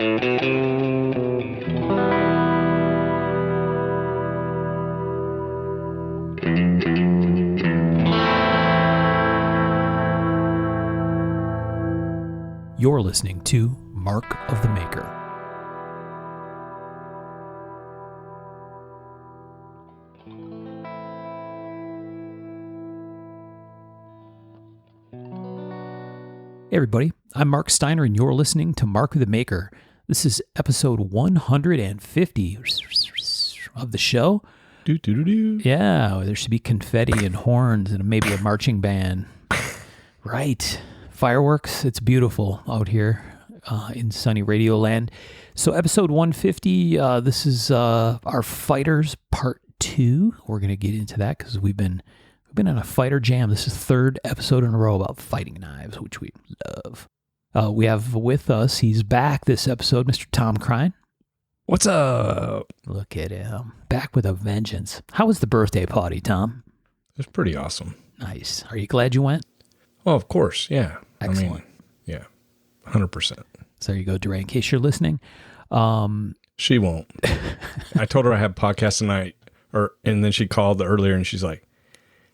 You're listening to Mark of the Maker. Hey everybody, I'm Mark Steiner and you're listening to Mark of the Maker. This is episode 150 of the show. Yeah, there should be confetti and horns and maybe a marching band. Right. Fireworks. It's beautiful out here in sunny Radio Land. So episode 150, this is our Fighters Part 2. We're going to get into that because we've been on a fighter jam. This is the third episode in a row about fighting knives, which we love. We have with us, he's back this episode, Mr. Tom Krein. What's up? Look at him. Back with a vengeance. How was the birthday party, Tom? It was pretty awesome. Nice. Are you glad you went? Oh, of course. Yeah. Excellent. I mean, yeah. 100%. So there you go, Duray, in case you're listening. She won't. I told her I have podcast tonight, and then she called earlier and she's like,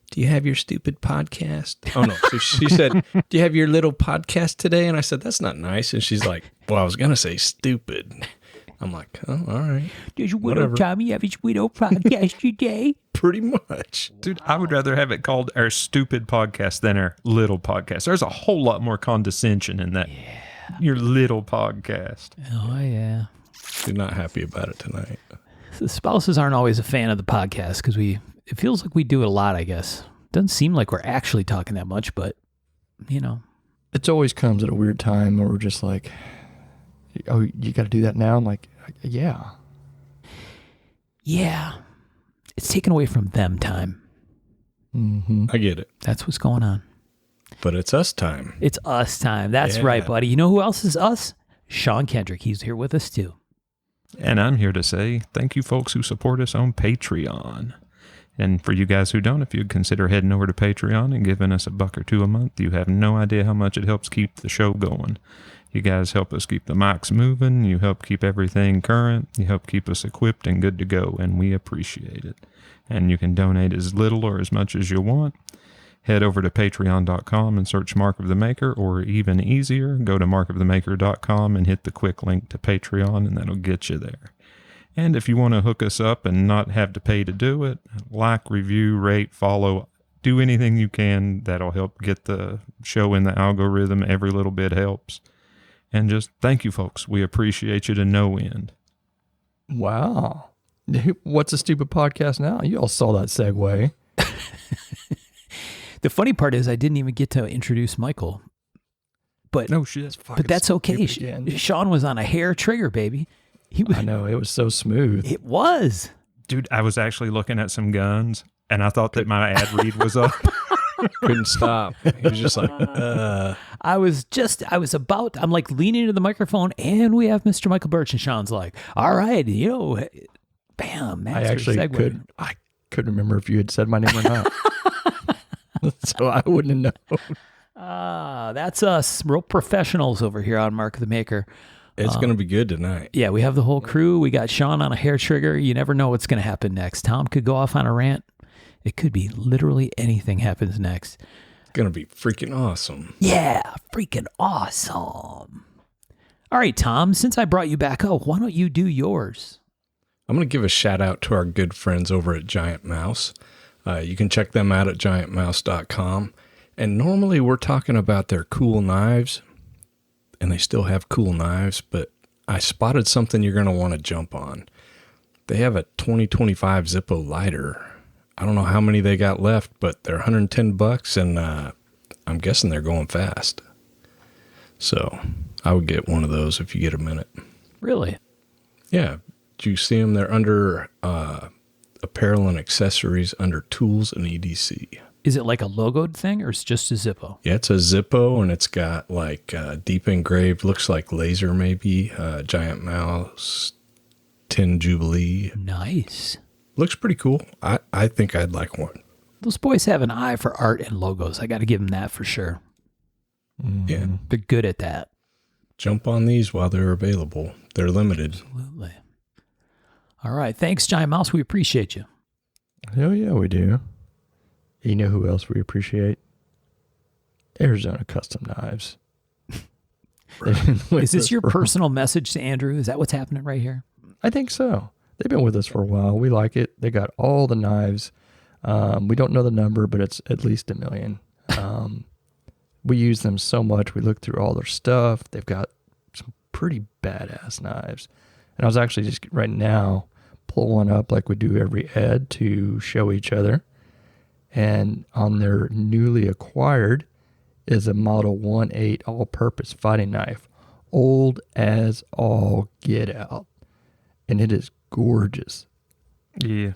do you have your stupid podcast? Oh, no. So she said, do you have your little podcast today? And I said, that's not nice. And she's like, well, I was going to say stupid. I'm like, oh, all right. Does Widow Tommy have his Widow podcast today? Pretty much. Dude, I would rather have it called our stupid podcast than our little podcast. There's a whole lot more condescension in that. Yeah. Your little podcast. Oh, yeah. She's not happy about it tonight. The spouses aren't always a fan of the podcast because it feels like we do it a lot, I guess. Doesn't seem like we're actually talking that much, but, you know. It always comes at a weird time where we're just like, oh, you got to do that now? I'm like, yeah. Yeah. It's taken away from them time. Mm-hmm. I get it. That's what's going on. But it's us time. It's us time. That's right, buddy. You know who else is us? Sean Kendrick. He's here with us, too. And I'm here to say thank you, folks who support us on Patreon. And for you guys who don't, if you'd consider heading over to Patreon and giving us $1 or $2 a month, you have no idea how much it helps keep the show going. You guys help us keep the mics moving. You help keep everything current. You help keep us equipped and good to go, and we appreciate it. And you can donate as little or as much as you want. Head over to patreon.com and search Mark of the Maker, or even easier, go to markofthemaker.com and hit the quick link to Patreon, and that'll get you there. And if you want to hook us up and not have to pay to do it, like, review, rate, follow, do anything you can that'll help get the show in the algorithm. Every little bit helps. And just thank you, folks. We appreciate you to no end. Wow. What's a stupid podcast now? You all saw that segue. The funny part is I didn't even get to introduce Michael. But No shit. but that's okay. Sean was on a hair trigger, baby. I know. It was so smooth. It was. Dude, I was actually looking at some guns, and I thought that my ad read was up. Couldn't stop. He was just like, I'm like leaning into the microphone, and we have Mr. Michael Birch, and Sean's like, all right, bam, master I actually segue. couldn't remember if you had said my name or not. So I wouldn't have known. That's us, real professionals over here on Mark of the Maker. it's going to be good tonight. Yeah, we have the whole crew. We got Sean on a hair trigger. You never know what's going to happen next. Tom could go off on a rant. It could be literally anything happens next. It's going to be freaking awesome. Yeah, freaking awesome. All right, Tom, since I brought you back up, why don't you do yours? I'm going to give a shout out to our good friends over at Giant Mouse. You can check them out at giantmouse.com. And normally we're talking about their cool knives, and they still have cool knives, but I spotted something you're going to want to jump on. They have a 2025 Zippo lighter. I don't know how many they got left, but they're $110, and I'm guessing they're going fast. So I would get one of those if you get a minute. Really? Yeah. Do you see them? They're under apparel and accessories under tools and EDC. Is it like a logoed thing, or it's just a Zippo? Yeah, it's a Zippo, and it's got like deep engraved, looks like laser maybe, Giant Mouse, 10 Jubilee. Nice. Looks pretty cool. I think I'd like one. Those boys have an eye for art and logos. I got to give them that for sure. Yeah. They're good at that. Jump on these while they're available. They're limited. Absolutely. All right. Thanks, Giant Mouse. We appreciate you. Hell yeah, we do. You know who else we appreciate? Arizona Custom Knives. Is this your personal message to Andrew? Is that what's happening right here? I think so. They've been with us for a while. We like it. They got all the knives. We don't know the number, but it's at least 1 million. We use them so much. We look through all their stuff. They've got some pretty badass knives. And I was actually just right now pull one up like we do every ed to show each other. And on their newly acquired is a Model 1.8 all-purpose fighting knife. Old as all get out. And it is gorgeous. Yeah.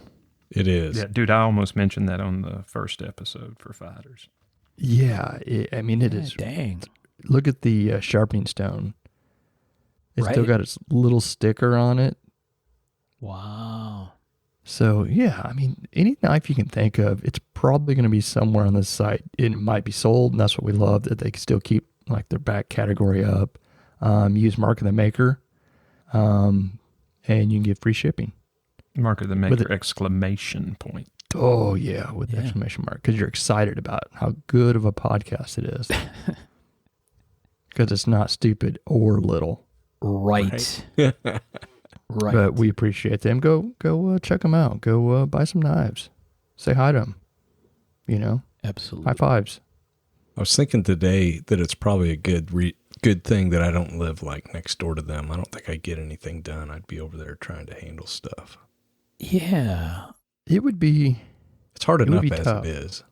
It is. Yeah, dude, I almost mentioned that on the first episode for fighters. Yeah, it is. Dang. Look at the sharpening stone. It's Right. still got its little sticker on it. Wow. So, yeah, I mean, any knife you can think of, it's probably going to be somewhere on this site. It might be sold, and that's what we love, that they can still keep like their back category up. Use Mark of the Maker, and you can get free shipping. Mark of the Maker, exclamation point. Oh, yeah, with the Yeah. exclamation mark, because you're excited about how good of a podcast it is. Because it's not stupid or little. Right. Right. But we appreciate them. Go check them out. Go buy some knives. Say hi to them. You know, Absolutely. high fives. I was thinking today that it's probably a good thing that I don't live like next door to them. I don't think I'd get anything done. I'd be over there trying to handle stuff. Yeah. It would be. It's hard It would enough be as tough. it is.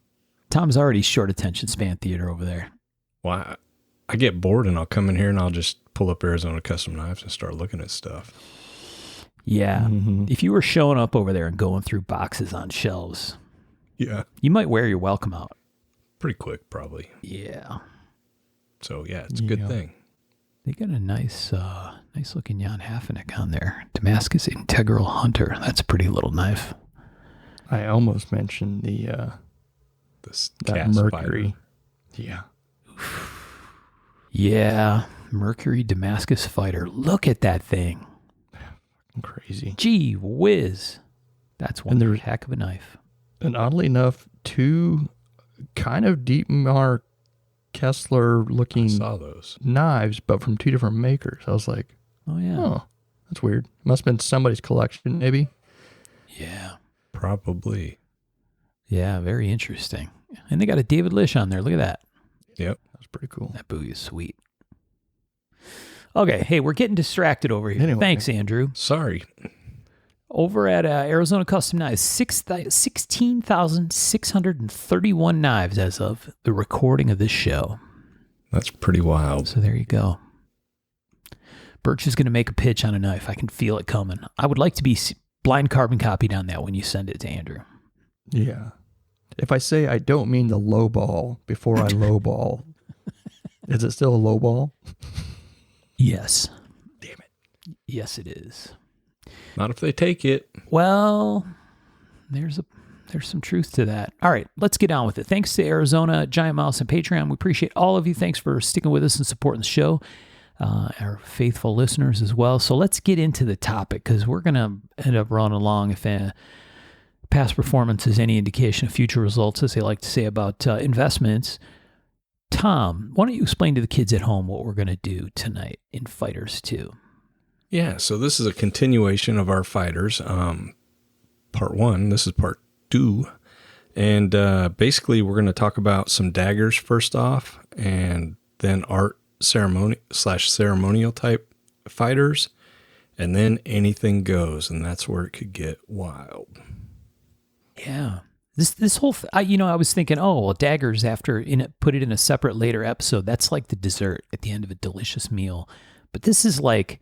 Tom's already short attention span theater over there. Well, I get bored and I'll come in here and I'll just pull up Arizona Custom Knives and start looking at stuff. Yeah. Mhm. If you were showing up over there and going through boxes on shelves, Yeah. you might wear your welcome out. Pretty quick, probably. Yeah. So, yeah, it's a good Yeah. thing. They got a nice looking Jan Hafenek on there. Damascus Integral Hunter. That's a pretty little knife. I almost mentioned This that Cass Mercury. fighter. Yeah. Yeah. Mercury Damascus Fighter. Look at that thing. Crazy. Gee whiz. That's one And there's- heck of a knife. And oddly enough, two kind of Dietmar Kessler I looking saw those. knives, but from two different makers. I was like, Oh, yeah. oh, that's weird. Must have been somebody's collection, maybe. Yeah. Probably. Yeah. Very interesting. And they got a David Lish on there. Look at that. Yep. That's pretty cool. That boogie is sweet. Okay. Hey, we're getting distracted over here. Anyway. Thanks, Andrew. Sorry. Over at Arizona Custom Knives, 16,631 knives as of the recording of this show. That's pretty wild. So there you go. Birch is going to make a pitch on a knife. I can feel it coming. I would like to be blind carbon copied on that when you send it to Andrew. Yeah. If I say I don't mean the low ball before I low ball, is it still a low ball? Yes. Damn it. Yes, it is. Not if they take it. Well, there's some truth to that. All right, let's get on with it. Thanks to Arizona, Giant Mouse, and Patreon. We appreciate all of you. Thanks for sticking with us and supporting the show. Our faithful listeners as well. So let's get into the topic because we're going to end up running along if past performance is any indication of future results, as they like to say about investments. Tom, why don't you explain to the kids at home what we're going to do tonight in Fighters 2? Yeah, so this is a continuation of our fighters. Part 1, this is part 2. And basically we're going to talk about some daggers first off, and then art ceremonial type fighters, and then anything goes, and that's where it could get wild. Yeah. This whole, I was thinking, oh, well, daggers put it in a separate later episode. That's like the dessert at the end of a delicious meal. But this is like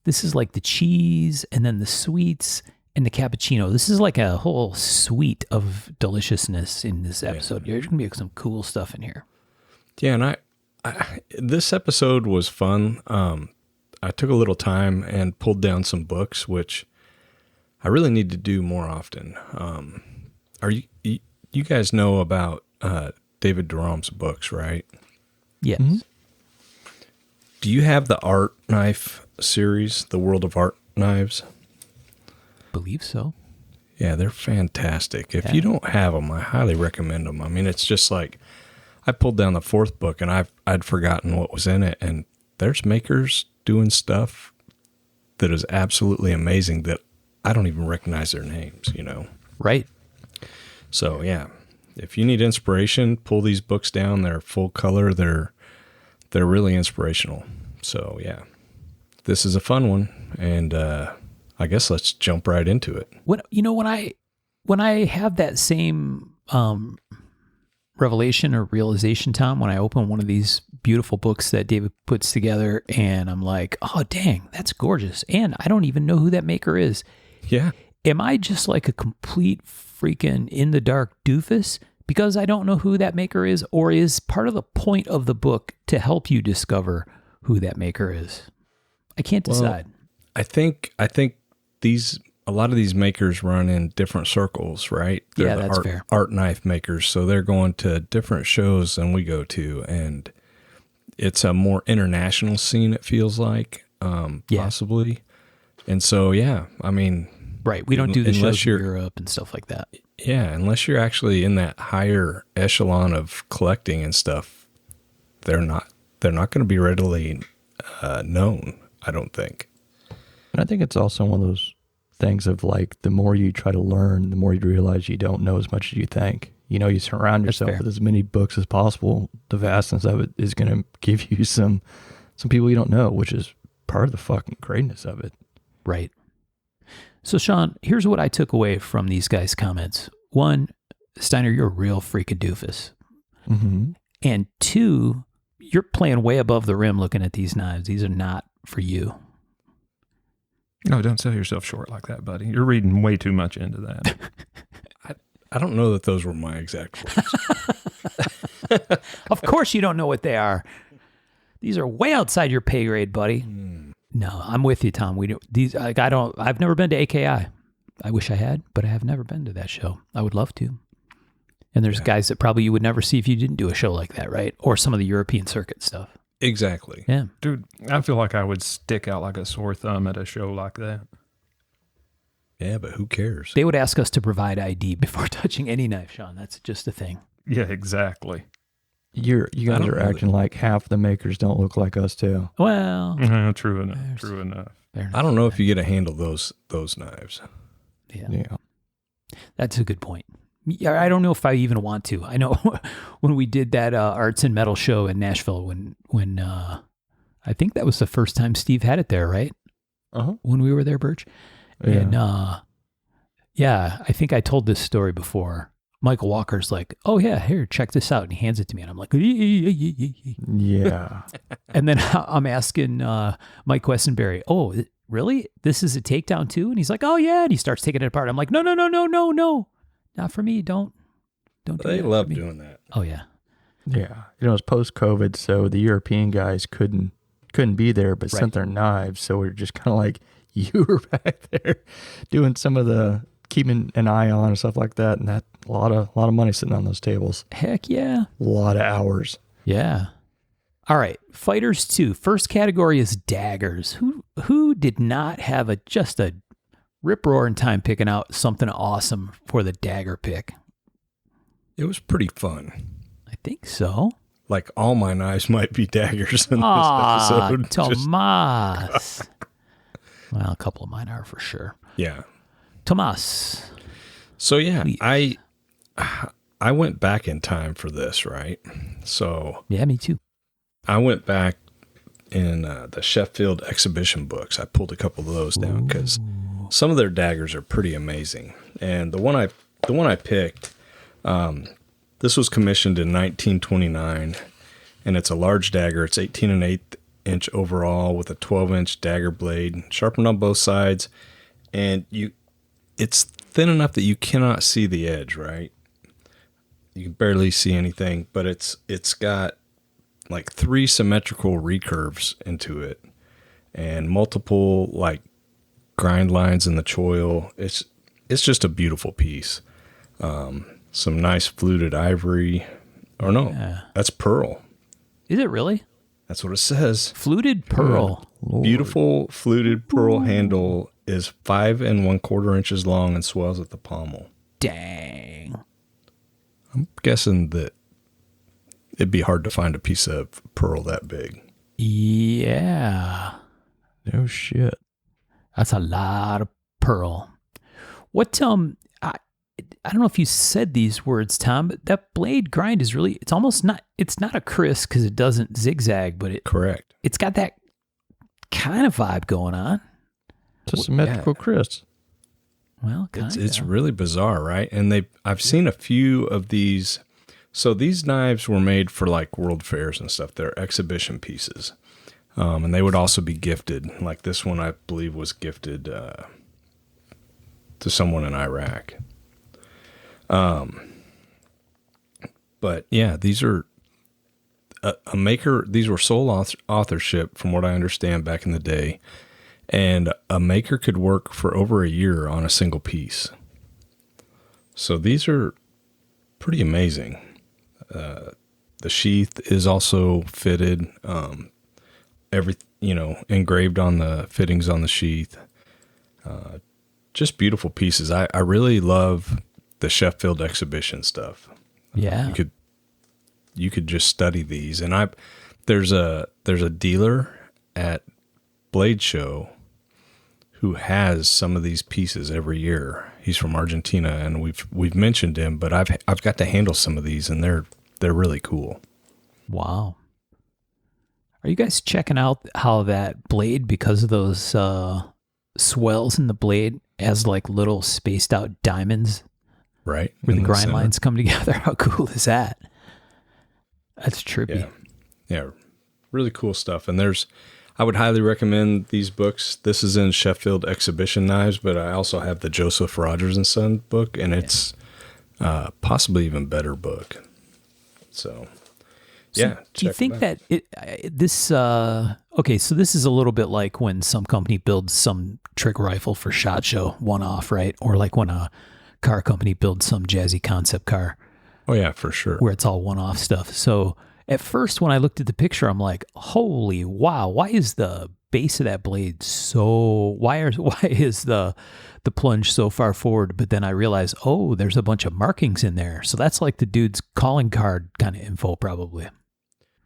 the cheese and then the sweets and the cappuccino. This is like a whole suite of deliciousness in this episode. There's going to be some cool stuff in here. Yeah, and I this episode was fun. I took a little time and pulled down some books, which I really need to do more often. You guys know about David Durham's books, right? Yes. Mm-hmm. Do you have the art knife series, the World of Art knives? Believe so. Yeah, they're fantastic. If you don't have them, I highly recommend them. I mean, it's just like I pulled down the fourth book and I'd forgotten what was in it, and there's makers doing stuff that is absolutely amazing that I don't even recognize their names, you know. Right. So, yeah, if you need inspiration, pull these books down. They're full color. They're really inspirational. So, yeah, this is a fun one, and I guess let's jump right into it. When I have that same revelation or realization, Tom, when I open one of these beautiful books that David puts together, and I'm like, oh, dang, that's gorgeous. And I don't even know who that maker is. Yeah. Am I just like a complete freaking in the dark doofus because I don't know who that maker is, or is part of the point of the book to help you discover who that maker is? I can't decide. Well, I think a lot of these makers run in different circles, right? They're that's fair. Art knife makers, so they're going to different shows than we go to, and it's a more international scene, it feels like, possibly. And so, yeah, I mean, right, we don't do the shows in Europe and stuff like that. Yeah, unless you're actually in that higher echelon of collecting and stuff, they're not going to be readily known, I don't think. And I think it's also one of those things of like, the more you try to learn, the more you realize you don't know as much as you think. You know, you surround yourself with as many books as possible. The vastness of it is going to give you some people you don't know, which is part of the fucking greatness of it. Right. So, Sean, here's what I took away from these guys' comments. One, Steiner, you're a real freaking doofus. Mm-hmm. And two, you're playing way above the rim looking at these knives. These are not for you. No, don't sell yourself short like that, buddy. You're reading way too much into that. I don't know that those were my exact words. Of course you don't know what they are. These are way outside your pay grade, buddy. No, I'm with you, Tom. I've never been to AKI. I wish I had, but I have never been to that show. I would love to. And there's guys that probably you would never see if you didn't do a show like that, right? Or some of the European circuit stuff. Exactly. Yeah. Dude, I feel like I would stick out like a sore thumb at a show like that. Yeah, but who cares? They would ask us to provide ID before touching any knife, Sean. That's just a thing. Yeah, exactly. You guys are acting like half the makers don't look like us too. Well, true enough. True enough. I don't know if you get to handle those knives. Yeah. That's a good point. Yeah, I don't know if I even want to. I know when we did that Arts and Metal show in Nashville, when I think that was the first time Steve had it there, right? Uh-huh. When we were there, Birch. Yeah. And I think I told this story before. Michael Walker's like, oh yeah, here, check this out. And he hands it to me and I'm like, yeah. And then I'm asking Mike Questenberry, oh, really? This is a takedown too? And he's like, oh yeah. And he starts taking it apart. I'm like, no. Not for me. Don't do that. They love doing that. Oh yeah. Yeah. You know, it's post-COVID, so the European guys couldn't be there, but sent their knives. So we're just kind of like, you were back there doing some of the keeping an eye on and stuff like that, and that a lot of money sitting on those tables. Heck yeah. A lot of hours. Yeah. All right, Fighters 2. First category is daggers. Who did not have just a rip-roaring time picking out something awesome for the dagger pick? It was pretty fun. I think so. Like all my knives might be daggers in this episode. Tomas. Well, a couple of mine are for sure. Yeah. Tomas. So yeah, please. I went back in time for this, right? So yeah, me too. I went back in the Sheffield exhibition books. I pulled a couple of those down because some of their daggers are pretty amazing. And the one I picked, this was commissioned in 1929, and it's a large dagger. It's 18 1/8 inch overall with a 12-inch dagger blade, sharpened on both sides, and it's thin enough that you cannot see the edge, right? You can barely see anything, but it's got like 3 symmetrical recurves into it and multiple like grind lines in the choil. It's just a beautiful piece. Some nice fluted ivory. Or no, that's pearl. Is it really? That's what it says. Fluted pearl. Lord. Beautiful fluted pearl handle is 5 1/4 inches long and swells at the pommel. Dang. I'm guessing that it'd be hard to find a piece of pearl that big. Yeah. No shit. That's a lot of pearl. What I don't know if you said these words, Tom, but that blade grind is really, it's not a crisp because it doesn't zigzag, but Correct. it's got that kind of vibe going on. It's a symmetrical crisp. Well, kind of. It's really bizarre, right? And I've seen a few of these. So these knives were made for like world fairs and stuff. They're exhibition pieces. And they would also be gifted. Like this one, I believe, was gifted to someone in Iraq. But yeah, these are a maker. These were sole authorship, from what I understand, back in the day. And a maker could work for over a year on a single piece. So these are pretty amazing. The sheath is also fitted, engraved on the fittings on the sheath. Just beautiful pieces. I really love the Sheffield exhibition stuff. Yeah. You could just study these. And there's a dealer at Blade Show who has some of these pieces every year. He's from Argentina, and we've mentioned him, but I've got to handle some of these, and they're really cool. Wow. Are you guys checking out how that blade, because of those swells in the blade, has like little spaced out diamonds? Right. Where the grind center. lines come together. How cool is that? That's trippy. Yeah. Really cool stuff. And I would highly recommend these books. This is in Sheffield Exhibition Knives, but I also have the Joseph Rogers and Son book, and it's possibly even better book. So yeah. Do you think that okay, so this is a little bit like when some company builds some trick rifle for SHOT Show, one-off, right? Or like when a car company builds some jazzy concept car. Oh yeah, for sure. Where it's all one-off stuff. So at first when I looked at the picture, I'm like, holy wow, why is the base of that blade why is the plunge so far forward? But then I realized, oh, there's a bunch of markings in there. So that's like the dude's calling card kind of info probably.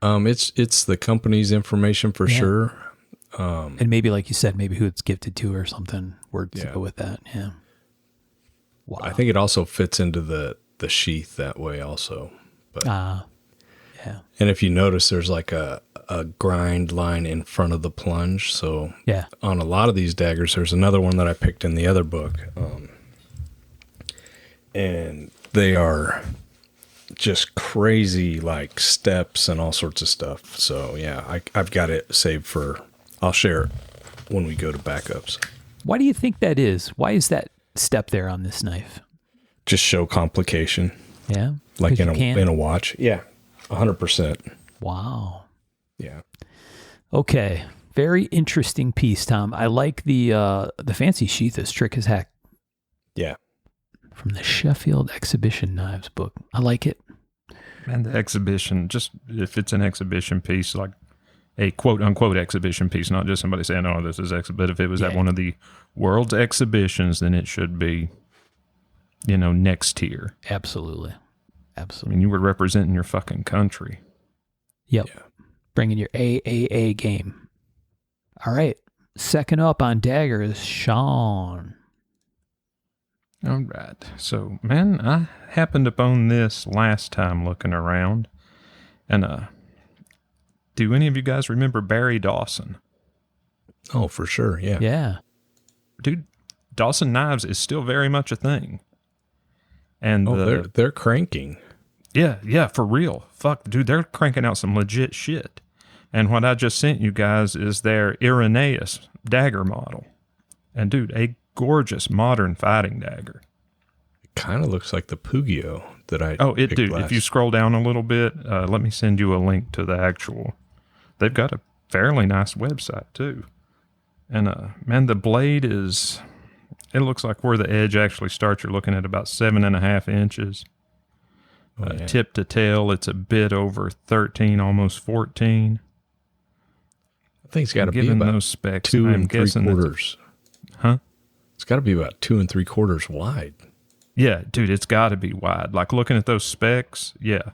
It's the company's information for sure. And maybe, like you said, maybe who it's gifted to or something. Words to go with that. Yeah. Wow. I think it also fits into the sheath that way also. But yeah. And if you notice, there's like a grind line in front of the plunge. So yeah, on a lot of these daggers, there's another one that I picked in the other book. And they are just crazy, like steps and all sorts of stuff. So yeah, I've got it saved I'll share it when we go to backups. Why do you think that is? Why is that step there on this knife? Just show complication. Yeah. Like in a watch. Yeah. 100%. Wow. Yeah. Okay. Very interesting piece, Tom. I like the fancy sheath is trick as heck. Yeah. From the Sheffield Exhibition Knives book. I like it. And the exhibition, just if it's an exhibition piece, like a quote unquote exhibition piece, not just somebody saying, oh, this is but if it was at one of the world's exhibitions, then it should be, next tier. Absolutely. I mean, you were representing your fucking country. Yep. Yeah. Bringing your AAA game. All right. Second up on Dagger is Sean. All right. So, man, I happened upon this last time looking around. And do any of you guys remember Barry Dawson? Oh, for sure. Yeah. Yeah. Dude, Dawson Knives is still very much a thing. And they're cranking. Yeah, for real. Fuck, dude, they're cranking out some legit shit. And what I just sent you guys is their Irenaeus dagger model. And dude, a gorgeous modern fighting dagger. It kind of looks like the Pugio that I dude, if you scroll down a little bit, let me send you a link to the actual. They've got a fairly nice website too. And man, the blade it looks like where the edge actually starts, you're looking at about 7.5 inches. Tip to tail, it's a bit over 13, almost 14. I think it's got to be Given about those specs, 2 I'm guessing that- 3/4. Huh? It's got to be about 2 3/4 wide. Yeah, dude, it's got to be wide. Like looking at those specs, yeah.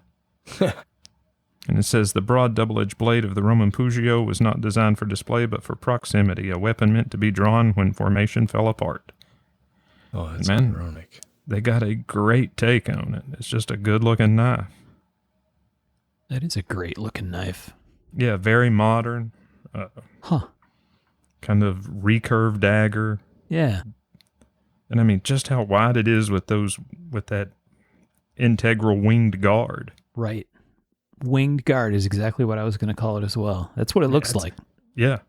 And it says the broad double-edged blade of the Roman Pugio was not designed for display, but for proximity, a weapon meant to be drawn when formation fell apart. Oh, that's Man. ironic. They got a great take on it. It's just a good-looking knife. That is a great looking knife. Yeah, very modern. Huh. Kind of recurved dagger. Yeah. And I mean, just how wide it is with that integral winged guard. Right. Winged guard is exactly what I was going to call it as well. That's what it looks like. Yeah.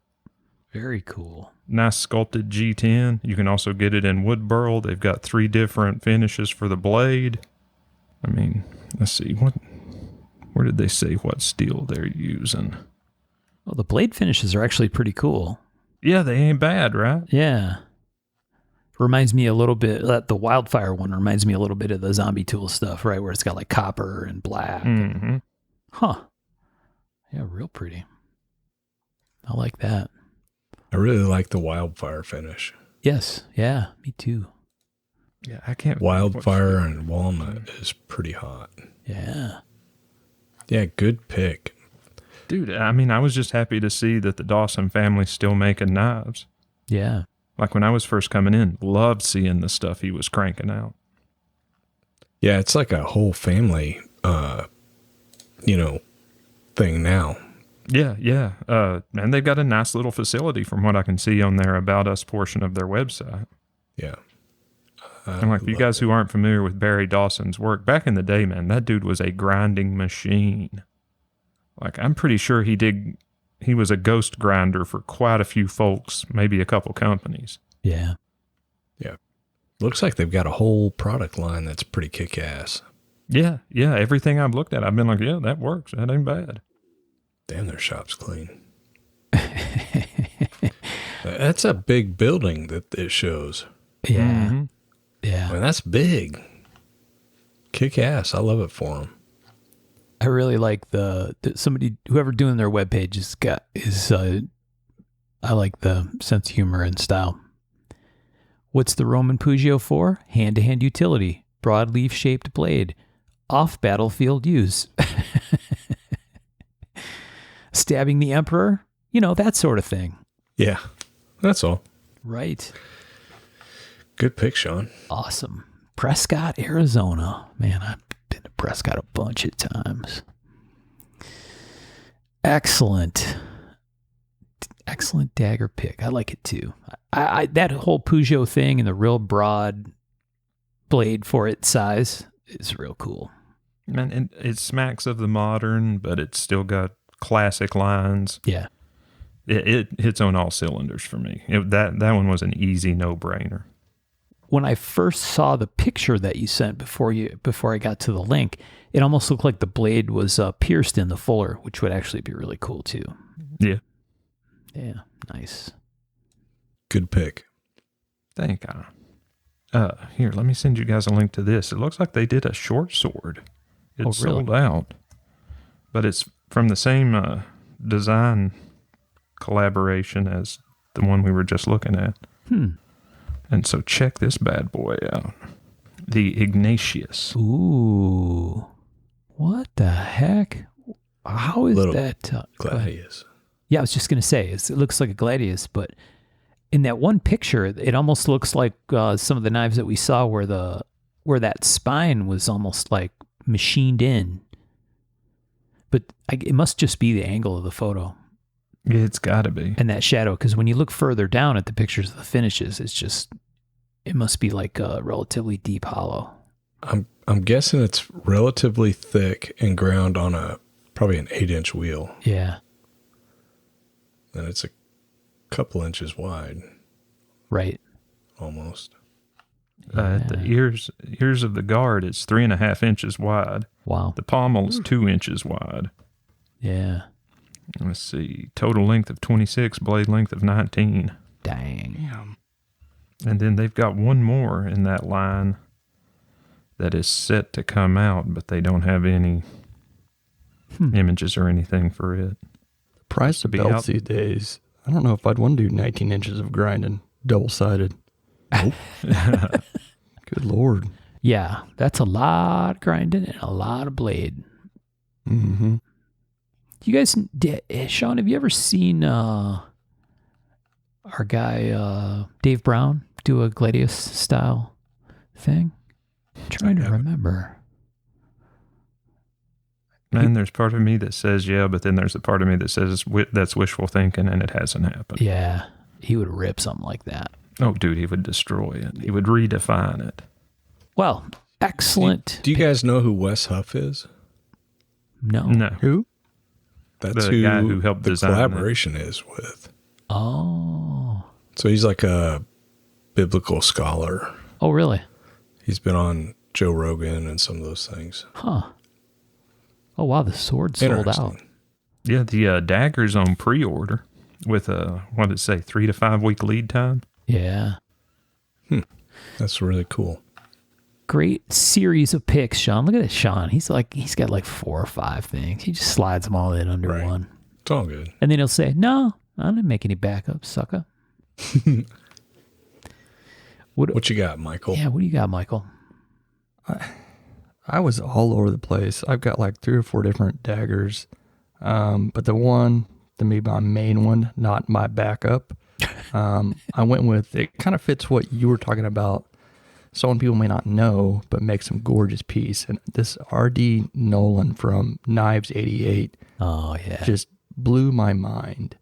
Very cool. Nice sculpted G10. You can also get it in wood burl. They've got 3 different finishes for the blade. I mean, let's see. Where did they say what steel they're using? Well, the blade finishes are actually pretty cool. Yeah, they ain't bad, right? Yeah. Reminds me a little bit, the Wildfire one reminds me a little bit of the Zombie Tool stuff, right? Where it's got like copper and black. Mm-hmm. Huh. Yeah, real pretty. I like that. I really like the Wildfire finish. Yes. Yeah, me too. Yeah, I can't. Wildfire and walnut is pretty hot. Yeah. Yeah, good pick. Dude, I mean, I was just happy to see that the Dawson family's still making knives. Yeah. Like when I was first coming in, loved seeing the stuff he was cranking out. Yeah, it's like a whole family, thing now. Yeah. And they've got a nice little facility from what I can see on their About Us portion of their website. Yeah. And like, for you guys who aren't familiar with Barry Dawson's work, back in the day, man, that dude was a grinding machine. Like, I'm pretty sure he was a ghost grinder for quite a few folks, maybe a couple companies. Yeah. Looks like they've got a whole product line that's pretty kick-ass. Yeah. Everything I've looked at, I've been like, yeah, that works. That ain't bad. Damn, their shop's clean. That's a big building that it shows. Yeah. Mm-hmm. Yeah. I mean, that's big. Kick-ass. I love it for them. I really like whoever doing their webpage I like the sense of humor and style. What's the Roman Pugio for? Hand-to-hand utility, broadleaf shaped blade, off battlefield use. Stabbing the emperor, that sort of thing. Yeah, that's all. Right. Good pick, Sean. Awesome. Prescott, Arizona. Man, I've been to Prescott a bunch of times. Excellent dagger pick. I like it too. I that whole Peugeot thing and the real broad blade for its size is real cool. Man, it smacks of the modern, but it's still got classic lines. Yeah. It hits on all cylinders for me. That one was an easy no-brainer. When I first saw the picture that you sent before I got to the link, it almost looked like the blade was pierced in the fuller, which would actually be really cool too. Yeah. Yeah, nice. Good pick. Thank you. Here, let me send you guys a link to this. It looks like they did a short sword. It's really? sold out, but it's from the same design collaboration as the one we were just looking at. And so check this bad boy out. The Ignatius. Ooh. What the heck? How is Little that? Gladius. Yeah, I was just going to say, it looks like a Gladius, but in that one picture, it almost looks like some of the knives that we saw where that spine was almost like machined in. But it must just be the angle of the photo. It's got to be. And that shadow, because when you look further down at the pictures of the finishes, it must be like a relatively deep hollow. I'm guessing it's relatively thick and ground on probably an 8-inch wheel. Yeah. And it's a couple inches wide. Right. Almost. At the ears of the guard, it's 3.5 inches wide. Wow. The pommel's 2 inches wide. Yeah. Let's see. Total length of 26, blade length of 19. Dang. And then they've got one more in that line that is set to come out, but they don't have any images or anything for it. Price of Be belts out. these days. I don't know if I'd want to do 19 inches of grinding, double-sided. Nope. Good Lord. Yeah, that's a lot of grinding and a lot of blade. Mm-hmm. You guys, Sean, have you ever seen our guy Dave Brown do a Gladius style thing? I'm trying to remember. Man, there's part of me that says yeah, but then there's a part of me that says that's wishful thinking and it hasn't happened. Yeah, he would rip something like that. Oh, dude, he would destroy it. He would redefine it. Well, excellent. Do you guys know who Wes Huff is? No. No. Who? That's The guy who helped the design it. collaboration is with. Oh. So he's like a biblical scholar. Oh, really? He's been on Joe Rogan and some of those things. Huh. Oh, wow. The sword sold out. Interesting. Yeah, the dagger's on pre-order with what did it say, 3 to 5 week lead time. Yeah. That's really cool. Great series of picks, Sean. Look at this, Sean. He's got like 4 or 5 things. He just slides them all in under Right. one. It's all good. And then he'll say, no, I didn't make any backups, sucker. What you got, Michael? Yeah, what do you got, Michael? I was all over the place. I've got like 3 or 4 different daggers. But the one, to me, my main one, not my backup, I went with, it kind of fits what you were talking about. Some people may not know, but makes some gorgeous piece. And this R.D. Nolan from Knives 88 Oh, yeah. just blew my mind.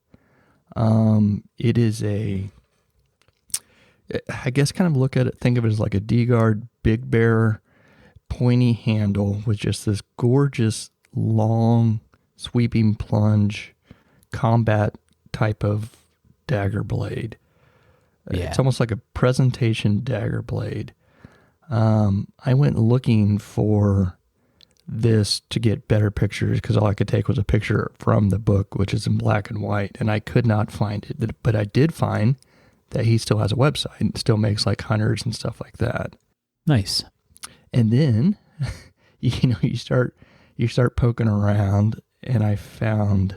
It is I guess kind of look at it, think of it as like a D-guard Big Bear pointy handle with just this gorgeous long sweeping plunge combat type of dagger blade. Yeah. It's almost like a presentation dagger blade. I went looking for this to get better pictures because all I could take was a picture from the book, which is in black and white, and I could not find it. But I did find that he still has a website and still makes like hunters and stuff like that. Nice. And then, you start poking around, and I found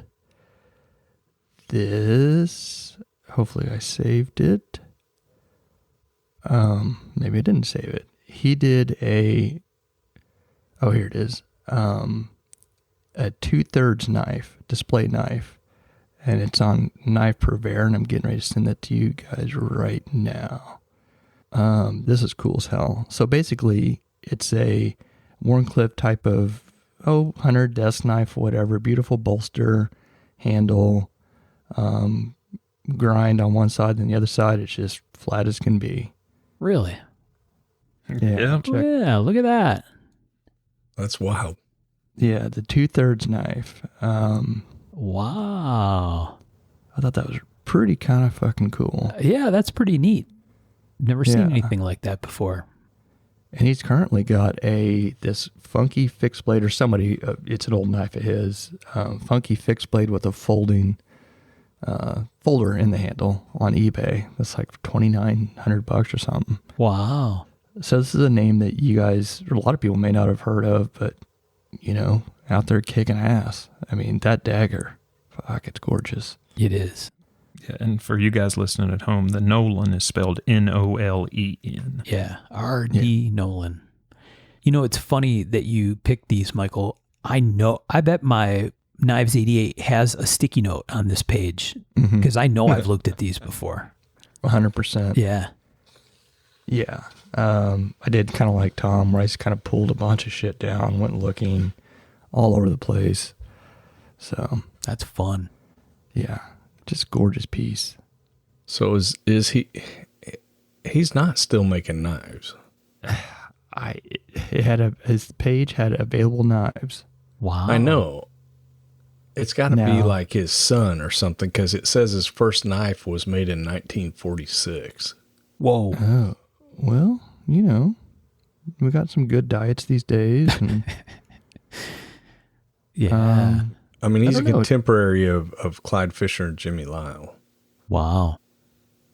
this. Hopefully I saved it. Maybe I didn't save it. He did here it is. A 2/3 knife, display knife, and it's on Knife Purveyor, and I'm getting ready to send that to you guys right now. This is cool as hell. So basically, it's a Wharncliffe type of hunter desk knife, whatever. Beautiful bolster, handle, grind on one side, and the other side it's just flat as can be. Really? Yeah. Oh, yeah, look at that. That's wild. Yeah, the 2/3 knife. Wow. I thought that was pretty kind of fucking cool. Yeah, that's pretty neat. Never seen Yeah. anything like that before. And he's currently got this funky fixed blade, or somebody, it's an old knife of his, funky fixed blade with a folding folder in the handle on eBay. That's like $2,900 or something. Wow. So this is a name that you guys, or a lot of people may not have heard of, but, out there kicking ass. I mean, that dagger, fuck, it's gorgeous. It is. Yeah, and for you guys listening at home, the Nolan is spelled Nolen. Yeah. R.D. Nolan. It's funny that you picked these, Michael. I bet my Knives 88 has a sticky note on this page because I know I've looked at these before. 100%. Yeah. Yeah. I did kind of like Tom, where I just kind of pulled a bunch of shit down, went looking all over the place. So, That's fun. yeah, just gorgeous piece. So is he? He's not still making knives. His page had available knives. Wow. I know. It's got to be No. like his son or something, because it says his first knife was made in 1946. Whoa. Oh, well, we got some good diets these days. And, Yeah. I mean, he's I a don't know. contemporary of Clyde Fisher and Jimmy Lyle. Wow.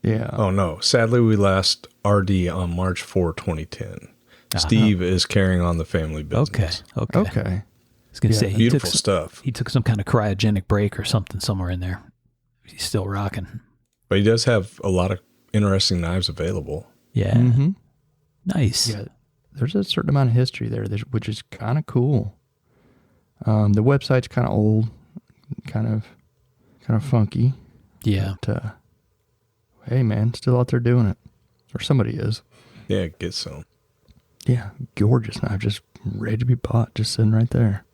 yeah. Oh, no. Sadly, we lost RD on March 4, 2010. Steve is carrying on the family Okay. business. Okay. Okay. was going to say, beautiful stuff. He took some kind of cryogenic break or something somewhere in there. He's still rocking. But he does have a lot of interesting knives available. Yeah. Mm-hmm. Nice. Yeah, there's a certain amount of history there, which is kind of cool. The website's kind of old, kind of funky. Yeah. But, hey, man, still out there doing it. Or somebody is. Yeah, get some. Yeah, gorgeous knife, just ready to be bought, just sitting right there.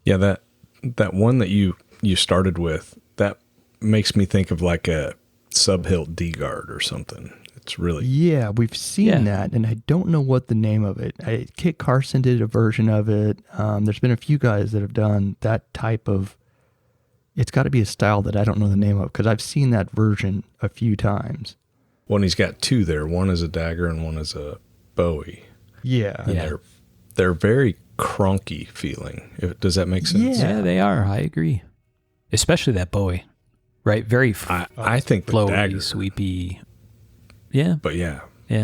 Yeah, that one that you started with, that makes me think of like a sub-hilt D-guard or something. It's really... Yeah, we've seen that, and I don't know what the name of it. Kit Carson did a version of it. There's been a few guys that have done that type of... It's got to be a style that I don't know the name of, because I've seen that version a few times. Well, he's got two there. One is a dagger and one is a Bowie. Yeah. And they're very cronky feeling. Does that make sense? Yeah, they are. I agree. Especially that Bowie, right? Very I think the flowy, dagger, sweepy. Yeah. But yeah,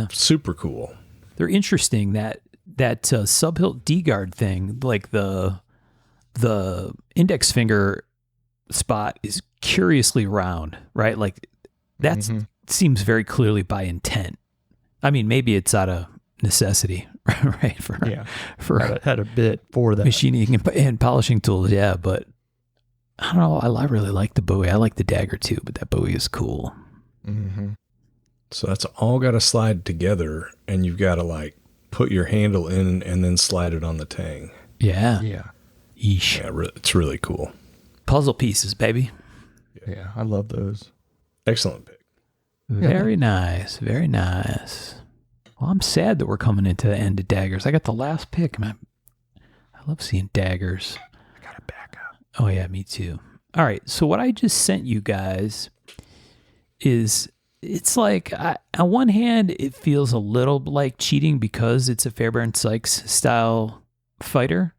super cool. They're interesting. That sub-hilt D-guard thing, like the index finger spot is curiously round, right? Like that seems very clearly by intent. I mean, maybe it's out of necessity, right? Had a bit for that. Machining and polishing tools, yeah. But I don't know. I really like the Bowie. I like the dagger too, but that Bowie is cool. Mm-hmm. So that's all got to slide together, and you've got to like put your handle in and then slide it on the tang. Yeah. Yeah. Yeesh. Yeah, it's really cool. Puzzle pieces, baby. Yeah, I love those. Excellent pick. Very nice. Very nice. Well, I'm sad that we're coming into the end of daggers. I got the last pick, man. I love seeing daggers. I got to back up. Oh, yeah, me too. All right. So what I just sent you guys is, it's like, on one hand, it feels a little like cheating because it's a Fairbairn Sykes style fighter.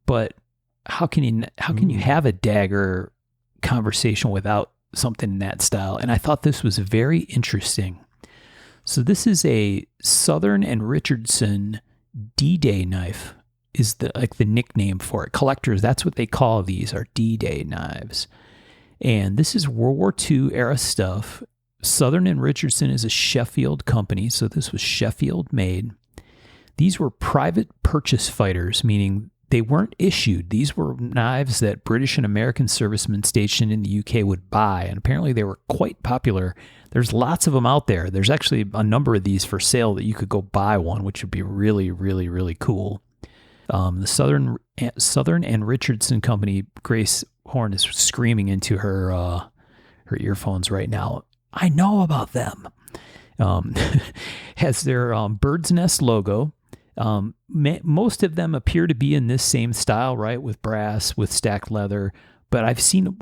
But how can you have a dagger conversation without something in that style? And I thought this was very interesting. So this is a Southern and Richardson D-Day knife is the nickname for it. Collectors, that's what they call these, are D-Day knives. And this is World War II era stuff. Southern and Richardson is a Sheffield company, so this was Sheffield made. These were private purchase fighters, meaning they weren't issued. These were knives that British and American servicemen stationed in the UK would buy, and apparently they were quite popular. There's lots of them out there. There's actually a number of these for sale that you could go buy one, which would be really, really, really cool. The Southern and Richardson Company, Grace Horn is screaming into her earphones right now. I know about them. Has their bird's nest logo. Most of them appear to be in this same style, right? With brass, with stacked leather. But I've seen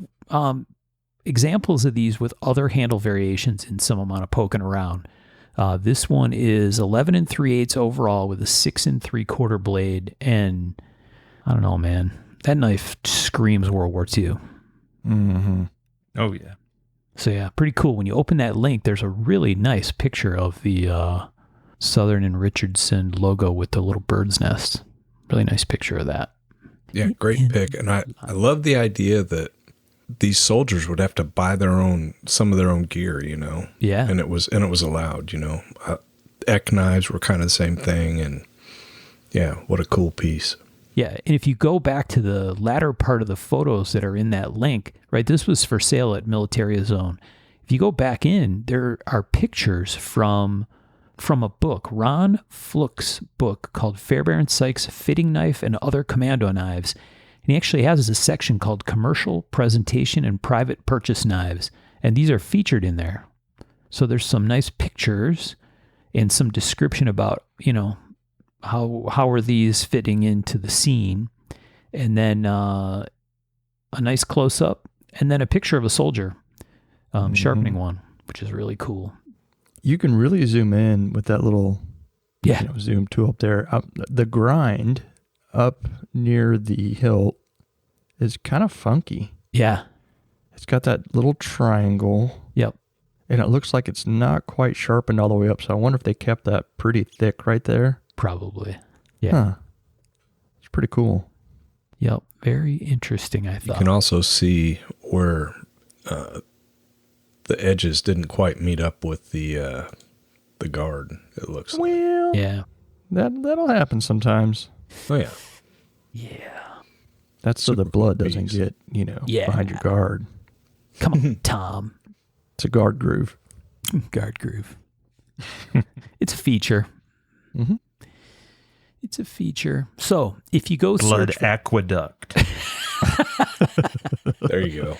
examples of these with other handle variations in some amount of poking around. This one is 11 3/8 overall with a 6 3/4 blade. And I don't know, man. That knife screams World War II. Mm-hmm. Oh, yeah. So yeah, pretty cool. When you open that link, there's a really nice picture of the Southern and Richardson logo with the little bird's nest. Really nice picture of that. Yeah, great pick. And I love the idea that these soldiers would have to buy some of their own gear, you know? Yeah. And it was allowed, you know? Eck knives were kind of the same thing. And yeah, what a cool piece. Yeah, and if you go back to the latter part of the photos that are in that link, right, this was for sale at Militaria Zone. If you go back in, there are pictures from a book, Ron Fluke's book called Fairbairn Sykes Fitting Knife and Other Commando Knives. And he actually has a section called Commercial, Presentation, and Private Purchase Knives. And these are featured in there. So there's some nice pictures and some description about, you know, how are these fitting into the scene, and then a nice close-up, and then a picture of a soldier sharpening one, which is really cool. You can really zoom in with that little zoom tool up there. The grind up near the hilt is kind of funky. Yeah. It's got that little triangle. Yep. And it looks like it's not quite sharpened all the way up, so I wonder if they kept that pretty thick right there. Probably. Yeah. Huh. It's pretty cool. Yep. Very interesting, I You thought. can also see where the edges didn't quite meet up with the guard, it looks like. Well, Yeah. that'll happen sometimes. Oh, yeah. Yeah. That's so the Super blood cool doesn't piece. get, Yeah. behind your guard. Come on, Tom. It's a guard groove. Guard groove. It's a feature. Mm-hmm. It's a feature. So if you go Blood search for, aqueduct. There you go.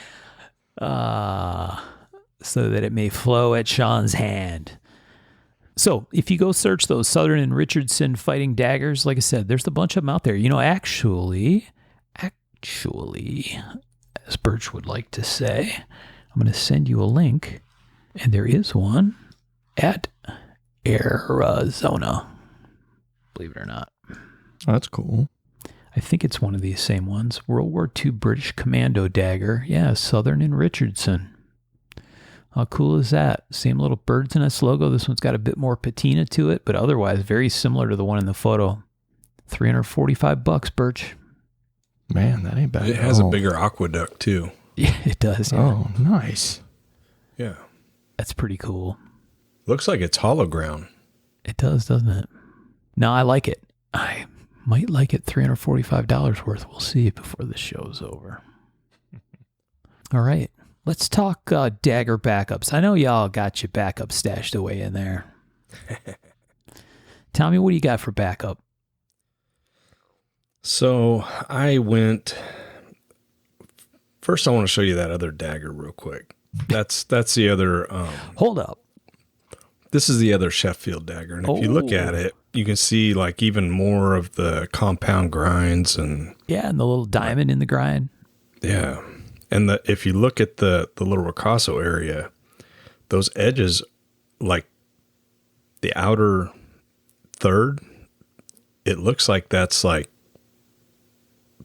so that it may flow at Sean's hand. So if you go search those Southern and Richardson fighting daggers, like I said, there's a bunch of them out there. Actually, as Birch would like to say, I'm going to send you a link, and there is one at Arizona. Believe it or not. That's cool. I think it's one of these same ones. World War II British Commando dagger. Yeah, Southern and Richardson. How cool is that? Same little bird's nest logo. This one's got a bit more patina to it, but otherwise very similar to the one in the photo. $345, Birch. Man, that ain't bad. It at has a all. bigger aqueduct, too. Yeah, it does. Yeah. Oh, nice. Yeah. That's pretty cool. Looks like it's hollow ground. It does, doesn't it? No, I like it. I might like it $345 worth. We'll see before the show's over. All right. Let's talk dagger backups. I know y'all got your backup stashed away in there. Tommy, what do you got for backup? So I went. First, I want to show you that other dagger real quick. That's the other. Hold up. This is the other Sheffield dagger, and if you look at it, you can see like even more of the compound grinds and Yeah, and the little diamond in the grind. yeah, and if you look at the little ricasso area, those edges, like the outer third, it looks like that's like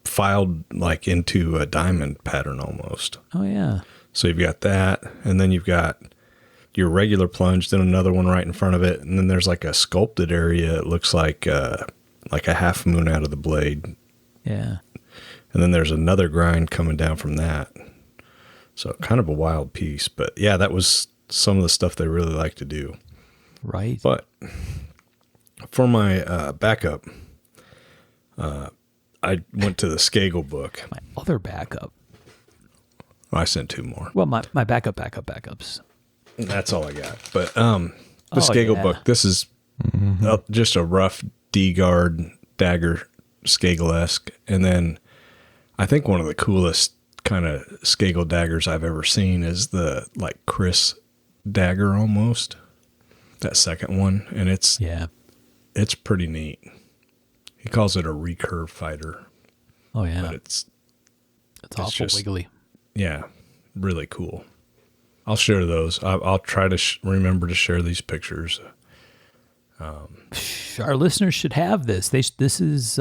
filed like into a diamond pattern almost. Oh, yeah. So you've got that, and then you've got your regular plunge, then another one right in front of it, and then there's like a sculpted area. It looks like a half moon out of the blade, Yeah. and then there's another grind coming down from that. So kind of a wild piece, but yeah, that was some of the stuff they really like to do. Right. But for my backup, I went to the Skagel book. My other backup. I sent two more. Well, my backups. That's all I got. But the Skagel yeah. book, this is just a rough D-guard dagger, Skagel-esque. And then I think one of the coolest kind of Skagel daggers I've ever seen is the like Chris dagger almost. That second one. And it's pretty neat. He calls it a recurve fighter. Oh, yeah. But it's awful just wiggly. yeah, really cool. I'll share those. I'll try to remember to share these pictures. Our listeners should have this. This is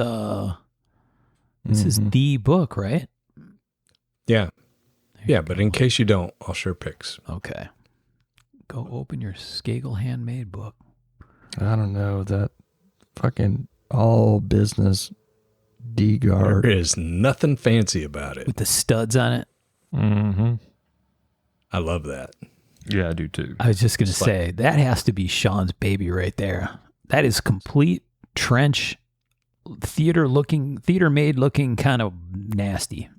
the book, right? Yeah. Yeah, but in case you don't, I'll share pics. Okay. Go open your Skagel handmade book. I don't know, that fucking all business There D-guard. is nothing fancy about it. With the studs on it. Mm-hmm. I love that. Yeah, I do too. I was just going to It's like- say, that has to be Sean's baby right there. That is complete trench, theater-made looking kind of nasty.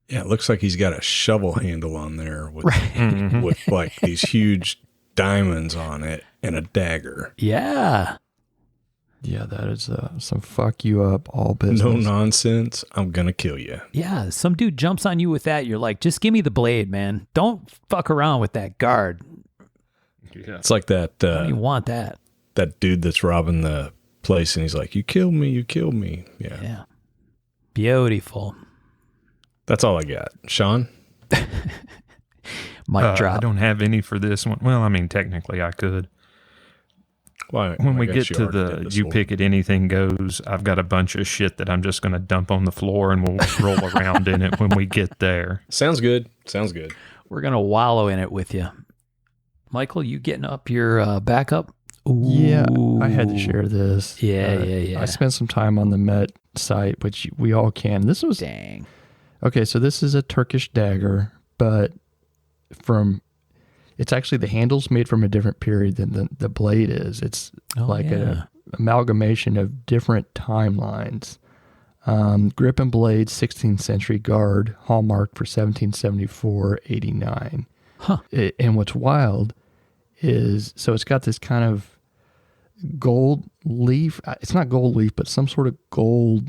Yeah, it looks like he's got a shovel handle on there with, Mhm. with like these huge diamonds on it and a dagger. Yeah. Yeah, that is some fuck you up all business. No nonsense. I'm going to kill you. Yeah. Some dude jumps on you with that. You're like, just give me the blade, man. Don't fuck around with that guard. Yeah. It's like that I don't even want that. that dude that's robbing the place and he's like, you killed me, you killed me. Yeah. Yeah. Beautiful. That's all I got. Sean? Mic drop. I don't have any for this one. Well, I mean, technically I could. Why? When I we guess get you to already the did this you one. pick it, anything goes, I've got a bunch of shit that I'm just going to dump on the floor and we'll roll around in it when we get there. Sounds good. Sounds good. We're going to wallow in it with you. Michael, you getting up your backup? Yeah, I had to Ooh. share this. Yeah, yeah. I spent some time on the Met site, which we all can. This was Dang. okay. So this is a Turkish dagger, but it's actually the handle's made from a different period than the blade is. It's a amalgamation of different timelines. Grip and blade, 16th century guard, hallmark for 1774-89. Huh. And what's wild is, so it's got this kind of gold leaf. It's not gold leaf, but some sort of gold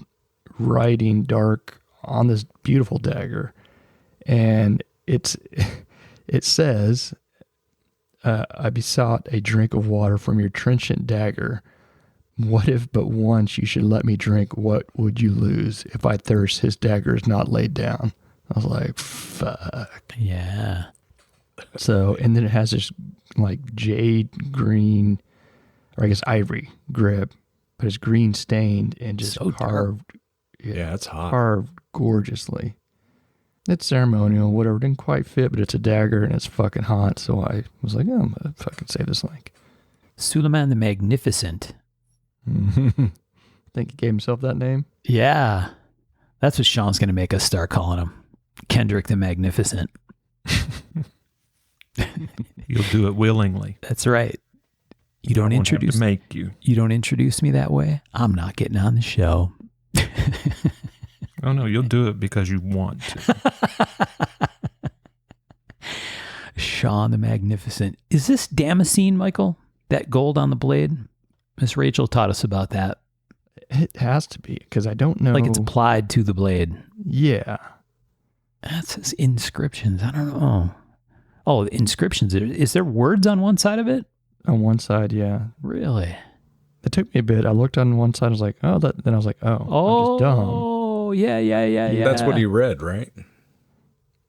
writing dark on this beautiful dagger. And it says, I besought a drink of water from your trenchant dagger. What if but once you should let me drink, what would you lose? If I thirst, his dagger is not laid down. I was like, fuck. Yeah. So, and then it has this like jade green, or I guess ivory grip, but it's green stained and just So dark. carved. Yeah, it's hot. Carved gorgeously. It's ceremonial, whatever. Didn't quite fit, but it's a dagger and it's fucking hot. So I was like, oh, I'm going to fucking save this link. Suleiman the Magnificent. Think he gave himself that name? Yeah. That's what Sean's going to make us start calling him. Kendrick the Magnificent. You'll do it willingly. That's right. You don't I won't have to introduce make you. You don't introduce me that way, I'm not getting on the show. Oh no, you'll do it because you want to. Sean the Magnificent. Is this Damascene, Michael? That gold on the blade? Miss Rachel taught us about that. It has to be, because I don't know. Like it's applied to the blade. Yeah. That says inscriptions. I don't know. Oh, inscriptions. Is there words on one side of it? On one side, yeah. Really? It took me a bit. I looked on one side, I was like, oh, that. Then I was like, oh, I'm just dumb. Oh, yeah. That's what he read, right?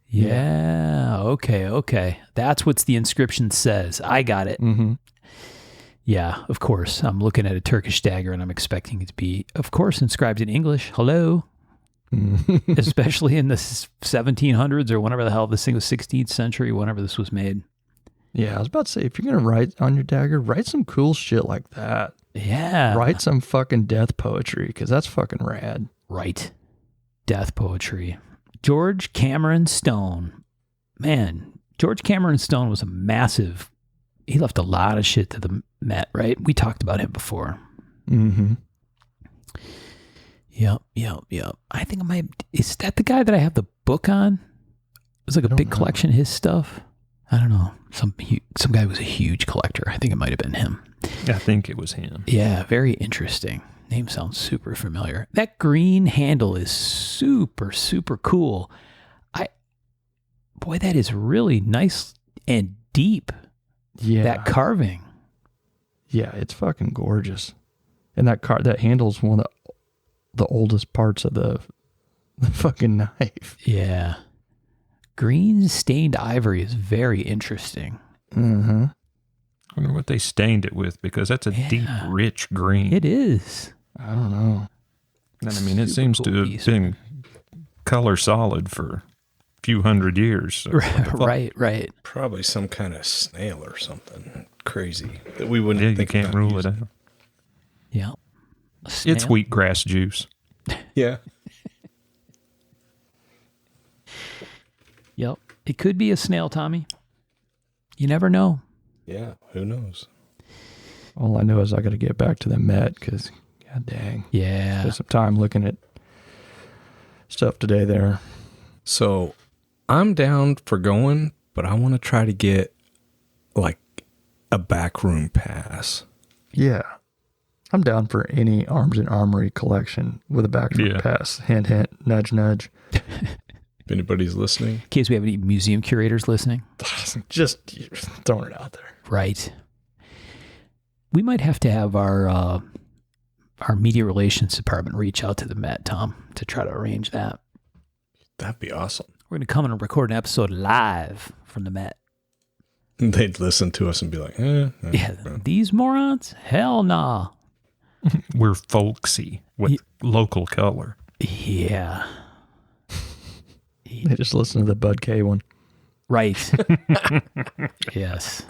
Yeah. Okay. That's what the inscription says. I got it. Mm-hmm. Yeah, of course. I'm looking at a Turkish dagger and I'm expecting it to be, of course, inscribed in English. Hello. Especially in the 1700s or whenever the hell this thing was, 16th century, whenever this was made. Yeah, I was about to say, if you're going to write on your dagger, write some cool shit like that. Yeah. Write some fucking death poetry, because that's fucking rad. Right. Death poetry. George Cameron Stone. Man, George Cameron Stone was a massive, he left a lot of shit to the Met, right? We talked about him before. Mm-hmm. Yep. I think I might, is that the guy that I have the book on? It was like a big collection of his stuff. I don't know. Some guy was a huge collector. I think it might have been him. I think it was him. Yeah, very interesting. Name sounds super familiar. That green handle is super, super cool. Boy, that is really nice and deep. Yeah. That carving. Yeah, it's fucking gorgeous. And that handle's one of the oldest parts of the fucking knife. Yeah. Green stained ivory is very interesting. Mm-hmm. I wonder what they stained it with, because that's a deep, rich green. It is. I don't know. And I mean, it Super seems cool to have piece. been color solid for a few hundred years. So Right. Probably some kind of snail or something crazy that we wouldn't Yeah, you think can't about rule using. it out. Yeah. It's Snail. wheatgrass juice. Yeah. Yep. It could be a snail, Tommy. You never know. Yeah. Who knows? All I know is I got to get back to the Met, because, god dang. Yeah. Spent some time looking at stuff today there. So I'm down for going, but I want to try to get like a backroom pass. Yeah. I'm down for any Arms and Armory collection with a backroom pass. Hint, hint, nudge, nudge. If anybody's listening. In case we have any museum curators listening. Just throwing it out there. Right. We might have to have our media relations department reach out to the Met, Tom, to try to arrange that. That'd be awesome. We're going to come and record an episode live from the Met. They'd listen to us and be like, Yeah, these morons? Hell nah. We're folksy with local color. Yeah. They just listen to the Bud K one. Right. Yes.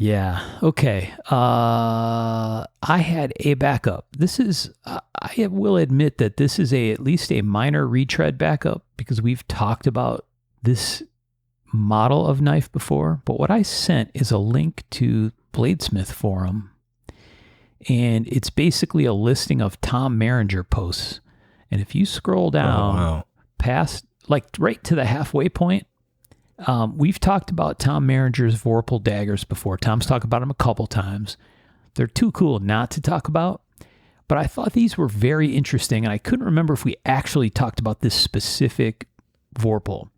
Yeah. Okay. I had a backup. This is, I will admit that this is at least a minor retread backup because we've talked about this model of knife before. But what I sent is a link to Bladesmith Forum. And it's basically a listing of Tom Maringer posts. And if you scroll down past, like right to the halfway point, we've talked about Tom Maringer's Vorpal daggers before. Tom's talked about them a couple times. They're too cool not to talk about. But I thought these were very interesting, and I couldn't remember if we actually talked about this specific Vorpal.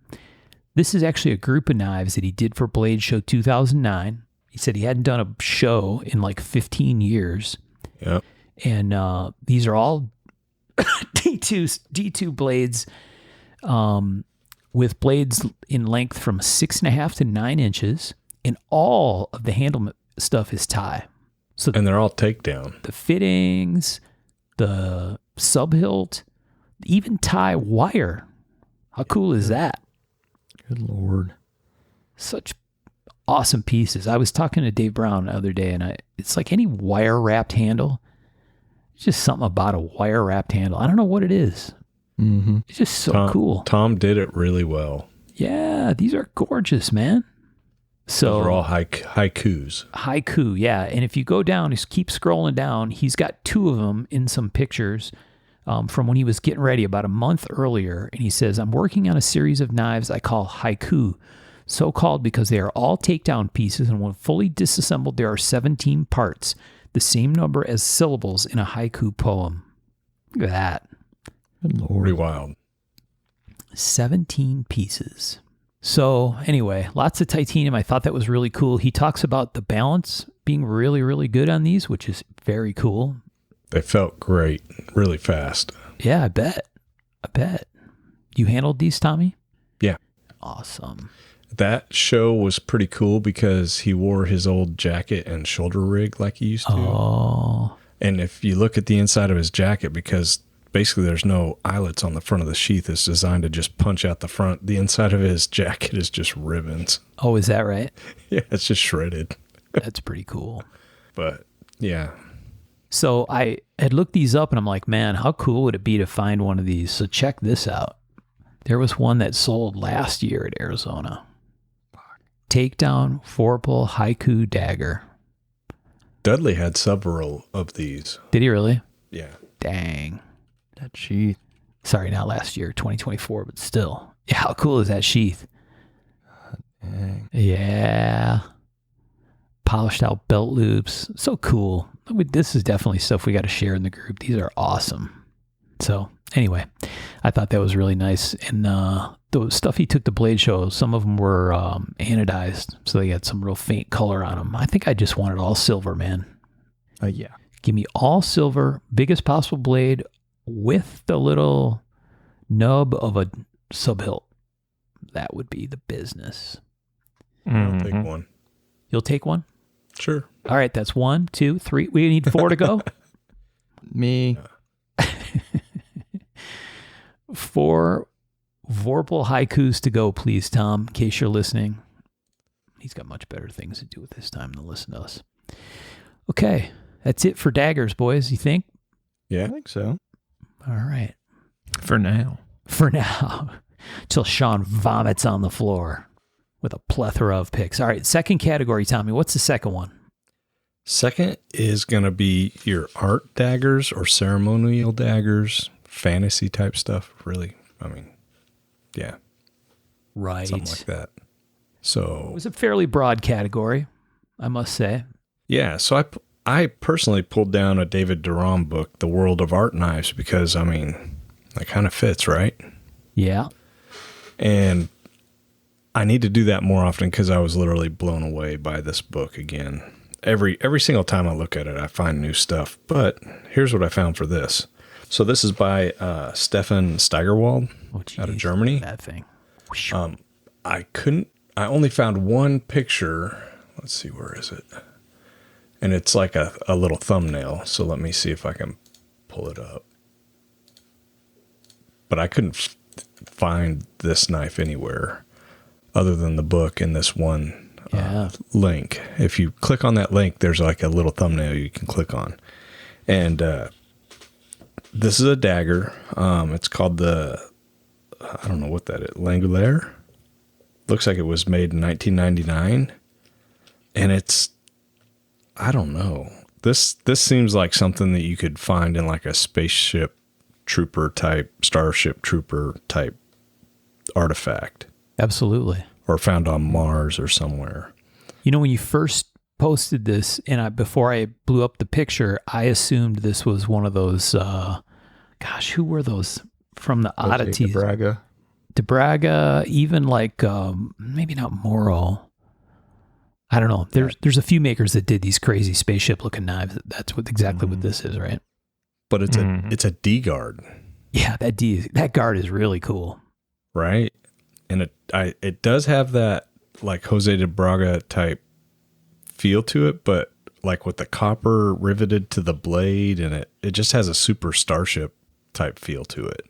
This is actually a group of knives that he did for Blade Show 2009. He said he hadn't done a show in like 15 years. Yep. And these are all D2 blades with blades in length from 6.5 to 9 inches. And all of the handle stuff is tie. So and they're all takedown. The fittings, the sub hilt, even tie wire. How cool is that? Good Lord. Such awesome pieces. I was talking to Dave Brown the other day, and it's like any wire wrapped handle. It's just something about a wire wrapped handle. I don't know what it is. Mm-hmm. It's just so cool. Tom did it really well. Yeah, these are gorgeous, man. So those are all haikus. Haiku, yeah. And if you go down, just keep scrolling down. He's got 2 of them in some pictures from when he was getting ready about a month earlier. And he says, I'm working on a series of knives I call haiku. So called because they are all takedown pieces, and when fully disassembled, there are 17 parts, the same number as syllables in a haiku poem. Look at that. Good Lord. Pretty wild. 17 pieces. So anyway, lots of titanium. I thought that was really cool. He talks about the balance being really, really good on these, which is very cool. They felt great, really fast. Yeah, I bet. You handled these, Tommy? Yeah. Awesome. That show was pretty cool because he wore his old jacket and shoulder rig like he used to. Oh. And if you look at the inside of his jacket, because basically there's no eyelets on the front of the sheath, it's designed to just punch out the front. The inside of his jacket is just ribbons. Oh, is that right? Yeah, it's just shredded. That's pretty cool. But yeah. So I had looked these up and I'm like, man, how cool would it be to find one of these? So check this out. There was one that sold last year at Arizona. Takedown Vorpal Haiku dagger. Dudley had several of these. Did he really? Yeah. Dang. That sheath. Sorry, not last year, 2024, but still. Yeah, how cool is that sheath? Dang. Yeah. Polished out belt loops. So cool. This is definitely stuff we got to share in the group. These are awesome. So anyway, I thought that was really nice. And the stuff he took to Blade Show, some of them were anodized. So they had some real faint color on them. I think I just wanted all silver, man. Yeah. Give me all silver, biggest possible blade with the little nub of a sub hilt. That would be the business. I'll take one. You'll take one? Sure. All right, that's 1, 2, 3. We need 4 to go. Me. 4 Vorpal haikus to go, please, Tom, in case you're listening. He's got much better things to do with his time than listen to us. Okay, that's it for daggers, boys, you think? Yeah. I think so. All right. For now. For now. Till Sean vomits on the floor with a plethora of picks. All right, second category, Tommy. What's the second one? Second is going to be your art daggers or ceremonial daggers, fantasy type stuff, really. I mean, yeah. Right. Something like that. So It was a fairly broad category, I must say. yeah, so I personally pulled down a David Duran book, The World of Art Knives, because, I mean, that kind of fits, right? Yeah. And I need to do that more often because I was literally blown away by this book again. Every single time I look at it, I find new stuff. But here's what I found for this. So this is by Stefan Steigerwald out of Germany. That thing. I only found one picture. Let's see, where is it? And it's like a little thumbnail. So let me see if I can pull it up. But I couldn't find this knife anywhere other than the book and this one link. If you click on that link, there's like a little thumbnail you can click on. And this is a dagger. It's called the, I don't know what that is, Langolier. Looks like it was made in 1999. And it's, I don't know. This seems like something that you could find in like a spaceship trooper type, starship trooper type artifact. Absolutely. Or found on Mars or somewhere. You know, when you first posted this, and before I blew up the picture, I assumed this was one of those, who were those from the oddities? DeBraga, even like, maybe not Morrow. I don't know. There's a few makers that did these crazy spaceship looking knives. That's exactly what this is, right? But it's a D guard. Yeah, that guard is really cool. Right? And it does have that like Jose de Braga type feel to it, but like with the copper riveted to the blade, and it just has a super starship type feel to it.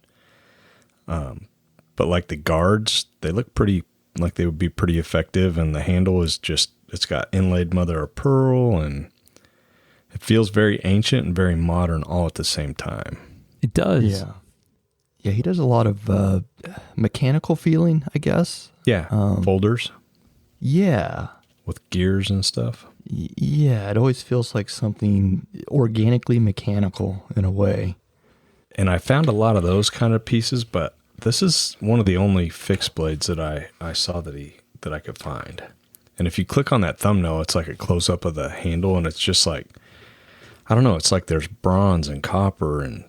But like the guards, they look pretty like they would be pretty effective, and the handle is just, it's got inlaid mother of pearl, and it feels very ancient and very modern all at the same time. It does. Yeah. Yeah, he does a lot of mechanical feeling, I guess. Yeah, folders. Yeah. With gears and stuff. Yeah, it always feels like something organically mechanical in a way. And I found a lot of those kind of pieces, but this is one of the only fixed blades that I saw that I could find. And if you click on that thumbnail, it's like a close-up of the handle, and it's just like, I don't know, it's like there's bronze and copper, and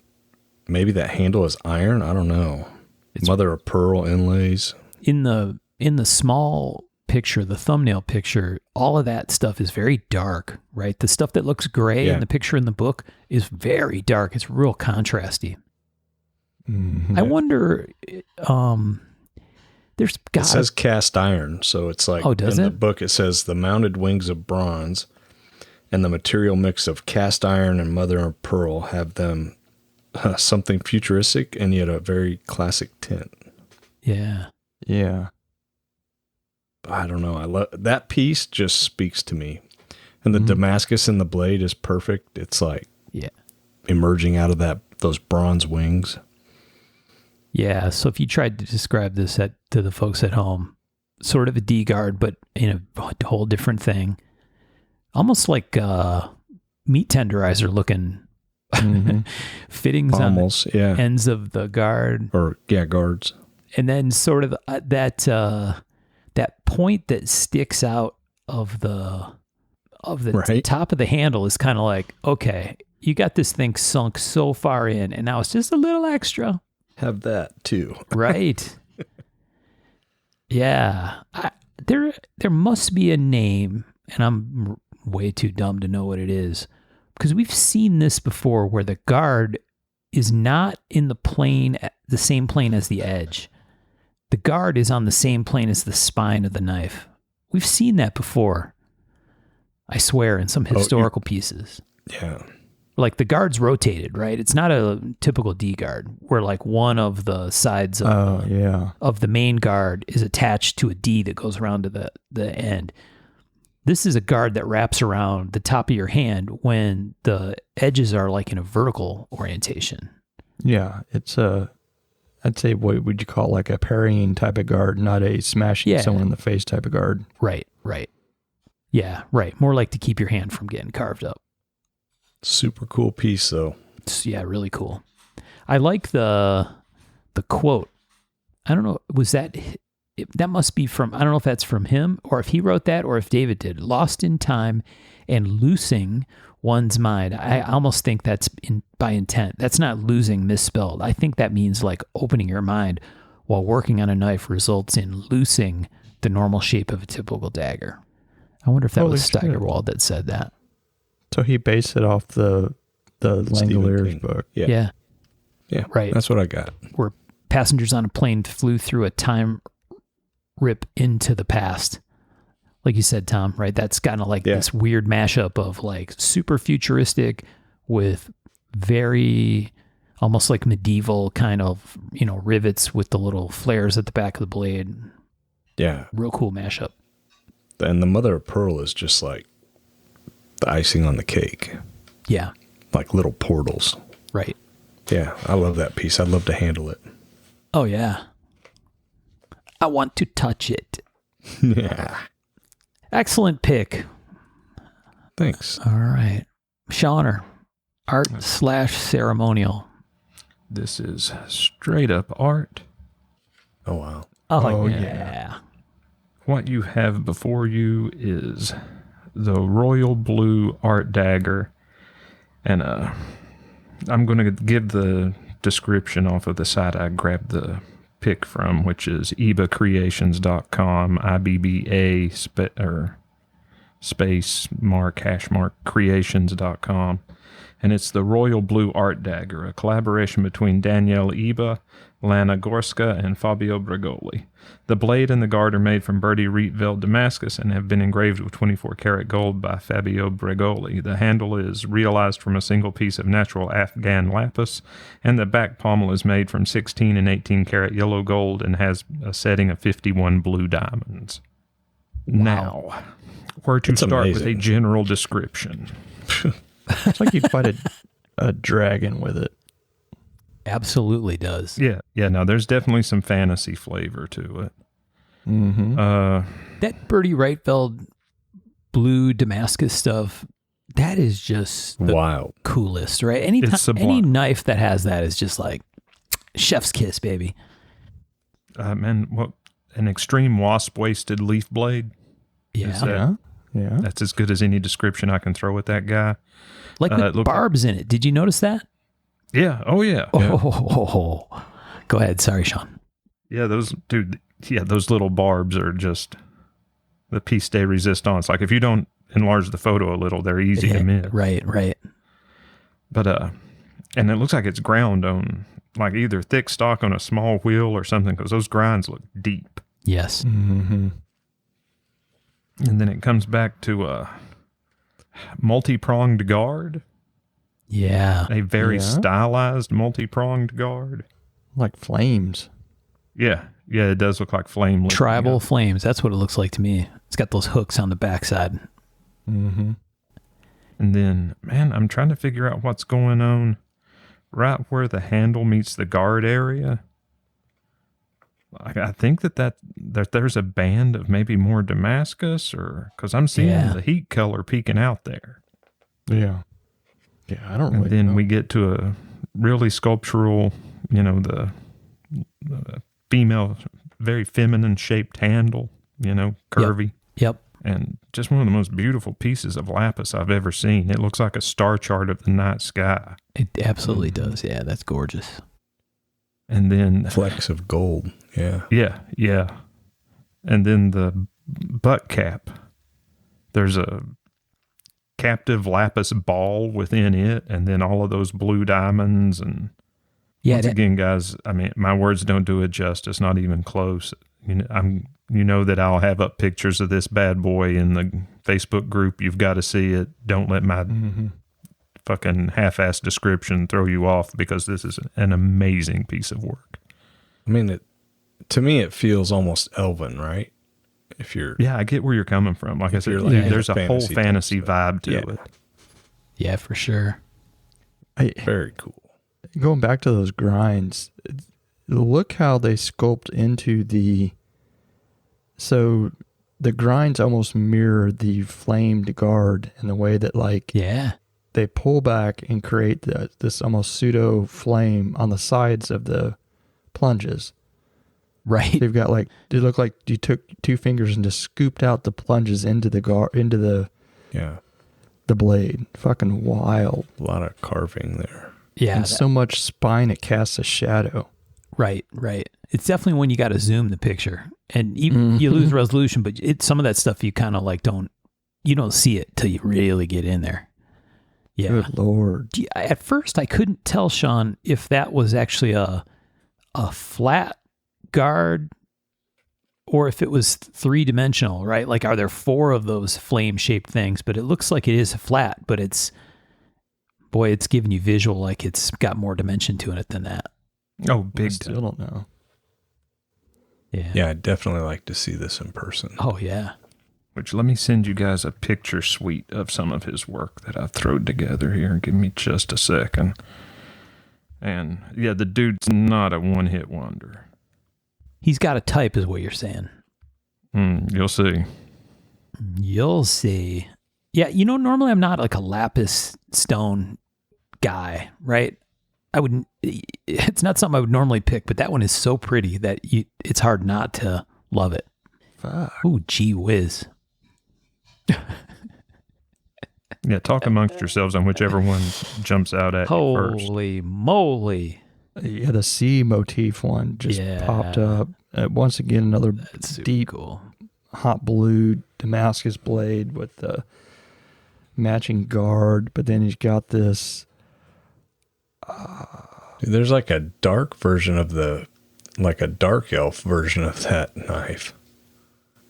maybe that handle is iron. I don't know. It's mother of pearl inlays. In the small picture, the thumbnail picture, all of that stuff is very dark, right? The stuff that looks gray in the picture in the book is very dark. It's real contrasty. Mm-hmm. I wonder, there's got... It says cast iron, so it's like, the book it says the mounted wings of bronze and the material mix of cast iron and mother of pearl have them something futuristic and yet a very classic tint. Yeah. Yeah. I don't know. I love that piece. Just speaks to me, and the Damascus in the blade is perfect. It's like emerging out of those bronze wings. Yeah. So if you tried to describe this to the folks at home, sort of a D guard, but in a whole different thing, almost like meat tenderizer looking fittings Almost, on the ends of the guard, guards, and then sort of that point that sticks out of the top of the handle is kind of like, okay, you got this thing sunk so far in, and now it's just a little extra. Have that too, right? Yeah, there must be a name, and I'm way too dumb to know what it is, because we've seen this before, where the guard is not in the same plane as the edge. The guard is on the same plane as the spine of the knife. We've seen that before. I swear, in some historical pieces. Yeah. Like the guard's rotated, right? It's not a typical D guard where like one of the sides of the main guard is attached to a D that goes around to the end. This is a guard that wraps around the top of your hand when the edges are like in a vertical orientation. Yeah, it's I'd say, what would you call like a parrying type of guard, not a smashing someone in the face type of guard. Right. Yeah, right. More like to keep your hand from getting carved up. Super cool piece, though. Yeah, really cool. I like the quote. I don't know, that must be from, I don't know if that's from him or if he wrote that or if David did. Lost in time and loosing one's mind. I almost think that's by intent. That's not losing misspelled. I think that means like opening your mind while working on a knife results in loosing the normal shape of a typical dagger. I wonder if that was Steigerwald that said that. So he based it off the Langolier's book. Yeah. Right. That's what I got. Where passengers on a plane flew through a time rip into the past. Like you said, Tom, right? That's kind of like this weird mashup of like super futuristic with very almost like medieval kind of, rivets with the little flares at the back of the blade. Yeah. Real cool mashup. And the mother of pearl is just like the icing on the cake. Yeah. Like little portals. Right. Yeah, I love that piece. I'd love to handle it. Oh, yeah. I want to touch it. Yeah. Excellent pick. Thanks. All right. Shawner, art/ceremonial. This is straight up art. Oh, wow. Oh, yeah. yeah. What you have before you is the royal blue art dagger. And I'm going to give the description off of the site I grabbed the pick from, which is ibacreations.com, IBBA space mark hash mark creations.com. And it's the Royal Blue Art Dagger, a collaboration between Danielle Iba, Lana Gorska, and Fabio Bragoli. The blade and the guard are made from Bertie Rietveld Damascus and have been engraved with 24-karat gold by Fabio Bragoli. The handle is realized from a single piece of natural Afghan lapis, and the back pommel is made from 16 and 18-karat yellow gold and has a setting of 51 blue diamonds. Wow. Now, where to It's start with a amazing. general description? It's like you'd fight a dragon with it. Absolutely does. Yeah. No, there's definitely some fantasy flavor to it. Mm-hmm. That Bertie Rietveld blue Damascus stuff, that is just the Wild. coolest, right? It's sublime. Any knife that has that is just like chef's kiss, baby. Man, what an extreme wasp-waisted leaf blade. Yeah. Is that- Yeah. Yeah. That's as good as any description I can throw at that guy. Like it with looked barbs in it. Did you notice that? Yeah. Oh, yeah. Oh, go ahead. Sorry, Sean. Yeah, those little barbs are just the piece de resistance. Like, if you don't enlarge the photo a little, they're easy to miss. Right. But, and it looks like it's ground on, like, either thick stock on a small wheel or something, because those grinds look deep. Yes. Mm-hmm. And then it comes back to a multi-pronged guard, Yeah. a very Yeah. stylized multi-pronged guard. Like flames. Yeah, it does look like flame. lifting Tribal up. flames. That's what it looks like to me. It's got those hooks on the backside. Mm-hmm. And then, man, I'm trying to figure out what's going on right where the handle meets the guard area. I think that there's a band of maybe more Damascus, or because I'm seeing Yeah. the heat color peeking out there. Yeah. Yeah, I don't And really then know. we get to a really sculptural, the female, very feminine shaped handle, curvy. Yep. And just one of the most beautiful pieces of lapis I've ever seen. It looks like a star chart of the night sky. It absolutely does. Yeah, that's gorgeous. And then, Flecks of gold. Yeah. yeah. And then the butt cap, there's a captive lapis ball within it, and then all of those blue diamonds. And Yeah, once again, guys, I mean, my words don't do it justice, not even close. You know that I'll have up pictures of this bad boy in the Facebook group. You've got to see it. Don't let my fucking half-assed description throw you off, because this is an amazing piece of work. I mean, to me, it feels almost elven, right? If you're, Yeah, I get where you're coming from. Like I If said, you're like dude, into there's a whole fantasy fantasy type stuff. vibe to Yeah. it. yeah, for sure. very cool. Going back to those grinds, look how they sculpt into so the grinds almost mirror the flamed guard in the way that, like, Yeah. they pull back and create this almost pseudo flame on the sides of the plunges. Right. They've got, like, they look like you took two fingers and just scooped out the plunges into the Yeah. the blade. Fucking wild. A lot of carving there. Yeah. And so much spine it casts a shadow. Right. It's definitely when you got to zoom the picture, and even you lose resolution, but some of that stuff you kind of like don't see it till you really get in there. Yeah. Good Lord. At first, I couldn't tell, Sean, if that was actually a flat guard or if it was 3-dimensional, right? Like, are there 4 of those flame-shaped things? But it looks like it is flat, but it's giving you visual like it's got more dimension to it than that. Oh, I big still time. don't know. Yeah. Yeah, I'd definitely like to see this in person. Oh, yeah. Which, let me send you guys a picture suite of some of his work that I've thrown together here. Give me just a second. And yeah, the dude's not a one-hit wonder. He's got a type, is what you're saying. You'll see. You'll see. Yeah, normally I'm not like a lapis stone guy, right? It's not something I would normally pick, but that one is so pretty that it's hard not to love it. Fuck. Ooh, gee whiz. Yeah, talk amongst yourselves on whichever one jumps out at you first. Holy moly. Yeah, the sea motif one just popped up. Once again, another That's super deep, cool. hot blue Damascus blade with the matching guard, but then he's got this. Dude, there's like a dark version of like a dark elf version of that knife.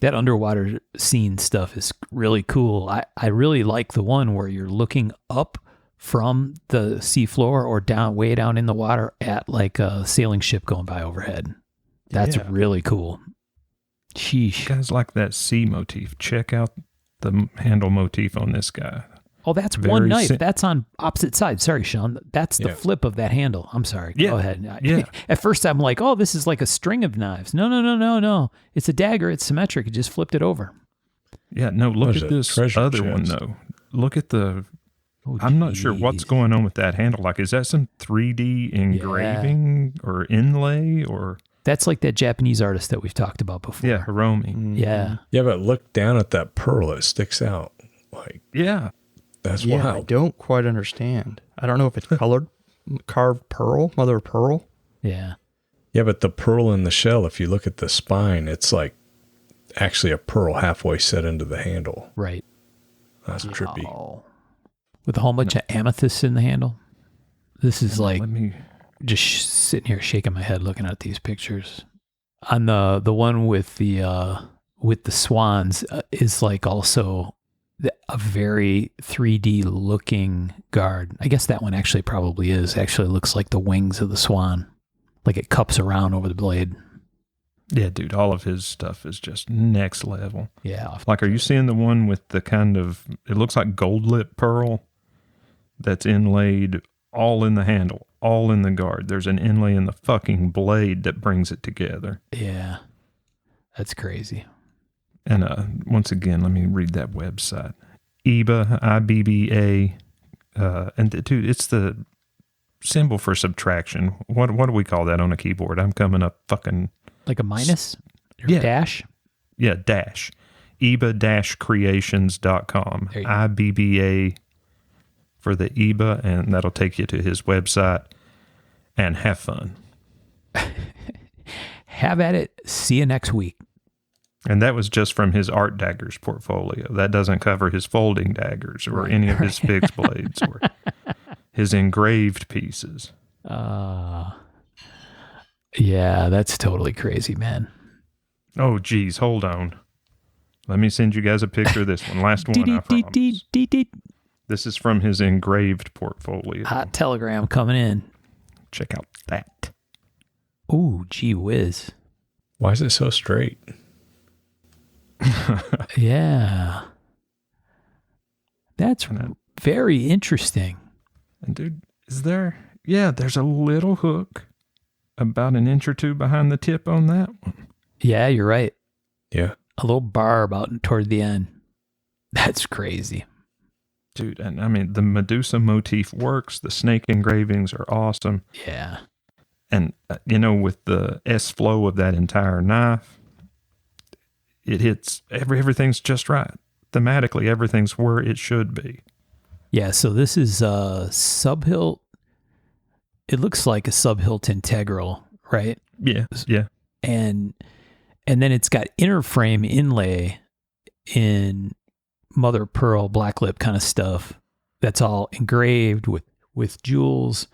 That underwater scene stuff is really cool. I really like the one where you're looking up from the seafloor or down, way down in the water at like a sailing ship going by overhead. That's really cool. Sheesh. You guys like that sea motif? Check out the handle motif on this guy. Oh, that's Very one knife. That's on opposite side. Sorry, Sean. That's the flip of that handle. I'm sorry. Yeah. Go ahead. Yeah. At first, I'm like, oh, this is like a string of knives. No. It's a dagger. It's symmetric. It just flipped it over. Yeah, no, look There's at a this treasure other one, chest. though. Look at the... Oh, I'm not sure what's geez. going on with that handle. Like, is that some 3D engraving or inlay or... That's like that Japanese artist that we've talked about before. Yeah, Hiromi. Yeah. Yeah, but look down at that pearl. It sticks out. Like, Yeah. that's Yeah, I wild. don't quite understand. I don't know if it's colored, carved pearl, mother of pearl. Yeah. Yeah, but the pearl in the shell, if you look at the spine, it's like actually a pearl halfway set into the handle. Right. That's trippy. Oh. With a whole bunch of amethysts in the handle. This is like Let me... just sitting here shaking my head looking at these pictures. On the one with the swans is like also a very 3D looking guard. I guess that one actually probably is. Actually looks like the wings of the swan. Like it cups around over the blade. Yeah, dude, all of his stuff is just next level. Yeah. Like, are you seeing the one with the kind of... It looks like gold lip pearl that's inlaid all in the handle, all in the guard. There's an inlay in the fucking blade that brings it together. Yeah. That's crazy. And once again, let me read that website. IBBA, IBBA. And dude, it's the symbol for subtraction. What do we call that on a keyboard? I'm coming up fucking... Like a minus? Or Yeah. dash? Yeah, dash. IBBA-creations.com. There you go. IBBA for the IBBA, and that'll take you to his website. And have fun. Have at it. See you next week. And that was just from his art daggers portfolio. That doesn't cover his folding daggers or any of his fixed blades or his engraved pieces. Yeah, that's totally crazy, man. Oh, geez, hold on. Let me send you guys a picture of this one. Last one, I promise. This is from his engraved portfolio. Hot telegram coming in. Check out that. Ooh, gee whiz. Why is it so straight? Yeah. That's very interesting. And dude, is there... Yeah, there's a little hook about an inch or two behind the tip on that one. Yeah, you're right. Yeah. A little barb out toward the end. That's crazy. Dude, and I mean, the Medusa motif works. The snake engravings are awesome. Yeah. And, with the S-flow of that entire knife, it hits, everything's just right. Thematically, everything's where it should be. Yeah, so this is Subhilt. It looks like a Subhilt integral, right? Yeah, yeah. And then it's got inner frame inlay in mother of pearl, black lip kind of stuff. That's all engraved with jewels.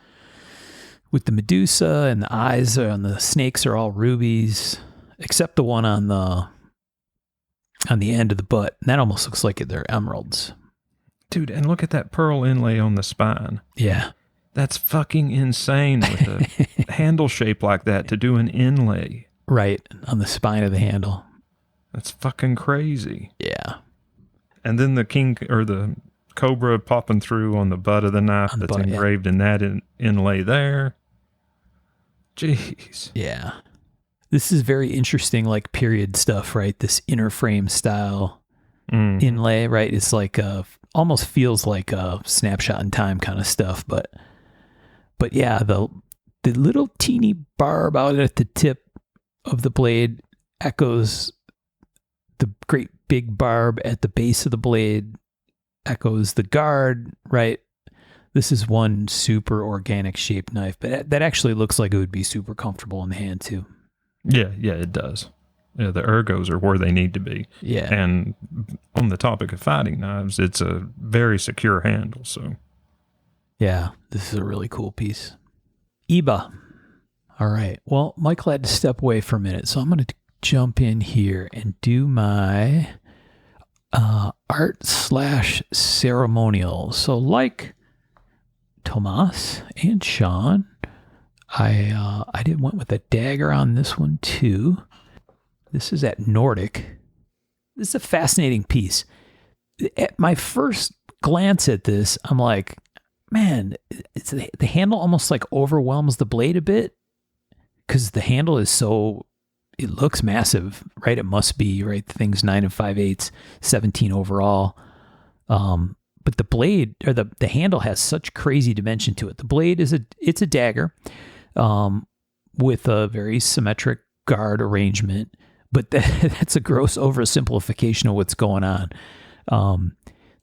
With the Medusa and the eyes on the snakes are all rubies, except the one on the end of the butt. And that almost looks like they're emeralds. Dude, and look at that pearl inlay on the spine. Yeah. That's fucking insane with a handle shape like that to do an inlay. Right. On the spine of the handle. That's fucking crazy. Yeah. And then the king or the cobra popping through on the butt of the knife that's engraved in that inlay there. Jeez. Yeah. This is very interesting, like period stuff, right? This inner frame style inlay, right? It's like almost feels like a snapshot in time kind of stuff, but yeah, the little teeny barb out at the tip of the blade echoes the great big barb at the base of the blade, echoes the guard, right? This is one super organic shaped knife, but that actually looks like it would be super comfortable in the hand too. Yeah, it does. Yeah, the ergos are where they need to be. Yeah. And on the topic of fighting knives, it's a very secure handle, so. Yeah, this is a really cool piece. Iba. All right. Well, Michael had to step away for a minute, so I'm going to jump in here and do my art/ceremonial. So like Tomas and Sean, I went with a dagger on this one too. This is at Nordic. This is a fascinating piece. At my first glance at this, I'm like, man, the handle almost like overwhelms the blade a bit because the handle is so, it looks massive, right? It must be, right? The thing's 9 5/8, 17 overall. But the blade or the handle has such crazy dimension to it. The blade it's a dagger with a very symmetric guard arrangement, but that's a gross oversimplification of what's going on.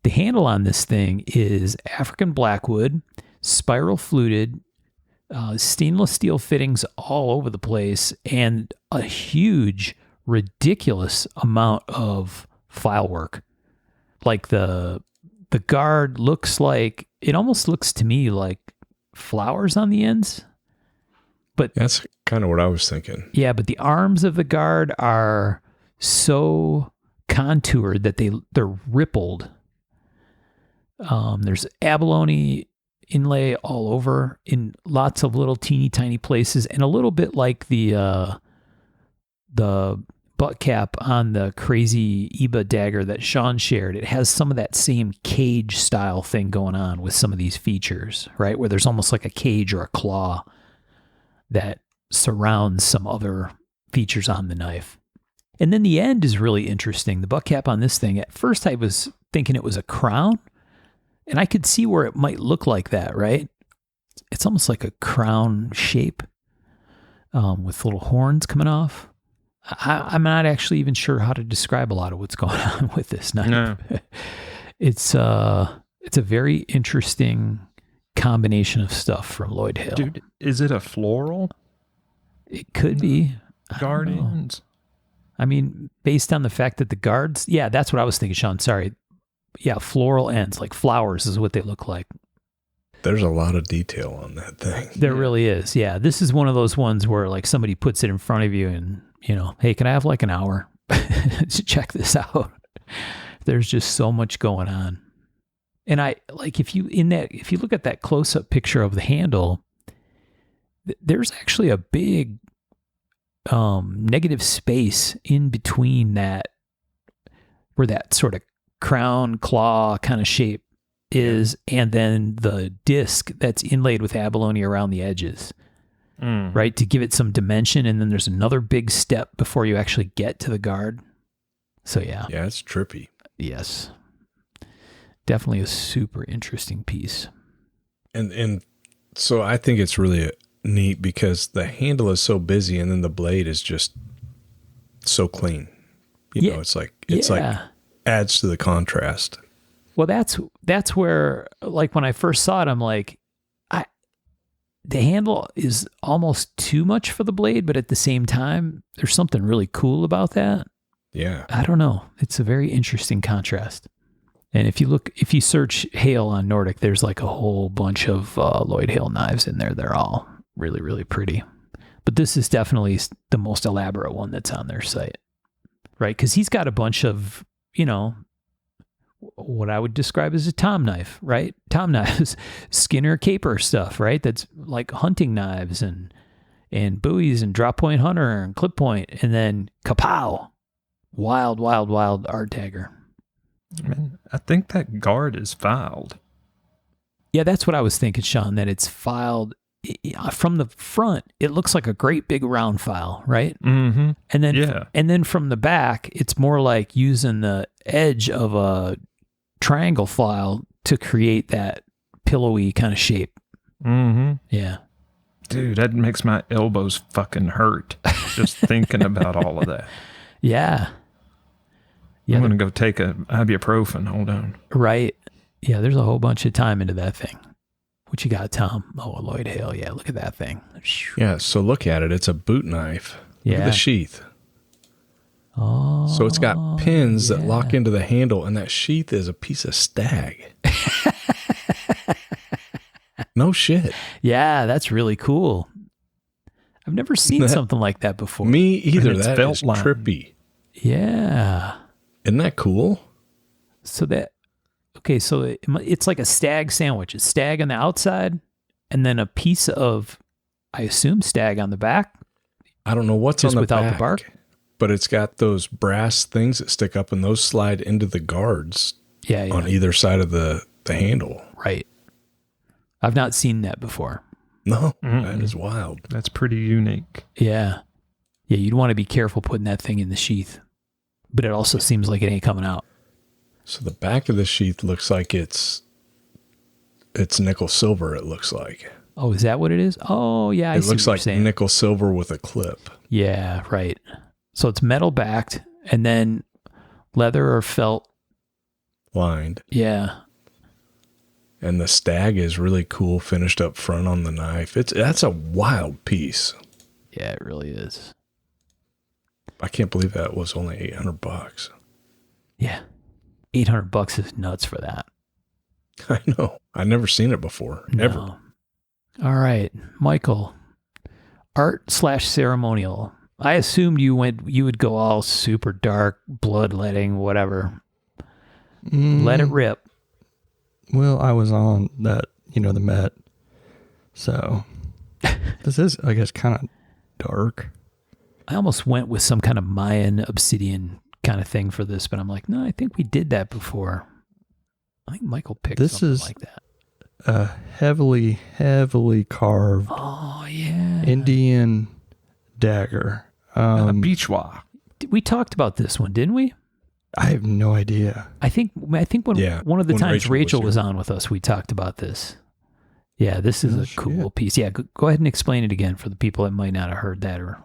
The handle on this thing is African blackwood, spiral fluted, stainless steel fittings all over the place, and a huge, ridiculous amount of file work. Like the guard looks like, it almost looks to me like flowers on the ends. But that's kind of what I was thinking. Yeah, but the arms of the guard are so contoured that they're rippled. There's abalone inlay all over in lots of little teeny tiny places, and a little bit like the butt cap on the crazy Iba dagger that Sean shared. It has some of that same cage style thing going on with some of these features, right? Where there's almost like a cage or a claw that surrounds some other features on the knife. And then the end is really interesting. The butt cap on this thing, at first I was thinking it was a crown, and I could see where it might look like that, right? It's almost like a crown shape with little horns coming off. I'm not actually even sure how to describe a lot of what's going on with this knife. No. It's a very interesting combination of stuff from Lloyd Hill. Dude, is it a floral? It could be. Guard ends. I mean, based on the fact that the guards, yeah, that's what I was thinking, Sean. Sorry. Yeah, floral ends, like flowers is what they look like. There's a lot of detail on that thing. There really is. Yeah, this is one of those ones where like somebody puts it in front of you and, hey, can I have like an hour to check this out? There's just so much going on. And if you look at that close-up picture of the handle, there's actually a big negative space in between that, where that sort of crown claw kind of shape is, and then the disc that's inlaid with abalone around the edges, right? To give it some dimension. And then there's another big step before you actually get to the guard. So yeah. Yeah, it's trippy. Yes. Definitely a super interesting piece. And so I think it's really neat because the handle is so busy and then the blade is just so clean. You know, it's like adds to the contrast. Well, that's where, like, when I first saw it, I'm like, the handle is almost too much for the blade, but at the same time, there's something really cool about that. Yeah. I don't know. It's a very interesting contrast. And if you search Hale on Nordic, there's like a whole bunch of Lloyd Hale knives in there. They're all really, really pretty. But this is definitely the most elaborate one that's on their site, right? Because he's got a bunch of, what I would describe as a Tom knife, right? Tom knives, Skinner caper stuff, right? That's like hunting knives and buoys and drop point hunter and clip point, and then kapow, Wild, wild, wild art dagger. Man, I think that guard is filed. Yeah, that's what I was thinking, Sean, that it's filed from the front. It looks like a great big round file, right? Mm-hmm. And then from the back, it's more like using the edge of a triangle file to create that pillowy kind of shape. Mm-hmm. Yeah. Dude, that makes my elbows fucking hurt just thinking about all of that. Yeah. I'm going to go take a ibuprofen. Hold on. Right. Yeah, there's a whole bunch of time into that thing. What you got, Tom? Oh, a Lloyd Hale. Yeah, look at that thing. Yeah, so look at it. It's a boot knife. Yeah. Look at the sheath. Oh. So it's got pins that lock into the handle, and that sheath is a piece of stag. No shit. Yeah, that's really cool. I've never seen something like that before. Me either. And it's That felt is line. trippy. Yeah. Isn't that cool? So it's like a stag sandwich. A stag on the outside, and then a piece of, I assume, stag on the back. I don't know what's Just on the without the back, bark? but it's got those brass things that stick up, and those slide into the guards Yeah. on either side of the handle. Right. I've not seen that before. No, that is wild. That's pretty unique. Yeah. Yeah, you'd want to be careful putting that thing in the sheath. But it also seems like it ain't coming out. So the back of the sheath looks like it's nickel silver, it looks like. Oh, is that what it is? Oh, yeah, I It see looks what like you're saying. nickel silver with a clip. Yeah, right. So it's metal backed and then leather or felt. Lined. Yeah. And the stag is really cool, finished up front on the knife. That's a wild piece. Yeah, it really is. I can't believe that was only $800. Yeah. $800 is nuts for that. I know. I've never seen it before. No. Ever. All right, Michael. Art/ceremonial. I assumed you would go all super dark, bloodletting, whatever. Let it rip. Well, I was on that, the Met. So this is, I guess, kind of dark. I almost went with some kind of Mayan obsidian kind of thing for this, but I'm like, no, I think we did that before. I think Michael picked something like that. A heavily, heavily carved Oh, yeah. Indian dagger. Bichwa. We talked about this one, didn't we? I have no idea. I think when one of the when times Rachel was here. on with us, we talked about this. Yeah, this is a cool shit. piece. Yeah, go ahead and explain it again for the people that might not have heard that, or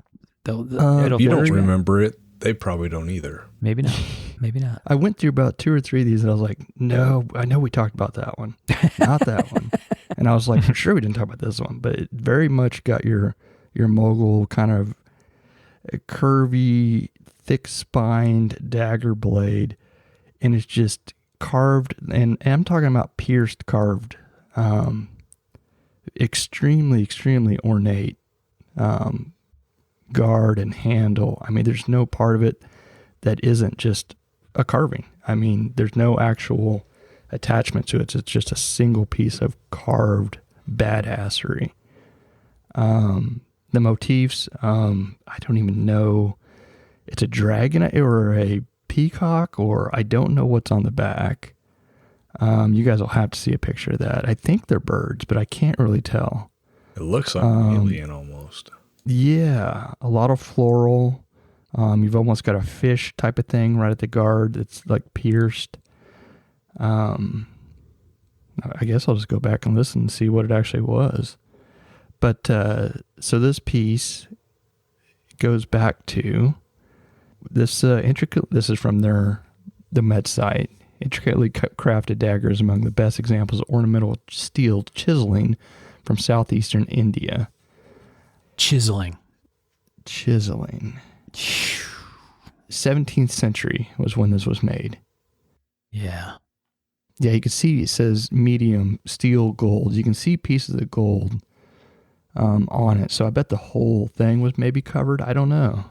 If you don't remember it, they probably don't either. Maybe not. Maybe not. I went through about 2 or 3 of these and I was like, no, I know we talked about that one, not that one. And I was like, for sure we didn't talk about this one, but it very much got your Mogul kind of curvy, thick-spined dagger blade, and it's just carved, and I'm talking about pierced carved, extremely, extremely ornate guard and handle. I mean, there's no part of it that isn't just a carving. I mean, there's no actual attachment to it. It's just a single piece of carved badassery. The motifs, I don't even know. It's a dragon or a peacock, or I don't know what's on the back. You guys will have to see a picture of that. I think they're birds, but I can't really tell. It looks like an alien almost. Yeah, a lot of floral. You've almost got a fish type of thing right at the guard. It's like pierced. I guess I'll just go back and listen and see what it actually was. But so this piece goes back to this intricate. This is from the Met site. Intricately crafted daggers among the best examples of ornamental steel chiseling from southeastern India. Chiseling. 17th century was when this was made. Yeah. Yeah, you can see it says medium steel gold. You can see pieces of gold on it. So I bet the whole thing was maybe covered. I don't know.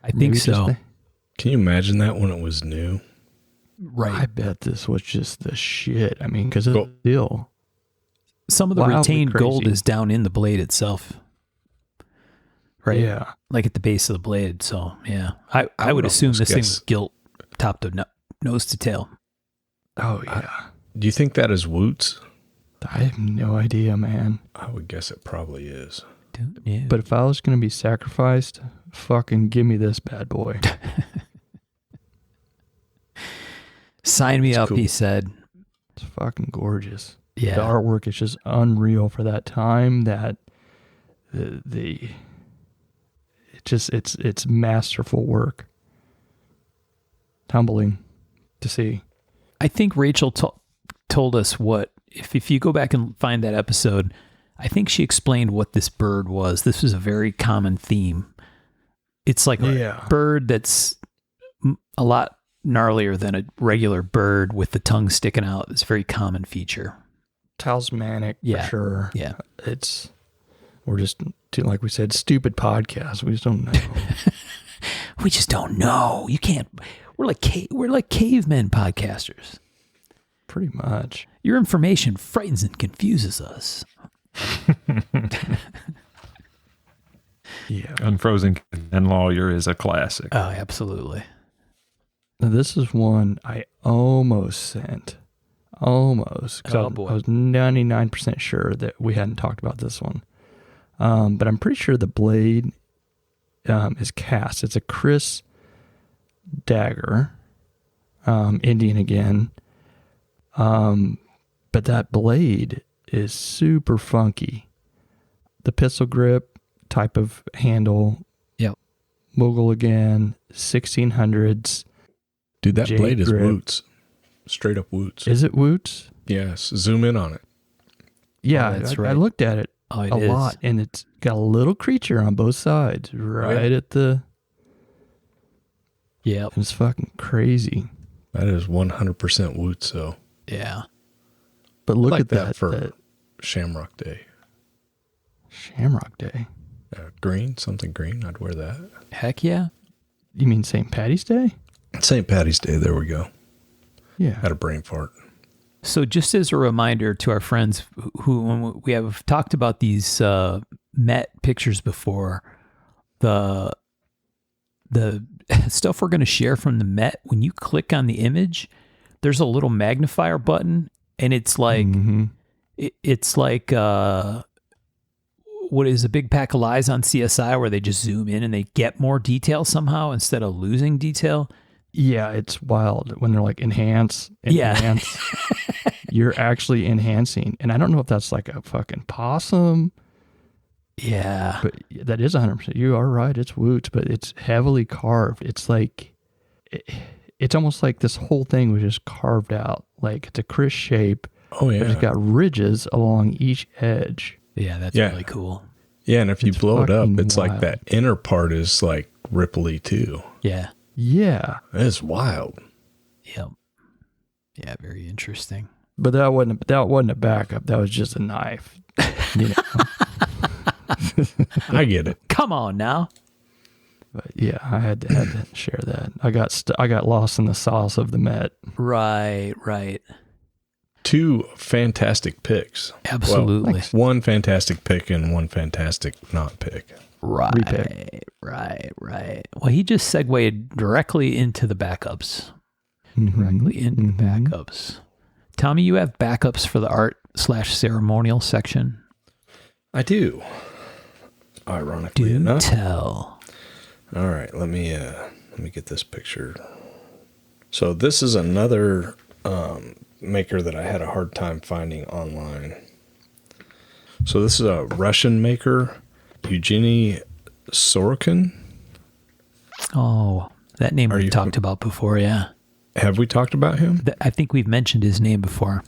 I think so. Can you imagine that when it was new? Right. I bet this was just the shit. I mean, because it's steel. Some of the Wildly retained gold crazy. is down in the blade itself. right? Yeah. Like at the base of the blade. So, yeah. I would would assume almost this thing guess- was gilt top to nose to tail. Oh, yeah. Do you think that is Woots? I have no idea, man. I would guess it probably is. Dude, yeah. But if I was going to be sacrificed, fucking give me this bad boy. Sign me up, cool. he said. It's fucking gorgeous. Yeah. The artwork is just unreal for that time. That it's masterful work. Humbling to see. I think Rachel told us what, if you go back and find that episode, I think she explained what this bird was. This was a very common theme. It's like a bird that's a lot gnarlier than a regular bird with the tongue sticking out. It's a very common feature. Talismanic, Yeah. for sure. Yeah. We're just, like we said, stupid podcast. We just don't know. We just don't know. You can't. We're like cavemen podcasters. Pretty much. Your information frightens and confuses us. Yeah. Unfrozen and Lawyer is a classic. Oh, absolutely. Now, this is one I almost sent. Almost. 'Cause Oh, I boy. was 99% sure that we hadn't talked about this one. But I'm pretty sure the blade is cast. It's a Chris dagger. Indian again. But that blade is super funky. The pistol grip type of handle. Yep. Mughal again. 1600s. Dude, that Jade blade is grip. Woots. Straight up Woots. Is it Woots? Yes. Zoom in on it. Yeah, Oh, that's I right. looked at it Oh, it a is. lot, and it's got a little creature on both sides, right at the. Yep. It's fucking crazy. That is 100% Woots, though. Yeah. But look Like at that for that Shamrock Day. Shamrock Day. Green, something green. I'd wear that. Heck yeah. You mean St. Patty's Day? St. Patty's Day. There we go. Yeah. Had a brain fart. So just as a reminder to our friends who when we have talked about these Met pictures before, the stuff we're going to share from the Met, when you click on the image, there's a little magnifier button, and it's like Mhm. it's like what is a Big Pack of Lies on CSI, where they just zoom in and they get more detail somehow instead of losing detail. Yeah, it's wild when they're like enhance. Yeah. You're actually enhancing. And I don't know if that's like a fucking possum, Yeah. but that is 100%. You are right. It's Woots, but it's heavily carved. It's like, it's almost like this whole thing was just carved out. Like it's a Chris shape, Oh, but it's yeah. got ridges along each edge. Yeah, that's Yeah. really cool. Yeah, and if you It's blow it up, fucking it's like wild. that inner part is like ripply, too. Yeah. Yeah. It's wild. Yep. Yeah, very interesting. But that wasn't a backup. That was just a knife. You know. I get it. Come on now. But yeah, I had to share that. I got lost in the sauce of the Met. Right. Two fantastic picks. Absolutely. Well, one fantastic pick and one fantastic not pick. Right. Well, he just segued directly into the backups. Directly into the backups. Tommy, you have backups for the art/ceremonial section. I do. Ironically Do enough. tell. All right, let me get this picture. So this is another maker that I had a hard time finding online. So this is a Russian maker, Evgeny Sorokin. Oh, that name Are we you talked about before. Yeah, Have we talked about him? I think we've mentioned his name before.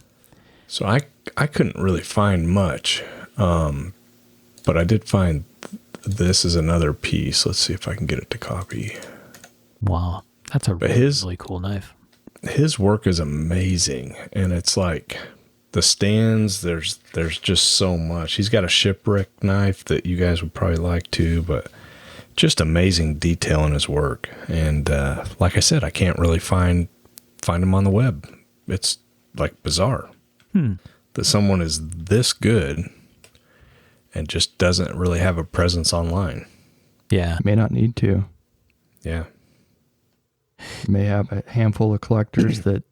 So I couldn't really find much, but I did find this is another piece. Let's see if I can get it to copy. Wow, that's a But really cool knife. His work is amazing, and it's like the stands. There's just so much. He's got a shipwreck knife that you guys would probably like too, but just amazing detail in his work. And like I said, I can't really find him on the web. It's like bizarre that someone is this good and just doesn't really have a presence online. Yeah. You may not need to. Yeah. You may have a handful of collectors that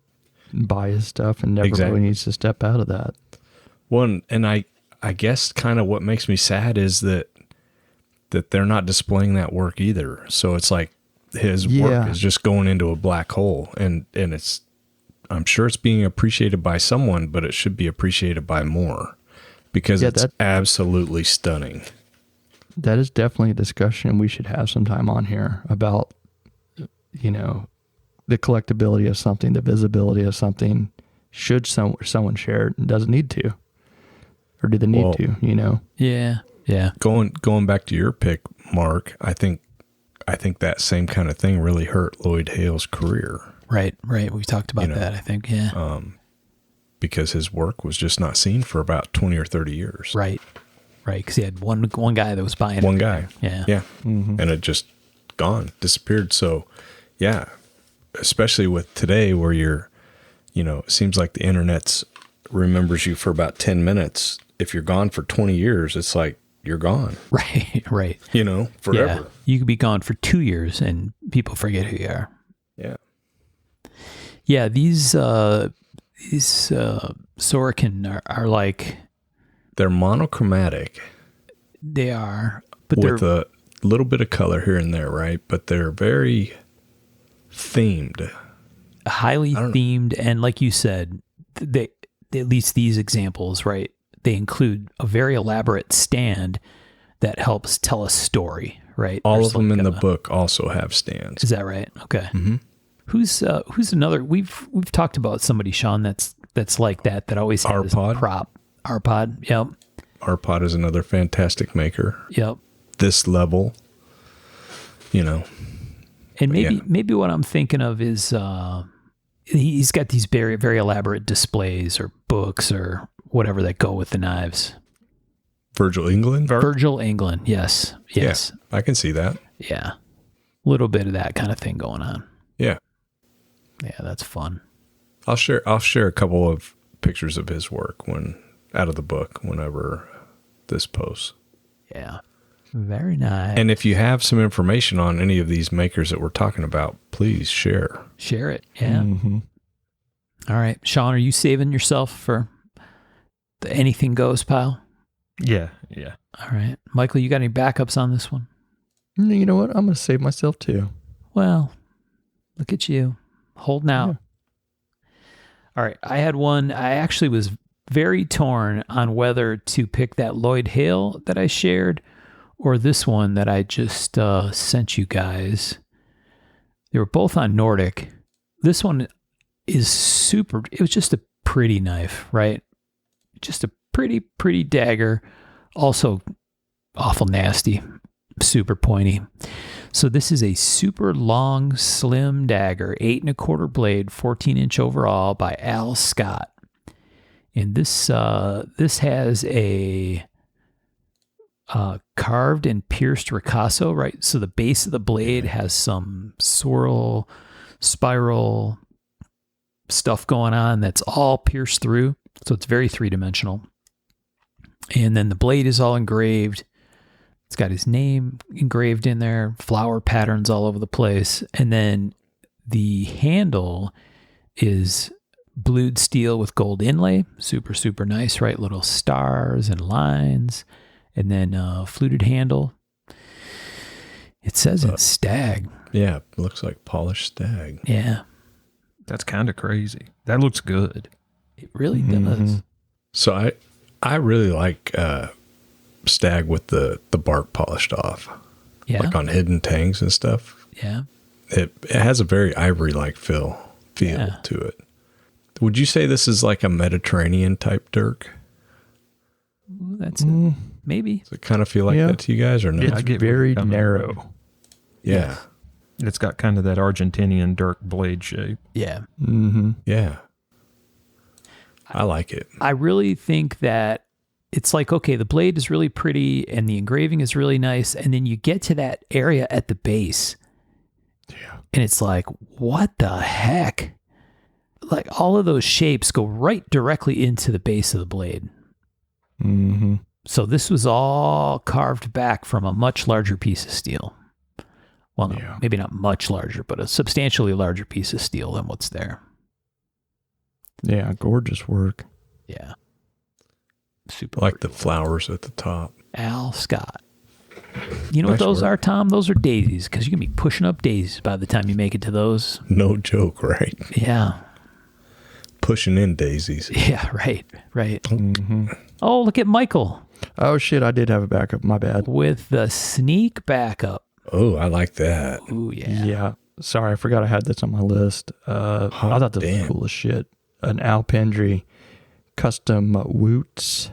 buy his stuff and never Exactly. really needs to step out of that. One, and I guess kind of what makes me sad is that they're not displaying that work either. So it's like his work is just going into a black hole, and it's, I'm sure it's being appreciated by someone, but it should be appreciated by more because it's absolutely stunning. That is definitely a discussion we should have sometime on here about, you know, the collectability of something, the visibility of something. Should someone share it and doesn't need to? Or do they need to, you know? Yeah. Yeah. Going back to your pick, Mark, I think that same kind of thing really hurt Lloyd Hale's career. Right. We talked about that, I think. Yeah. Because his work was just not seen for about 20 or 30 years. Right. Because he had one guy that was buying it. One guy. Yeah. Yeah. Mm-hmm. And it just disappeared. So, yeah, especially with today where you're, you know, it seems like the internet remembers you for about 10 minutes. If you're gone for 20 years, it's like you're gone. Right. You know, forever. Yeah. You could be gone for 2 years and people forget who you are. Yeah. Yeah. These Sorokin are like... They're monochromatic. They are. But with a little bit of color here and there, right? But they're very themed. Highly themed. And like you said, they, at least these examples, right? They include a very elaborate stand that helps tell a story, right? All of them in the book also have stands. Is that right? Okay. Mm-hmm. Who's another? We've talked about somebody, Sean, that's like that always has Arpod. a prop. Arpod. Yep. Arpod is another fantastic maker. Yep. This level, you know. And maybe what I'm thinking of is he's got these very, very elaborate displays or books or whatever that go with the knives. Virgil England? Virgil England. Yes. Yeah, I can see that. Yeah. A little bit of that kind of thing going on. Yeah. Yeah, that's fun. I'll share a couple of pictures of his work out of the book whenever this posts. Yeah. Very nice. And if you have some information on any of these makers that we're talking about, please share. Share it. Yeah. Mm-hmm. All right. Sean, are you saving yourself for the anything goes pile? Yeah. All right. Michael, you got any backups on this one? You know what? I'm going to save myself too. Well, look at you holding out. Yeah. All right. I had one. I actually was very torn on whether to pick that Lloyd Hale that I shared or this one that I just sent you guys. They were both on Nordic. This one is super. It was just a pretty knife, right? Just a pretty dagger. Also awful nasty, super pointy. So this is a super long, slim dagger, 8 1/4 blade, 14-inch overall by Al Scott. And this has a carved and pierced ricasso, right? So the base of the blade has some swirl, spiral stuff going on that's all pierced through. So it's very three-dimensional. And then the blade is all engraved. It's got his name engraved in there, flower patterns all over the place. And then the handle is blued steel with gold inlay. Super, super nice, right? Little stars and lines. And then fluted handle. It says it's stag. Yeah, it looks like polished stag. Yeah. That's kind of crazy. That looks good. It really does. So I really like stag with the bark polished off. Yeah. Like on hidden tangs and stuff. Yeah. It has a very ivory-like feel to it. Would you say this is like a Mediterranean type dirk? Ooh, that's maybe. Does it kind of feel like that to you guys or no? Yeah, I It's get very where you're coming narrow. from. Yeah. It's got kind of that Argentinian dirk blade shape. Yeah. Mm-hmm. Yeah. I like it. I really think that it's like, okay, the blade is really pretty and the engraving is really nice. And then you get to that area at the base. Yeah. And it's like, what the heck? Like all of those shapes go right directly into the base of the blade. Mm-hmm. So this was all carved back from a much larger piece of steel. Well, no, Yeah. maybe not much larger, but a substantially larger piece of steel than what's there. Yeah, gorgeous work. Yeah. Super. Like the flowers at the top. Al Scott. You know what Nice those work. are, Tom? Those are daisies, because you can be pushing up daisies by the time you make it to those. No joke, right? Yeah. Pushing in daisies. Yeah, right. Mm-hmm. Oh, look at Michael Oh, shit, I did have a backup. My bad. with the sneak backup. Oh, I like that. Ooh, yeah. Yeah. Sorry, I forgot I had this on my list. I thought this damn. was cool as shit. An Al Pendry custom Woots.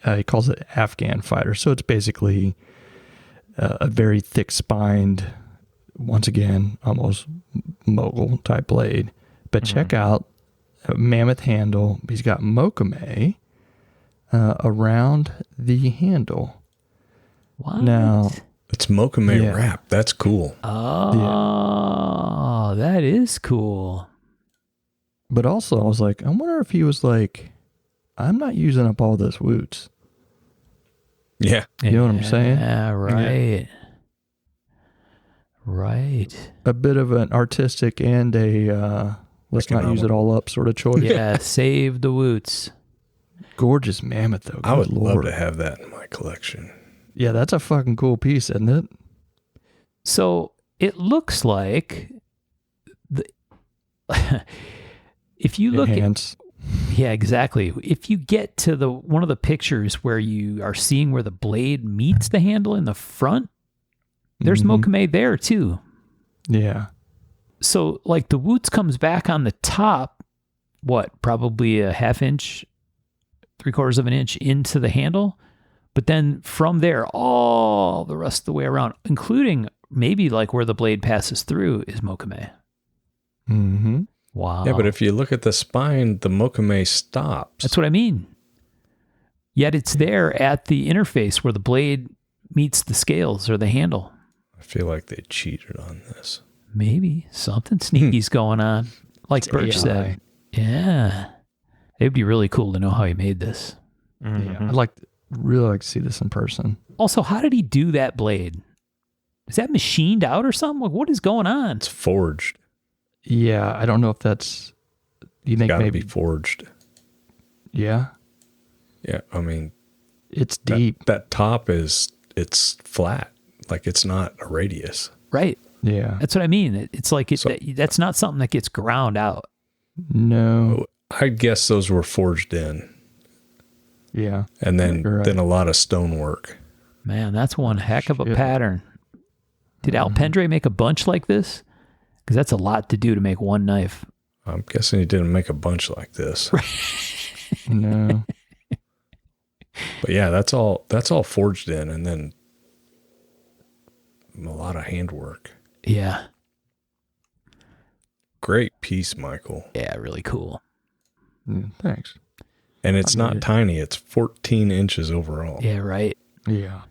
He calls it Afghan fighter. So it's basically a very thick-spined, once again, almost mogul type blade. But check out a mammoth handle. He's got Mokame around the handle. What? Now, It's Mokame Yeah. wrap. That's cool. Oh, that is cool. but also I was like, I wonder if he was like, I'm not using up all this Woots. Yeah. You know what I'm saying? Yeah, right. Right. A bit of an artistic and a let's not use it all up sort of choice. Yeah, save the woots. Gorgeous mammoth though. I would Good love Lord. to have that in my collection. Yeah, that's a fucking cool piece, isn't it? So it looks like the if you look at, Hands. yeah, exactly. If you get to the one of the pictures where you are seeing where the blade meets the handle in the front, there's Mhm. Mokame there too. Yeah. So like the Woots comes back on the top, what, probably a half inch, 3/4 of an inch into the handle. But then from there, all the rest of the way around, including maybe like where the blade passes through, is Mokame. Mm-hmm. Wow. Yeah, but if you look at the spine, the Mokame stops. That's what I mean. Yet it's there at the interface where the blade meets the scales or the handle. I feel like they cheated on this. Maybe something sneaky's going on. Like Birch AI. said. Yeah. It'd be really cool to know how he made this. Yeah. I'd really like to see this in person. Also, how did he do that blade? Is that machined out or something? Like, what is going on? It's forged. Yeah, I don't know if that's. You think Gotta maybe? be forged. Yeah, Yeah, I mean, it's that- deep. That top it's flat. Like it's not a radius. Right. Yeah. That's what I mean. It's like So- that's not something that gets ground out. No. I guess those were forged in. Yeah. And then You're right. then a lot of stonework. Man, that's one heck of a Shit. pattern. Did Al Pendray make a bunch like this? Because that's a lot to do to make one knife. I'm guessing he didn't make a bunch like this. No. But yeah, that's all forged in, and then a lot of handwork. Yeah. Great piece, Michael. Yeah, really cool. Thanks. And it's I not mean, tiny, it's 14 inches overall. Yeah, right. Yeah.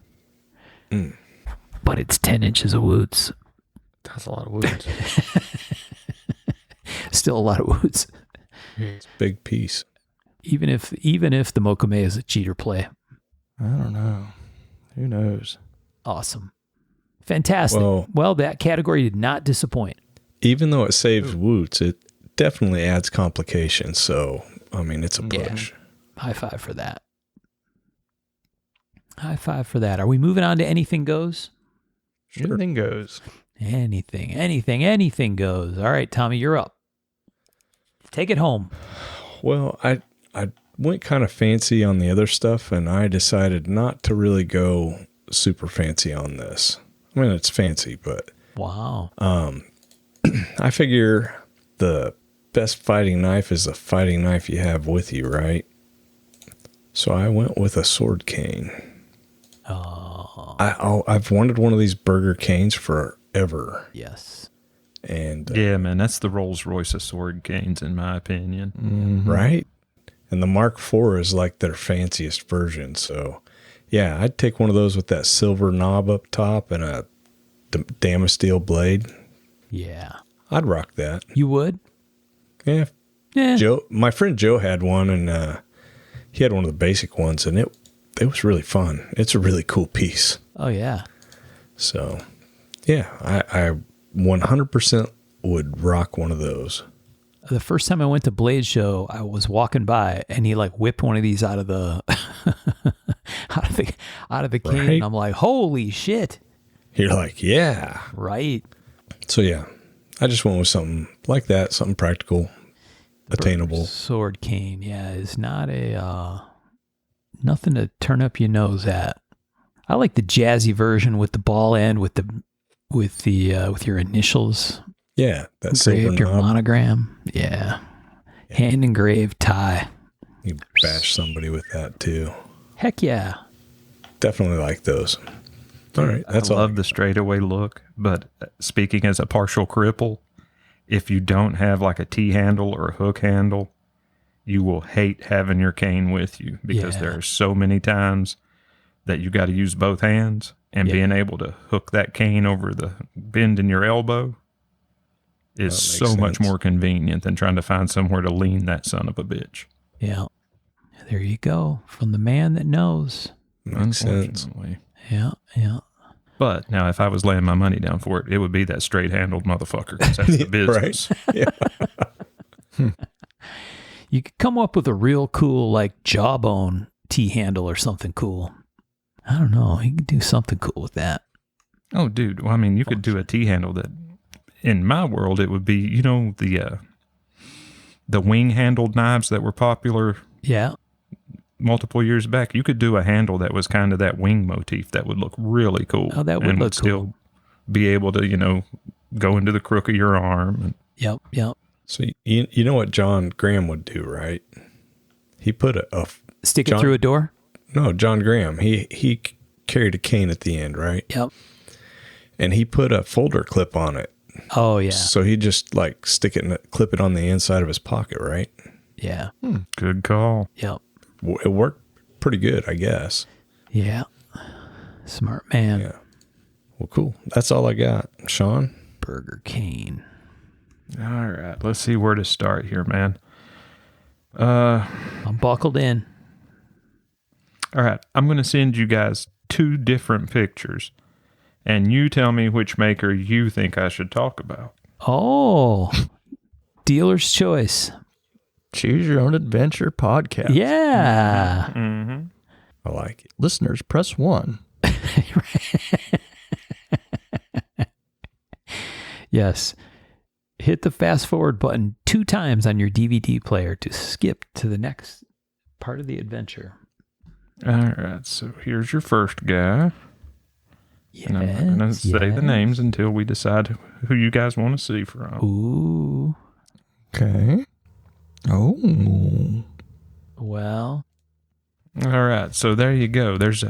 But it's 10 inches of woots. That's a lot of Woots. Still a lot of woots. Big piece. Even if the Mokame is a cheater play. I don't know. Who knows? Awesome. Fantastic. Well- Well, that category did not disappoint. Even though it saves woots, it definitely adds complications. So, I mean, it's a Yeah. push. High five for that. High five for that. Are we moving on to anything goes? Sure. Anything goes. Anything goes. All right, Tommy, you're up. Take it home. Well, I went kind of fancy on the other stuff, and I decided not to really go super fancy on this. I mean, it's fancy, but Wow. I figure the best fighting knife is the fighting knife you have with you, right? So I went with a sword cane. Oh, I've wanted one of these Burger Canes forever, yes. and Yeah, man, that's the Rolls Royce of sword canes, in my opinion. Mm-hmm. right? And the Mark IV is like their fanciest version. So, yeah, I'd take one of those with that silver knob up top and a Damasteel blade. Yeah. I'd rock that. You would? it was really fun. It's a really cool piece. Oh, yeah. So, yeah, I 100% would rock one of those. The first time I went to Blade Show, I was walking by and he like whipped one of these out of the out of the cane. Right. And I'm like, holy shit. You're like, yeah. Right. So, yeah, I just went with something like that, something practical, attainable. Sword cane, yeah, is not a nothing to turn up your nose at. I like the jazzy version with the ball end with your initials. Yeah, that silver Engraved, your knob. monogram. Yeah. Hand engraved tie. You bash somebody with that too. Heck yeah. Definitely like those. All right, that's I all. love the straightaway look, but speaking as a partial cripple, if you don't have like a T-handle or a hook handle, you will hate having your cane with you because Yeah. there are so many times that you got to use both hands, and Yeah. being able to hook that cane over the bend in your elbow is That makes so much sense. more convenient than trying to find somewhere to lean that son of a bitch. Yeah. There you go. From the man that knows. Makes sense. Unfortunately. Yeah. Yeah. But now, if I was laying my money down for it, it would be that straight-handled motherfucker because that's the business. Yeah. You could come up with a real cool, like, jawbone T-handle or something cool. I don't know. You could do something cool with that. Oh, dude. Well, I mean, you could do a T-handle that, in my world, it would be, you know, the wing-handled knives that were popular Yeah. multiple years back. You could do a handle that was kind of that wing motif that would look really cool. Oh, that would and look still be able to, you know, go into the crook of your arm. And Yep. Yep. So you know what John Graham would do, right? He put Stick it John- through a door? no, John Graham. He carried a cane at the end, right? Yep. And he put a folder clip on it. Oh, yeah. So he just like clip it on the inside of his pocket, right? Yeah. good call. Yep. It worked pretty good, I guess. Yeah. Smart man. Yeah. Well, cool. That's all I got. Sean? Burger Cane. All right. Let's see where to start here, man. I'm buckled in. All right. I'm going to send you guys 2 different pictures, and you tell me which maker you think I should talk about. Oh, dealer's choice. Choose Your Own Adventure podcast. Yeah. Mm-hmm. I like it. Listeners, press 1. Yes. Hit the fast forward button 2 times on your DVD player to skip to the next part of the adventure. All right. So here's your first guy. Yes. And I'm not going to say the names until we decide who you guys want to see from. Ooh. Okay. Oh. Well, All right. So there you go. There's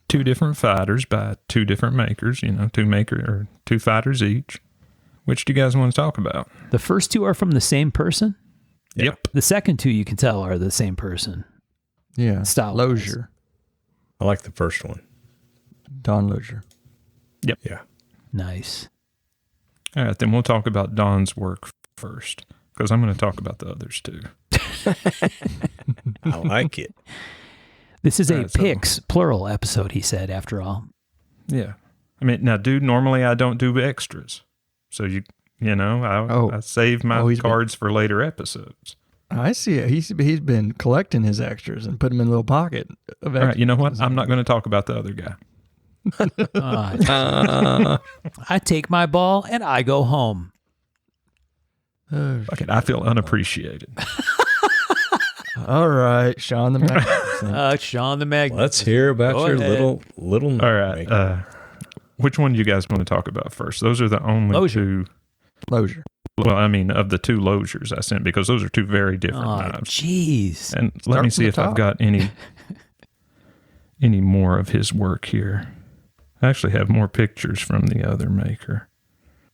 2 different fighters by 2 different makers, you know, 2 fighters each. Which do you guys want to talk about? the first 2 are from the same person. Yeah. Yep. The second 2 you can tell are the same person. Yeah. Style. Lozier. I like the first one. Don Lozier. Yeah. Nice. All right. Then we'll talk about Don's work first because I'm going to talk about the others too. I like it. This is a Alright, so- picks, plural episode, he said, after all. Yeah. I mean, now, dude, normally I don't do extras. So, you know, I save my he's cards for later episodes. I see it. He's been collecting his extras and put them in a little pocket of All right. You know what? extras. I'm not going to talk about the other guy. I take my ball and I go home. Oh, Fuck it. I feel unappreciated. all right, Sean the Magnificent. Sean the Mag. Let's hear about Go your ahead. little. All right. maker. Which one do you guys want to talk about first? Those are the only Lozier. 2. Lozier. Well, I mean, of the 2 Loziers I sent, because those are 2 very different Oh, knives. jeez. And let Start me from see the if I've top. got any more of his work here. I actually have more pictures from the other maker.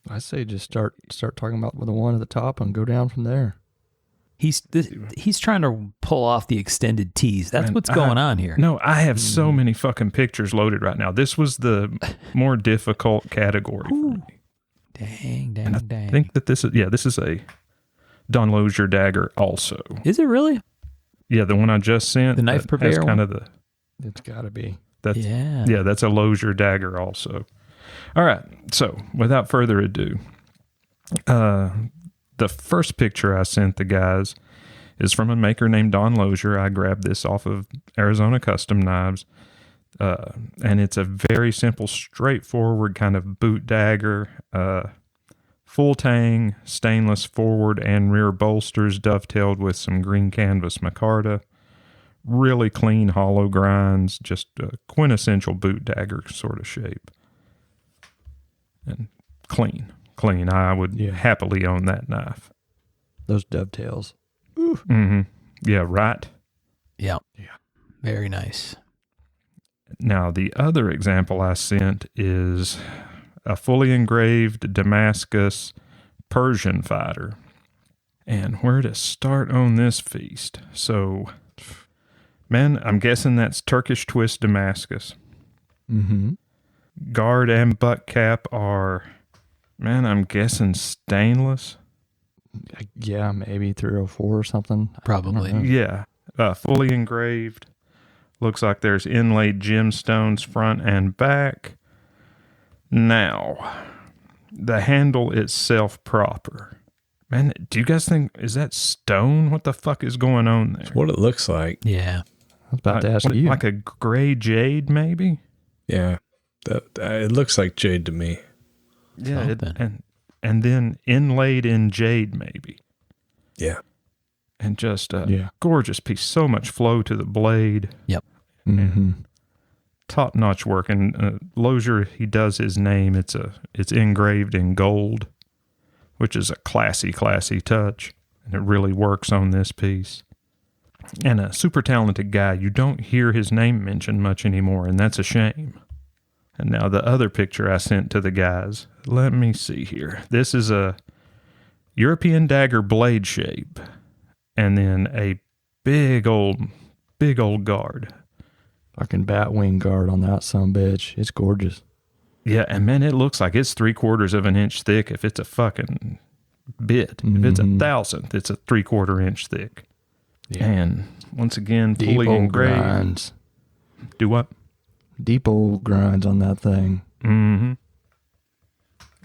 I say just start talking about the one at the top and go down from there. He's trying to pull off the extended tease. That's Man, what's going on here. No, I have so many fucking pictures loaded right now. This was the more difficult category for me. Dang, And I dang. think that this is a Don Lozier dagger also. Is it really? Yeah, the one I just sent. The knife that purveyor has kind one? of It's got to be. That's Yeah. that's a Lozier dagger also. All right. So without further ado, the first picture I sent the guys is from a maker named Don Lozier. I grabbed this off of Arizona Custom Knives. And it's a very simple, straightforward kind of boot dagger, full tang, stainless forward and rear bolsters dovetailed with some green canvas micarta. Really clean hollow grinds, just a quintessential boot dagger sort of shape. And clean. I would happily own that knife. Those dovetails. Mm-hmm. Yeah, right. Yeah. Very nice. Now, the other example I sent is a fully engraved Damascus Persian fighter. And where to start on this feast? So, man, I'm guessing that's Turkish twist Damascus. Mm-hmm. Guard and butt cap are, man, I'm guessing stainless. Yeah, maybe 304 or something. Probably. Yeah, fully engraved. Looks like there's inlaid gemstones front and back. Now, the handle itself proper. Man, do you guys think, is that stone? What the fuck is going on there? That's what it looks like. Yeah. I was about to ask you. Like a gray jade, maybe? Yeah. It looks like jade to me. Yeah, Something. and then inlaid in jade, maybe. Yeah. And just a gorgeous piece. So much flow to the blade. Yep. Mm-hmm. Top-notch work. And Lozier, he does his name. It's engraved in gold, which is a classy touch. And it really works on this piece. And a super talented guy. You don't hear his name mentioned much anymore, and that's a shame. And now the other picture I sent to the guys. Let me see here. This is a European dagger blade shape. And then a big old guard. Fucking bat wing guard on that bitch. It's gorgeous. Yeah, and man, it looks like it's 3/4 of an inch thick if it's a fucking bit. If it's 1,000th, it's a 3/4 inch thick. Yeah. And once again, Deep fully old engraved. grinds. Do what? Deep old grinds on that thing. Mm-hmm.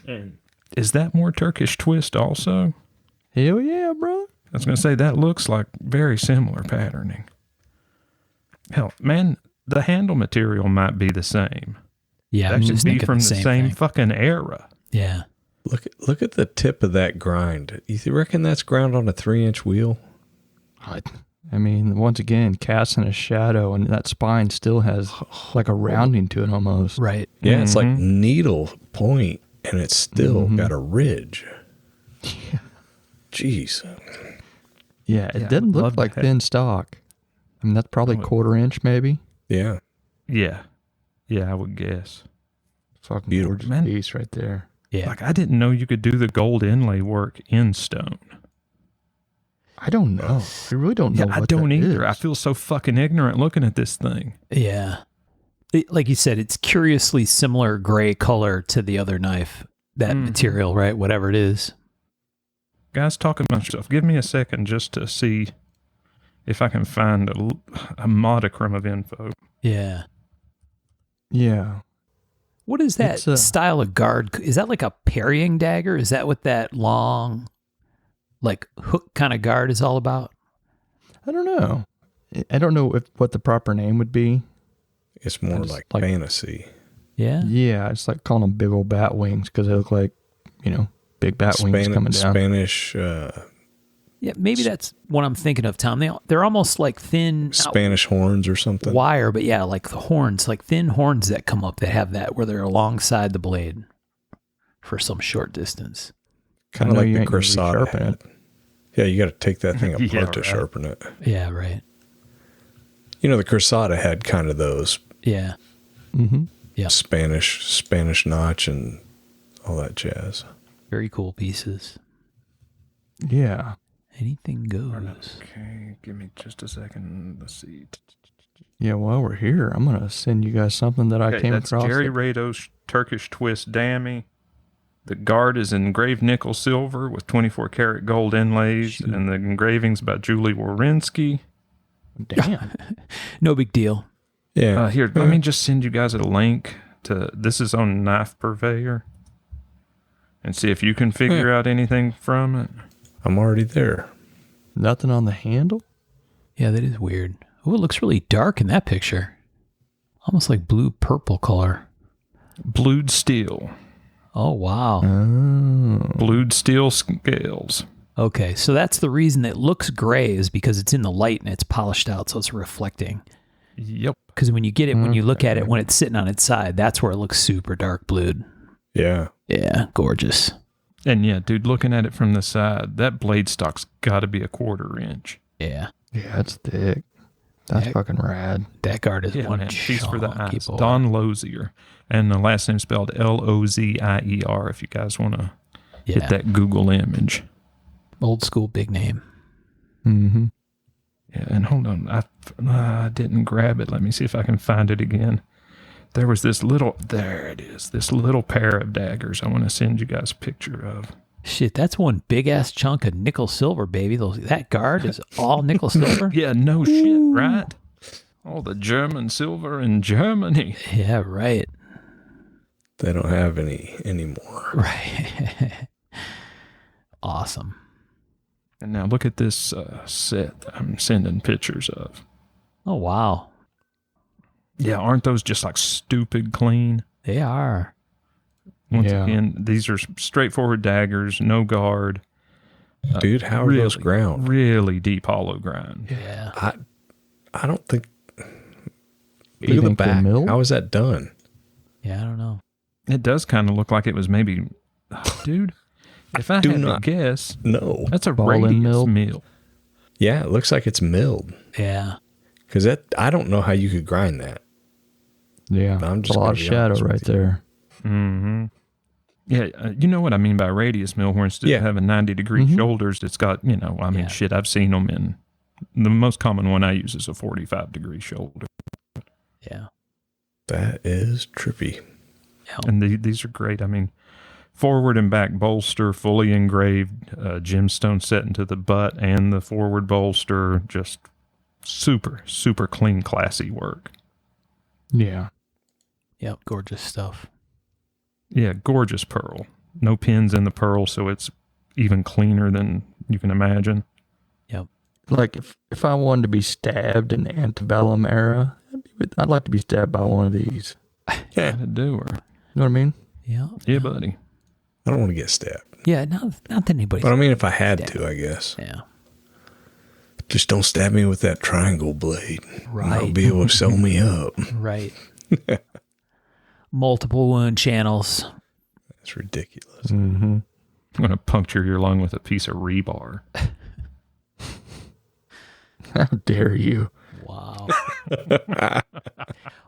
And is that more Turkish twist also? Hell yeah, bro. I was going to say, that looks like very similar patterning. Hell, man, the handle material might be the same. Yeah. That I'm should just be thinking from the same same thing. fucking era. Yeah. Look at the tip of that grind. You reckon that's ground on a 3-inch wheel? I mean, once again, casting a shadow, and that spine still has like a rounding to it almost. Right. Yeah, it's like needle point, and it's still got a ridge. Yeah. Jeez. Yeah, it Yeah, I didn't would look love like to thin stock. I mean, that's probably 1/4 inch maybe. Yeah. Yeah. Yeah, I would guess. Fucking Beautiful. gorgeous Man. piece right there. Yeah. Like, I didn't know you could do the gold inlay work in stone. I don't know. I really don't know Yeah, I what don't that either. is. I feel so fucking ignorant looking at this thing. Yeah. Like you said, it's curiously similar gray color to the other knife. That material, right? Whatever it is. Guys, talk about yourself. Give me a second just to see if I can find a modicum of info. Yeah. Yeah. What is that It's a- style of guard? Is that like a parrying dagger? Is that what that long, like hook kind of guard is all about? I don't know. I don't know what the proper name would be. It's more just like like- fantasy. Yeah. Yeah, it's like calling them big old bat wings because they look like, big bat wings coming down. Spanish Yeah, maybe that's what I'm thinking of, Tom. They're almost like thin Spanish horns or something. wire, but yeah, like the horns, like thin horns that come up that have that where they're alongside the blade for some short distance. Kind I of know like you the ain't gonna Corsada resharpen had. Yeah, you got to take that thing apart Yeah, to right. sharpen it. Yeah, right. You know, the Corsada had kind of those Yeah. Mm-hmm. Yeah. Spanish notch and all that jazz. Very cool pieces. Yeah. Anything goes. Okay, give me just a second. Let's see. Yeah, while we're here, I'm going to send you guys something that I Okay, came that's across. Jerry Rado's Turkish twist dammy. The guard is engraved nickel silver with 24 karat gold inlays, and the engravings by Julie Warinsky. Damn. No big deal. Yeah. Here, let me just send you guys a link to, this is on Knife Purveyor, and see if you can figure out anything from it. I'm already there. Nothing on the handle? Yeah, that is weird. Oh, it looks really dark in that picture. Almost like blue-purple color. Blued steel. Oh, wow. Blued steel scales. Okay, so that's the reason it looks gray is because it's in the light and it's polished out, so it's reflecting. Yep. Because when you get it, when you look at it, when it's sitting on its side, that's where it looks super dark blued. Yeah. Yeah, gorgeous. And yeah, dude, looking at it from the side, that blade stock's got to be 1/4 inch. Yeah. Yeah, it's thick. That's fucking rad. That guard is Yeah, one man. Piece for the chunky eyes. boy. Don Lozier. And the last name spelled Lozier if you guys want to hit that Google image. Old school big name. Mm-hmm. Yeah, and hold on. I didn't grab it. Let me see if I can find it again. There was this little, there it is, this little pair of daggers I want to send you guys a picture of. Shit, that's one big ass chunk of nickel silver, baby. That guard is all nickel silver. Yeah, no shit, right? All the German silver in Germany. Yeah, right. They don't have any anymore. Right. Awesome. And now look at this set that I'm sending pictures of. Oh, wow. Yeah, aren't those just like stupid clean? They are. Once Yeah. again, these are straightforward daggers, no guard. Dude, how are those ground? Really deep hollow grind. Yeah. I don't think. You Look at the think they're back. milled? How is that done? Yeah, I don't know. It does kind of look like it was maybe, dude, if I Do had not- to guess, No. that's a Ball and radius mill? mill. Yeah, it looks like it's milled. Yeah. Because I don't know how you could grind that. Yeah. I'm just a lot gonna of be shadow honest with right you. there. Mm-hmm. Yeah, you know what I mean by radius mill, where instead of having 90-degree shoulders, it's got, Yeah. shit, I've seen them in, the most common one I use is a 45-degree shoulder. Yeah. That is trippy. And these are great. I mean, forward and back bolster, fully engraved, gemstone set into the butt and the forward bolster, just super, super clean, classy work. Yeah. Yep. Gorgeous stuff. Yeah, gorgeous pearl. No pins in the pearl, so it's even cleaner than you can imagine. Yep. Like if I wanted to be stabbed in the antebellum era, I'd like to be stabbed by one of these. Yeah. Gotta do her. You know what I mean? Yeah. Yeah, buddy. I don't want to get stabbed. Yeah. Not that anybody. But I mean, if I had to, I guess. Yeah. Just don't stab me with that triangle blade. Right. And I'll be able to sew me up. Right. Multiple wound channels. That's ridiculous. Mm-hmm. I'm going to puncture your lung with a piece of rebar. How dare you? Wow.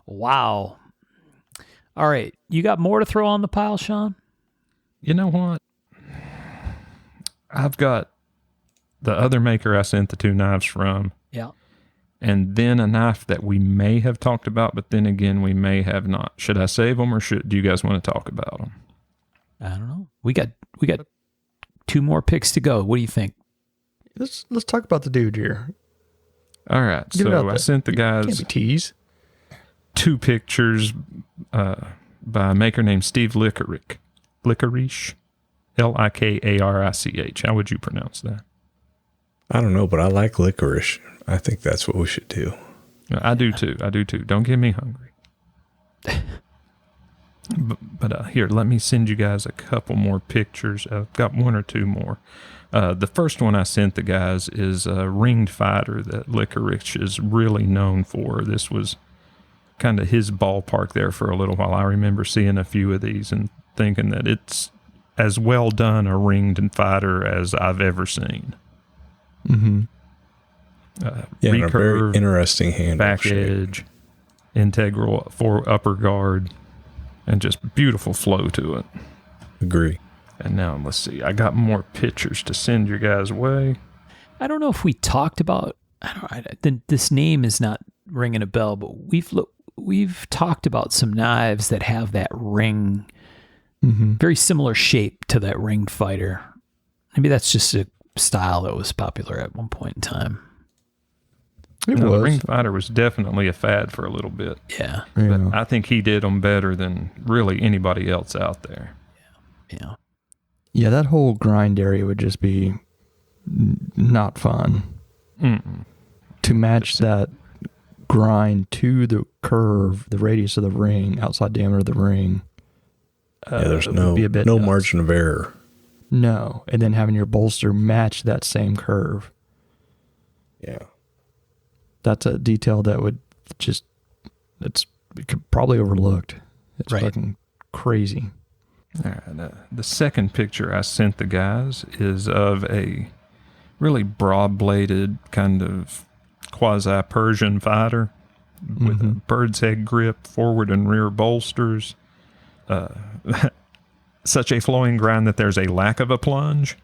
Wow. All right. You got more to throw on the pile, Sean? You know what? I've got the other maker I sent the 2 knives from, Yeah. and then a knife that we may have talked about, but then again, we may have not. Should I save them, or do you guys want to talk about them? I don't know. We got 2 more picks to go. What do you think? Let's talk about the dude here. All right. Get it out So I there. sent the Can't guys be teased. 2 pictures by a maker named Steve Licorice. Licorice. Likarich. How would you pronounce that? I don't know, but I like licorice. I think that's what we should do. I do too. Don't get me hungry. But here, let me send you guys a couple more pictures. I've got 1 or 2 more. The first one I sent the guys is a ringed fighter that Licorice is really known for. This was kind of his ballpark there for a little while. I remember seeing a few of these and thinking that it's as well done a ringed fighter as I've ever seen. Mm-hmm. Yeah, and a very Recurve, interesting handle back shape. edge, integral for upper guard, and just beautiful flow to it. Agree. And now let's see. I got more pictures to send your guys' way. I don't know if we talked about. This name is not ringing a bell, but we've talked about some knives that have that ring, very similar shape to that ringed fighter. Maybe that's just a style that was popular at one point in time. It The was. ring fighter was definitely a fad for a little bit. Yeah. Yeah. But I think he did them better than really anybody else out there. Yeah. Yeah, that whole grind area would just be not fun. Mm-mm. To match that grind to the curve, the radius of the ring, outside diameter of the ring. There's would be a bit no nuts. margin of error. No, and then having your bolster match that same curve. Yeah. That's a detail that would just, it could probably overlooked. It's Right. fucking crazy. All right, the second picture I sent the guys is of a really broad-bladed kind of quasi-Persian fighter with a bird's head grip, forward and rear bolsters. Such a flowing grind that there's a lack of a plunge.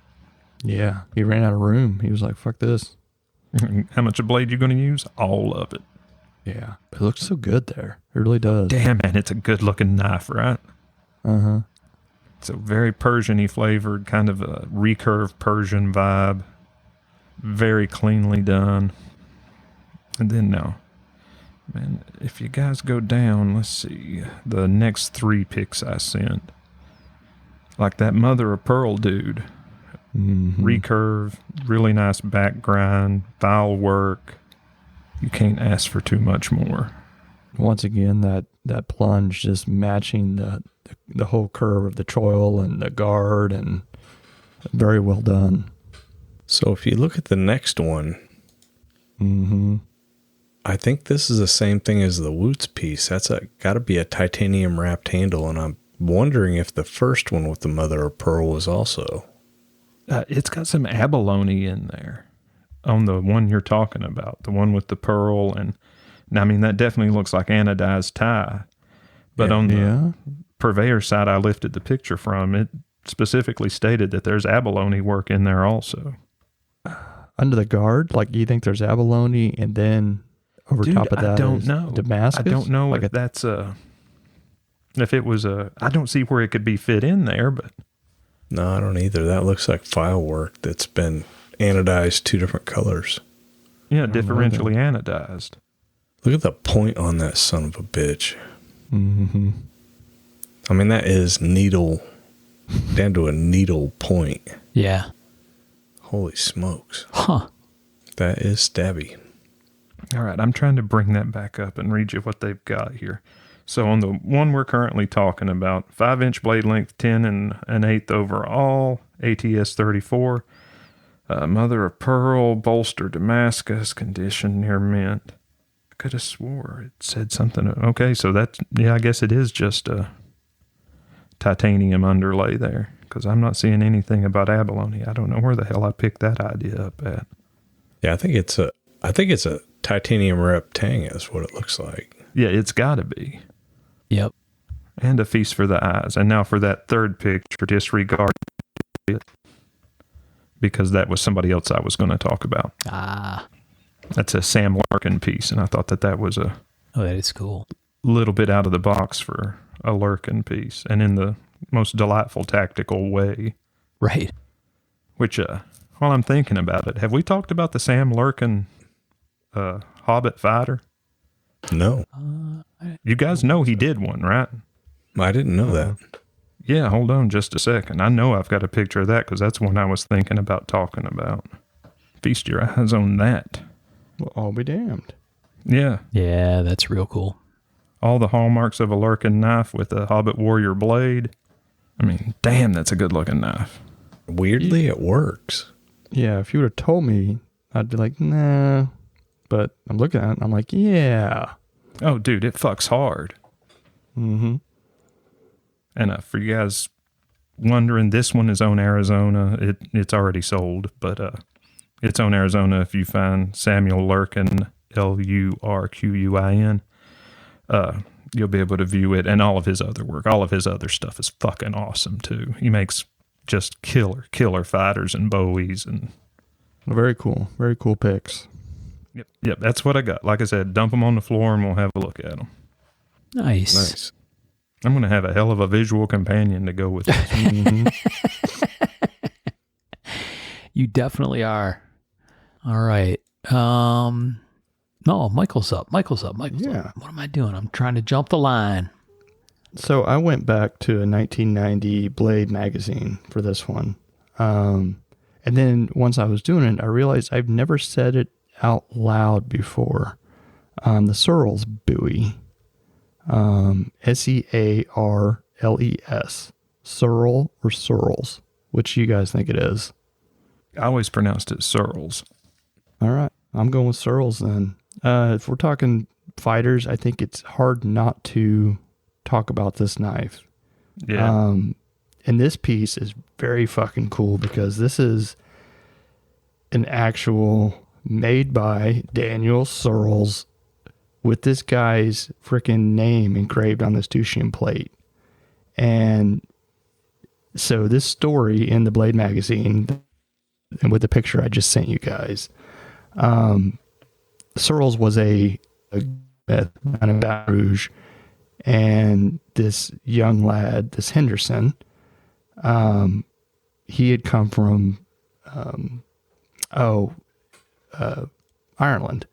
Yeah, he ran out of room. He was like, fuck this. How much of blade you going to use? All of it. Yeah, it looks so good there. It really does. Damn, man, it's a good-looking knife, right? Uh-huh. It's a very Persian-y flavored, kind of a recurved Persian vibe. Very cleanly done. And then now, man, if you guys go down, let's see, the next 3 pics I sent. Like that mother of pearl dude. Recurve, really nice back grind, file work. You can't ask for too much more. Once again, that plunge just matching the whole curve of the choil and the guard, and very well done. So if you look at the next one, I think this is the same thing as the Woots piece. That's got to be a titanium wrapped handle, and I'm wondering if the first one with the mother of pearl was also. It's got some abalone in there on the one you're talking about, the one with the pearl. And I mean, that definitely looks like anodized tie. But on the purveyor side I lifted the picture from, it specifically stated that there's abalone work in there also. Under the guard, like you think there's abalone, and then over Dude, top of that I don't is know. Damascus? I don't know like if that's if it was I don't see where it could be fit in there, but. No, I don't either. That looks like file work that's been anodized 2 different colors. Yeah, differentially anodized. Look at the point on that son of a bitch. Mm-hmm. I mean, that is needle, down to a needle point. Yeah. Holy smokes. Huh. That is stabby. All right, I'm trying to bring that back up and read you what they've got here. So on the one we're currently talking about, 5-inch blade length, 10 and an eighth overall, ATS 34, mother of pearl, bolster Damascus, condition near mint. I could have swore it said something. Okay, so that's, yeah, I guess it is just a titanium underlay there, because I'm not seeing anything about abalone. I don't know where the hell I picked that idea up at. Yeah, I think it's a titanium wrapped tang is what it looks like. Yeah, it's got to be. Yep. And a feast for the eyes. And now for that third picture, disregard it, because that was somebody else I was going to talk about. Ah. That's a Sam Larkin piece, and I thought that was a Oh, that is cool. little bit out of the box for a Larkin piece, and in the most delightful tactical way. Right. Which, while I'm thinking about it, have we talked about the Sam Larkin Hobbit fighter? No, You guys know he did one, right? I didn't know that. Yeah, hold on just a second. I know I've got a picture of that because that's one I was thinking about talking about. Feast your eyes on that. Well, I'll be damned. Yeah. Yeah, that's real cool. All the hallmarks of a Larkin knife with a Hobbit warrior blade. I mean, damn, that's a good looking knife. Weirdly, it works. Yeah, if you would have told me, I'd be like, nah. But I'm looking at it and I'm like, yeah. Oh, dude, it fucks hard. Mm-hmm. And for you guys wondering, this one is on Arizona. It's already sold, but it's on Arizona. If you find Samuel Lurkin, Lurquin, you'll be able to view it, and all of his other work. All of his other stuff is fucking awesome too. He makes just killer fighters and bowies and. Very cool pics. Yep. That's what I got. Like I said, dump them on the floor and we'll have a look at them. Nice. Nice. I'm going to have a hell of a visual companion to go with this. Mm-hmm. You definitely are. All right. No, Michael's up. Michael's up. Yeah. What am I doing? I'm trying to jump the line. So I went back to a 1990 Blade magazine for this one. And then once I was doing it, I realized I've never said it out loud before. The Searles buoy. Searles. Searle or Searles? Which you guys think it is? I always pronounced it Searles. All right. I'm going with Searles then. If we're talking fighters, I think it's hard not to talk about this knife. Yeah. And this piece is very fucking cool because this is an actual made by Daniel Searles with this guy's freaking name engraved on this Tushin plate. And so this story in the Blade magazine and with the picture I just sent you guys, Searles was a man in Baton Rouge, and this young lad, this Henderson, he had come from Ireland.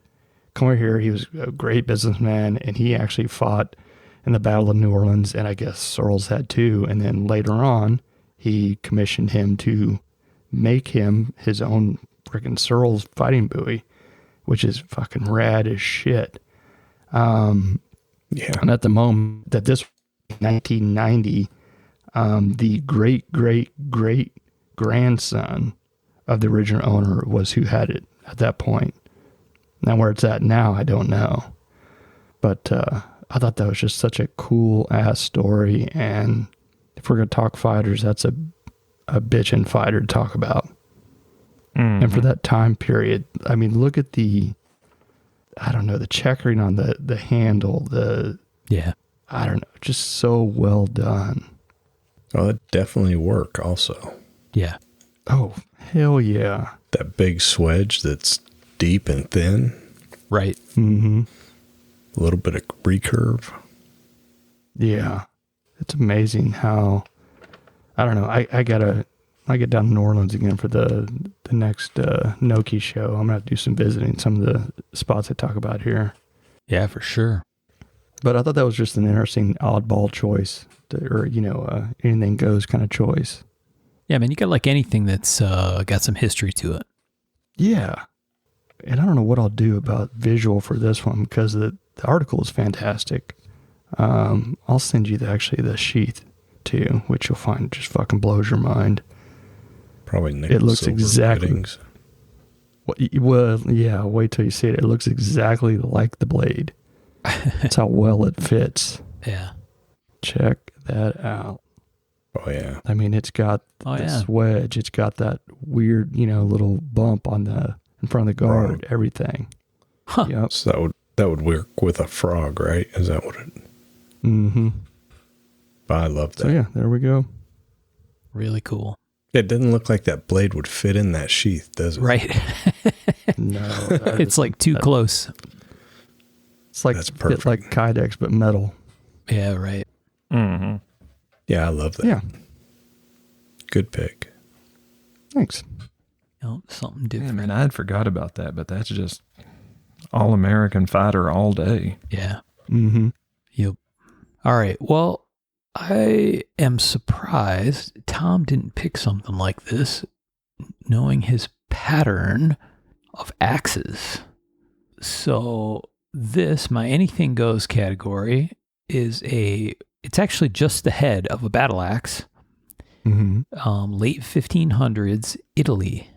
Come over here, he was a great businessman, and he actually fought in the Battle of New Orleans, and I guess Searles had too. And then later on, he commissioned him to make him his own freaking Searles fighting buoy, which is fucking rad as shit. And at the moment that this 1990, the great grandson of the original owner was who had it at that point. Now where it's at now, I don't know. But I thought that was just such a cool ass story. And if we're gonna talk fighters, that's a bitchin' fighter to talk about. Mm-hmm. And for that time period, I mean, look at the checkering on the handle, I don't know, just so well done. Oh, it definitely work also. Yeah. Oh, hell yeah. That big swedge that's deep and thin. Right. Mm-hmm. A little bit of recurve. Yeah. It's amazing how, I don't know, I get down to New Orleans again for the next Noki show. I'm going to have to do some visiting, some of the spots I talk about here. Yeah, for sure. But I thought that was just an interesting oddball choice, or, anything goes kind of choice. Yeah, man, you got like anything that's got some history to it. Yeah. And I don't know what I'll do about visual for this one because the article is fantastic. I'll send you the sheath too, which you'll find just fucking blows your mind. Probably nickel it looks silver exactly. fittings. Well, yeah. Wait till you see it. It looks exactly like the blade. That's how well it fits. Yeah. Check that out. Oh yeah. I mean, it's got this wedge. It's got that weird, little bump on in front of the guard. Right. Everything. Huh. Yep. So that would work with a frog, right? Is that what it? Mm-hmm. I love that. So yeah, there we go. Really cool. It doesn't look like that blade would fit in that sheath, does it? Right. No. It's like too close. It's like That's perfect. like Kydex, but metal. Yeah, right. Mm-hmm. Yeah, I love that. Yeah. Good pick. Thanks. Something Yeah, different. man, I'd forgot about that, but that's just all-American fighter all day. Yeah. Mm-hmm. Yep. All right. Well, I am surprised Tom didn't pick something like this, knowing his pattern of axes. So this, my anything goes category, it's actually just the head of a battle axe. Mm-hmm. Late 1500s Italy.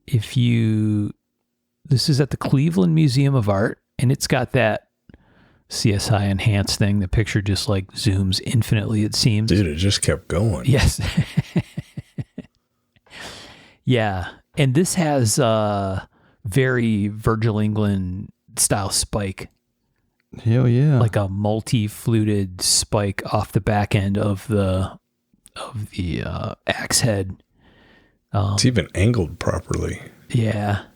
This is at the Cleveland Museum of Art, and it's got that CSI enhanced thing. The picture just like zooms infinitely, it seems. Dude, it just kept going. Yes. Yeah. And this has very Virgil England style spike. Hell yeah. Like a multi-fluted spike off the back end of the axe head. It's even angled properly. Yeah.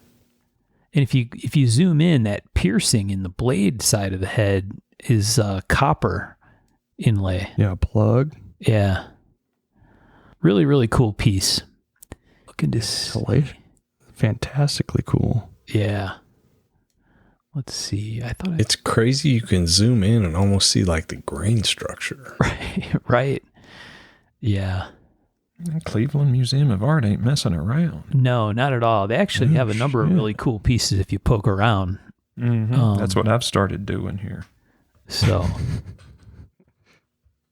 And if you zoom in, that piercing in the blade side of the head is copper inlay. Yeah, plug. Yeah. Really, really cool piece. Looking to see. Fantastically cool. Yeah. Let's see. I thought It's crazy. You can zoom in and almost see like the grain structure. right. Yeah. Cleveland Museum of Art ain't messing around. No, not at all. They actually have a number of really cool pieces if you poke around. Mm-hmm. That's what I've started doing here. So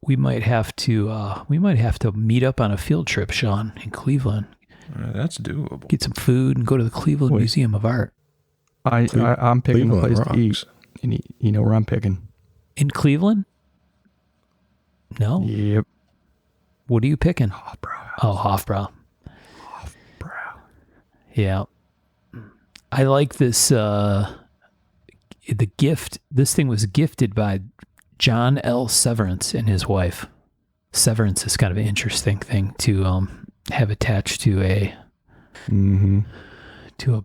we might have to meet up on a field trip, Sean, in Cleveland. That's doable. Get some food and go to the Cleveland Museum of Art. I'm picking a place Cleveland to eat. And you know where I'm picking? In Cleveland? No. Yep. What are you picking? Hofbrau. Oh, Hofbrau. Hofbrau. Yeah. I like this, the gift. This thing was gifted by John L. Severance and his wife. Severance is kind of an interesting thing to have attached to a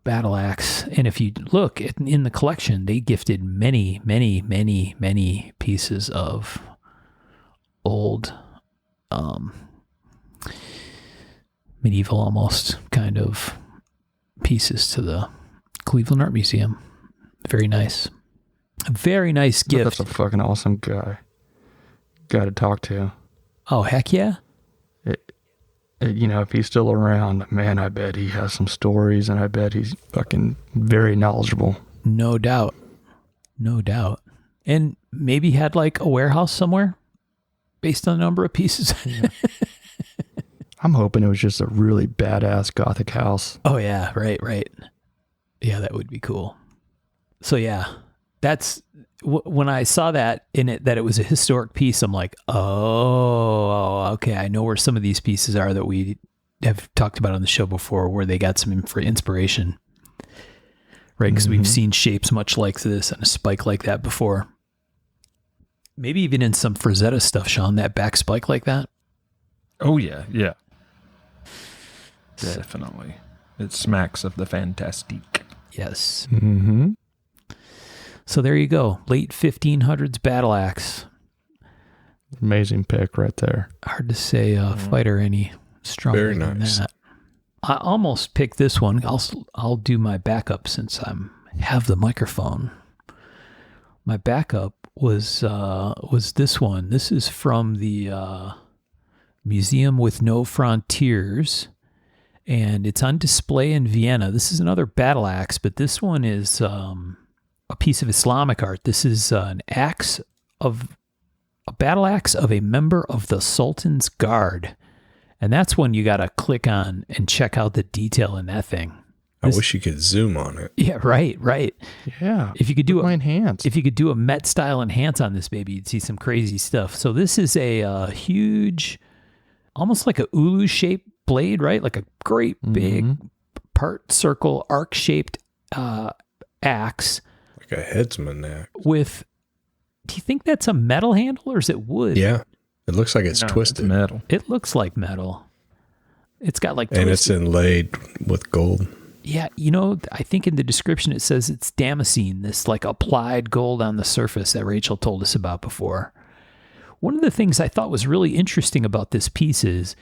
battle axe. And if you look in the collection, they gifted many, many, many, many pieces of old, medieval almost kind of pieces to the Cleveland Art Museum. Very nice. A very nice gift. That's a fucking awesome guy. Got to talk to. Oh, heck yeah. If he's still around, man, I bet he has some stories, and I bet he's fucking very knowledgeable. No doubt. No doubt. And maybe had like a warehouse somewhere based on the number of pieces. I'm hoping it was just a really badass Gothic house. Oh, yeah. Right. Yeah, that would be cool. So, yeah, that's when I saw that that it was a historic piece. I'm like, oh, okay. I know where some of these pieces are that we have talked about on the show before, where they got some inspiration, right? Because we've seen shapes much like this and a spike like that before. Maybe even in some Frazetta stuff, Sean, that back spike like that. Oh, yeah. Definitely. It smacks of the fantastique. Yes. Mm-hmm. So there you go. Late 1500s battle axe. Amazing pick right there. Hard to say fighter any stronger than that. I almost picked this one. I'll do my backup since I have the microphone. My backup was this one. This is from the Museum with No Frontiers, and it's on display in Vienna. This is another battle axe, but this one is a piece of Islamic art. This is a battle axe of a member of the Sultan's Guard. And that's one you got to click on and check out the detail in that thing. I wish you could zoom on it. Yeah, right. Yeah. If you could do enhance. If you could do a Met style enhance on this baby, you'd see some crazy stuff. So this is a huge, almost like a ulu shaped blade, right? Like a great big part circle arc shaped axe. Like a headsman axe. With, do you think that's a metal handle or is it wood? Yeah. It looks like it's twisted. It's metal. It looks like metal. It's got like and it's inlaid with gold. Yeah, I think in the description it says it's damascene, this like applied gold on the surface that Rachel told us about before. One of the things I thought was really interesting about this piece is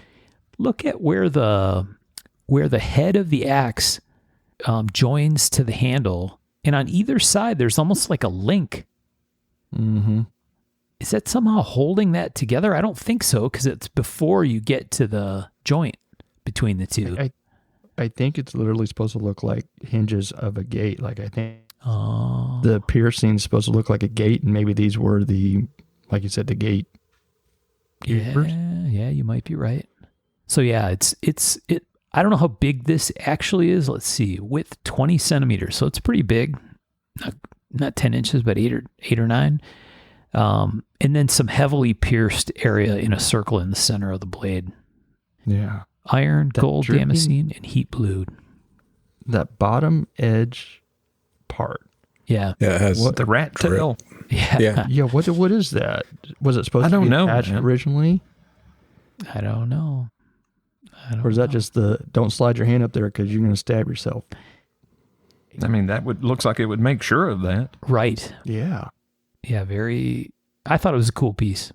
look at where the head of the axe joins to the handle, and on either side there's almost like a link. Mm-hmm. Is that somehow holding that together? I don't think so, because it's before you get to the joint between the two. I think it's literally supposed to look like hinges of a gate. Like I think the piercing's supposed to look like a gate, and maybe these were like you said, the gate. Yeah, you might be right. So yeah, it's I don't know how big this actually is. Let's see, width 20 centimeters, so it's pretty big. Not 10 inches, but 8 or 9. And then some heavily pierced area in a circle in the center of the blade. Yeah. Iron, gold, damascene, and heat blued. That bottom edge part. Yeah. Yeah, it has the rat tail. Yeah. Yeah. What is that? Was it supposed I to don't be know, attached man. originally? I don't know. Or is that just don't slide your hand up there because you're going to stab yourself? I mean, looks like it would make sure of that. Right. Yeah. Yeah, I thought it was a cool piece.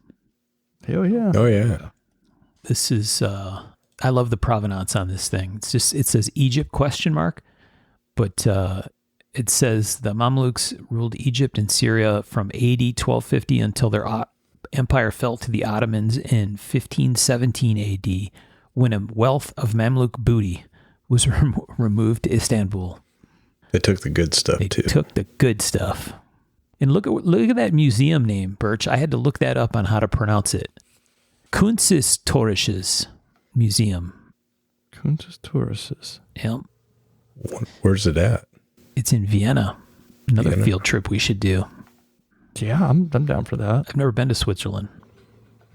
Hell yeah. Oh, yeah. This is, I love the provenance on this thing. It says Egypt ? But it says the Mamluks ruled Egypt and Syria from AD 1250 until their empire fell to the Ottomans in 1517 AD, when a wealth of Mamluk booty was removed to Istanbul. They took the good stuff, They too. took the good stuff. And look at that museum name, Birch. I had to look that up on how to pronounce it. Kunsthistorisches Museum. Kunsthistorisches. Yep. Where's it at? It's in Vienna. Another Vienna. field trip we should do. Yeah, I'm down for that. I've never been to Switzerland.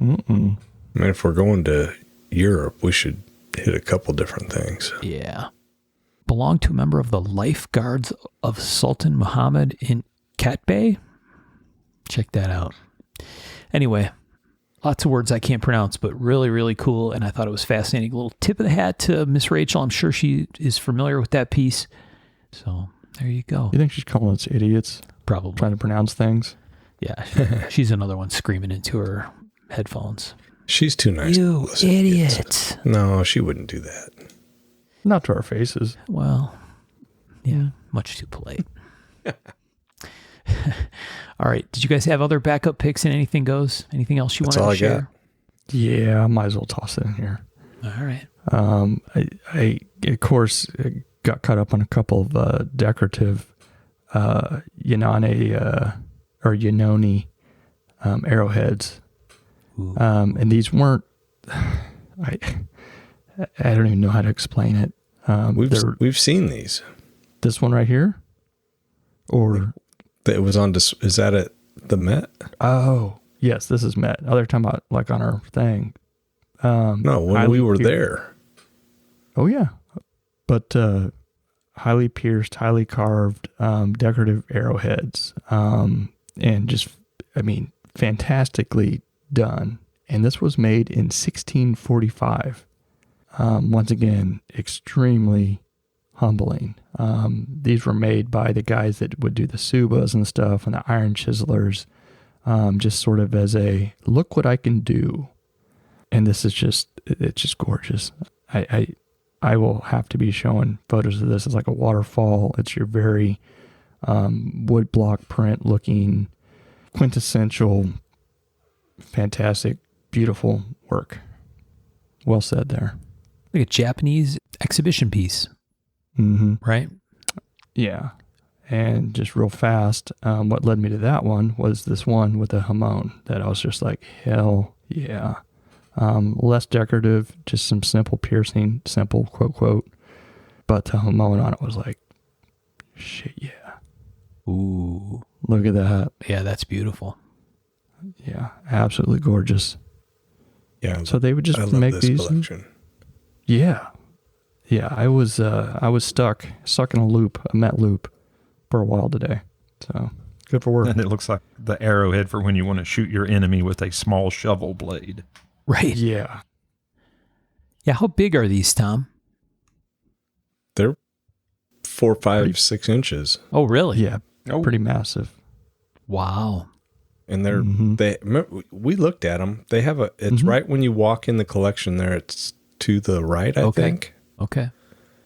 Mm-mm. I mean, if we're going to Europe, we should hit a couple different things. Yeah. Belonged to a member of the Lifeguards of Sultan Muhammad in Katbeh. Check that out. Anyway, lots of words I can't pronounce, but really, really cool. And I thought it was fascinating. A little tip of the hat to Miss Rachel. I'm sure she is familiar with that piece. So there you go. You think she's calling us idiots Probably. trying to pronounce things? Yeah. She's another one screaming into her headphones. She's too nice. You to listen. idiot. No, she wouldn't do that. Not to our faces. Well, yeah, much too polite. All right. Did you guys have other backup picks and anything goes? Anything else you That's wanted all to I share? Yeah, I might as well toss it in here. All right. I of course got caught up on a couple of decorative Yanoni arrowheads. Ooh. And these weren't, I don't even know how to explain it. We've seen these. This one right here? Or, It was on. Is that at the Met? oh, yes, this is Met. Oh, they're talking about like on our thing. No, when we were there. Oh, yeah. But highly pierced, highly carved, decorative arrowheads. And just, I mean, fantastically done. And this was made in 1645. Once again, extremely humbling. These were made by the guys that would do the subas and stuff and the iron chiselers, just sort of as a look what I can do. And this is just, it's just gorgeous. I will have to be showing photos of this. It's like a waterfall. It's your very wood block print looking quintessential, fantastic, beautiful work. Well said there. Like a Japanese exhibition piece, Mm-hmm. right? Yeah. And just real fast, what led me to that one was this one with a hamon that I was just like, hell yeah. Less decorative, just some simple piercing, simple quote, quote. But the hamon on it was like, shit, yeah. Ooh. Look at that. Yeah, that's beautiful. Yeah, absolutely gorgeous. Yeah. So they would just I love make this these. collection. Yeah. Yeah, I was stuck in a loop, a Met loop for a while today. So good for work. And it looks like the arrowhead for when you want to shoot your enemy with a small shovel blade. Right. Yeah. Yeah. How big are these, Tom? They're 4, 5, 6 inches, Oh, really? Yeah, pretty massive. Wow. and they're Mhm. we looked at them. They have it's Mhm. right when you walk in the collection there. It's to the right, I Okay. think. Okay.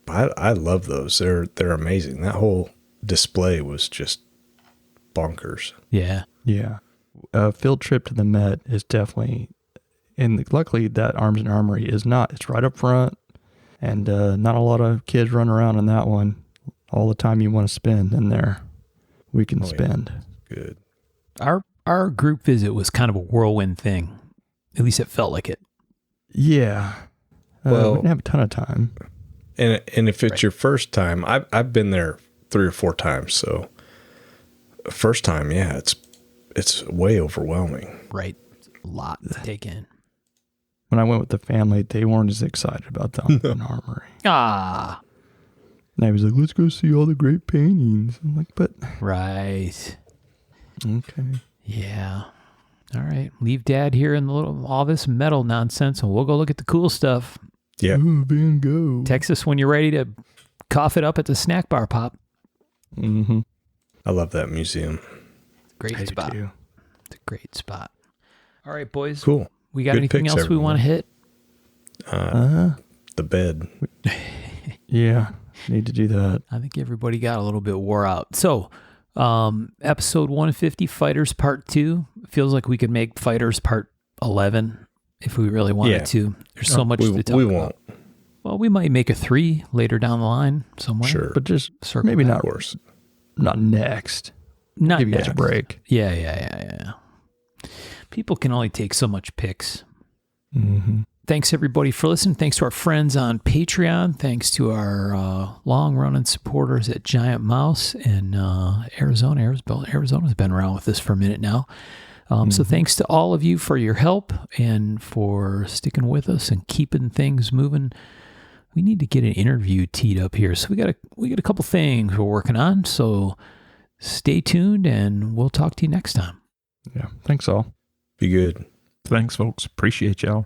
I love those. They're amazing. That whole display was just bonkers. Yeah. Yeah. A field trip to the Met is definitely, and luckily that Arms and Armory is not. It's right up front, and not a lot of kids run around in that one. All the time you want to spend in there, we can Oh, yeah. spend. Good. Our group visit was kind of a whirlwind thing. At least it felt like it. Yeah. Well- we didn't have a ton of time. And if it's Right. your first time, I've been there 3 or 4 times. So first time, yeah, it's way overwhelming. Right. A lot to take in. When I went with the family, they weren't as excited about the Arms and Armory. Ah. And I was like, let's go see all the great paintings. I'm like, but Right. okay. Yeah. All right. Leave Dad here in all this metal nonsense, and we'll go look at the cool stuff. Yeah. Oh, Van Gogh. Text us when you're ready to cough it up at the snack bar, Pop. Mm-hmm. I love that museum. Great I do spot. too. It's a great spot. All right, boys. Cool. We got Good anything picks, else we everyone. want to hit? The bed. Yeah. Need to do that. I think everybody got a little bit wore out. So, episode 150, Fighters Part 2. Feels like we could make Fighters Part 11 if we really wanted to. There's so much to talk about. We won't. Well, we might make a 3 later down the line somewhere. Sure. But just maybe not worse. Not next. Not Give next. you guys a break. Yeah. People can only take so much picks. Mm-hmm. Thanks, everybody, for listening. Thanks to our friends on Patreon. Thanks to our long-running supporters at Giant Mouse in Arizona. Arizona's been around with us for a minute now. So thanks to all of you for your help and for sticking with us and keeping things moving. We need to get an interview teed up here. So we got a couple things we're working on. So stay tuned, and we'll talk to you next time. Yeah. Thanks, all. Be good. Thanks, folks. Appreciate y'all.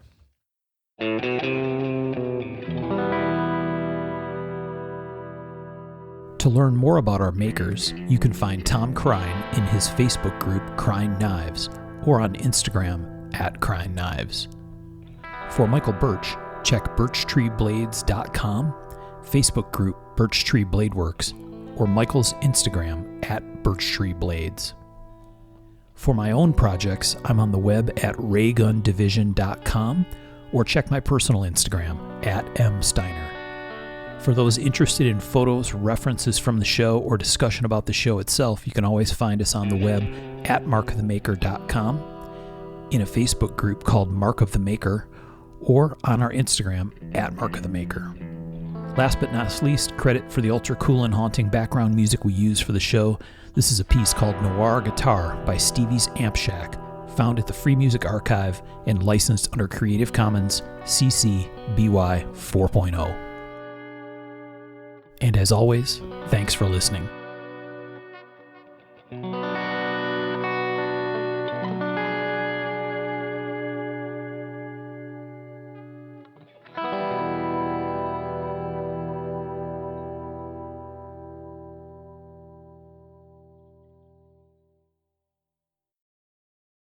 To learn more about our makers, you can find Tom Crine in his Facebook group Crine Knives or on Instagram @Crine Knives. For Michael Birch, check birchtreeblades.com, Facebook group Birch Tree Blade Works, or Michael's Instagram @BirchtreeBlades. For my own projects, I'm on the web at raygundivision.com or check my personal Instagram @msteiner. For those interested in photos, references from the show, or discussion about the show itself, you can always find us on the web at markofthemaker.com, in a Facebook group called Mark of the Maker, or on our Instagram @markofthemaker. Last but not least, credit for the ultra cool and haunting background music we use for the show. This is a piece called Noir Guitar by Stevie's Amp Shack, found at the Free Music Archive and licensed under Creative Commons CC BY 4.0. And as always, thanks for listening.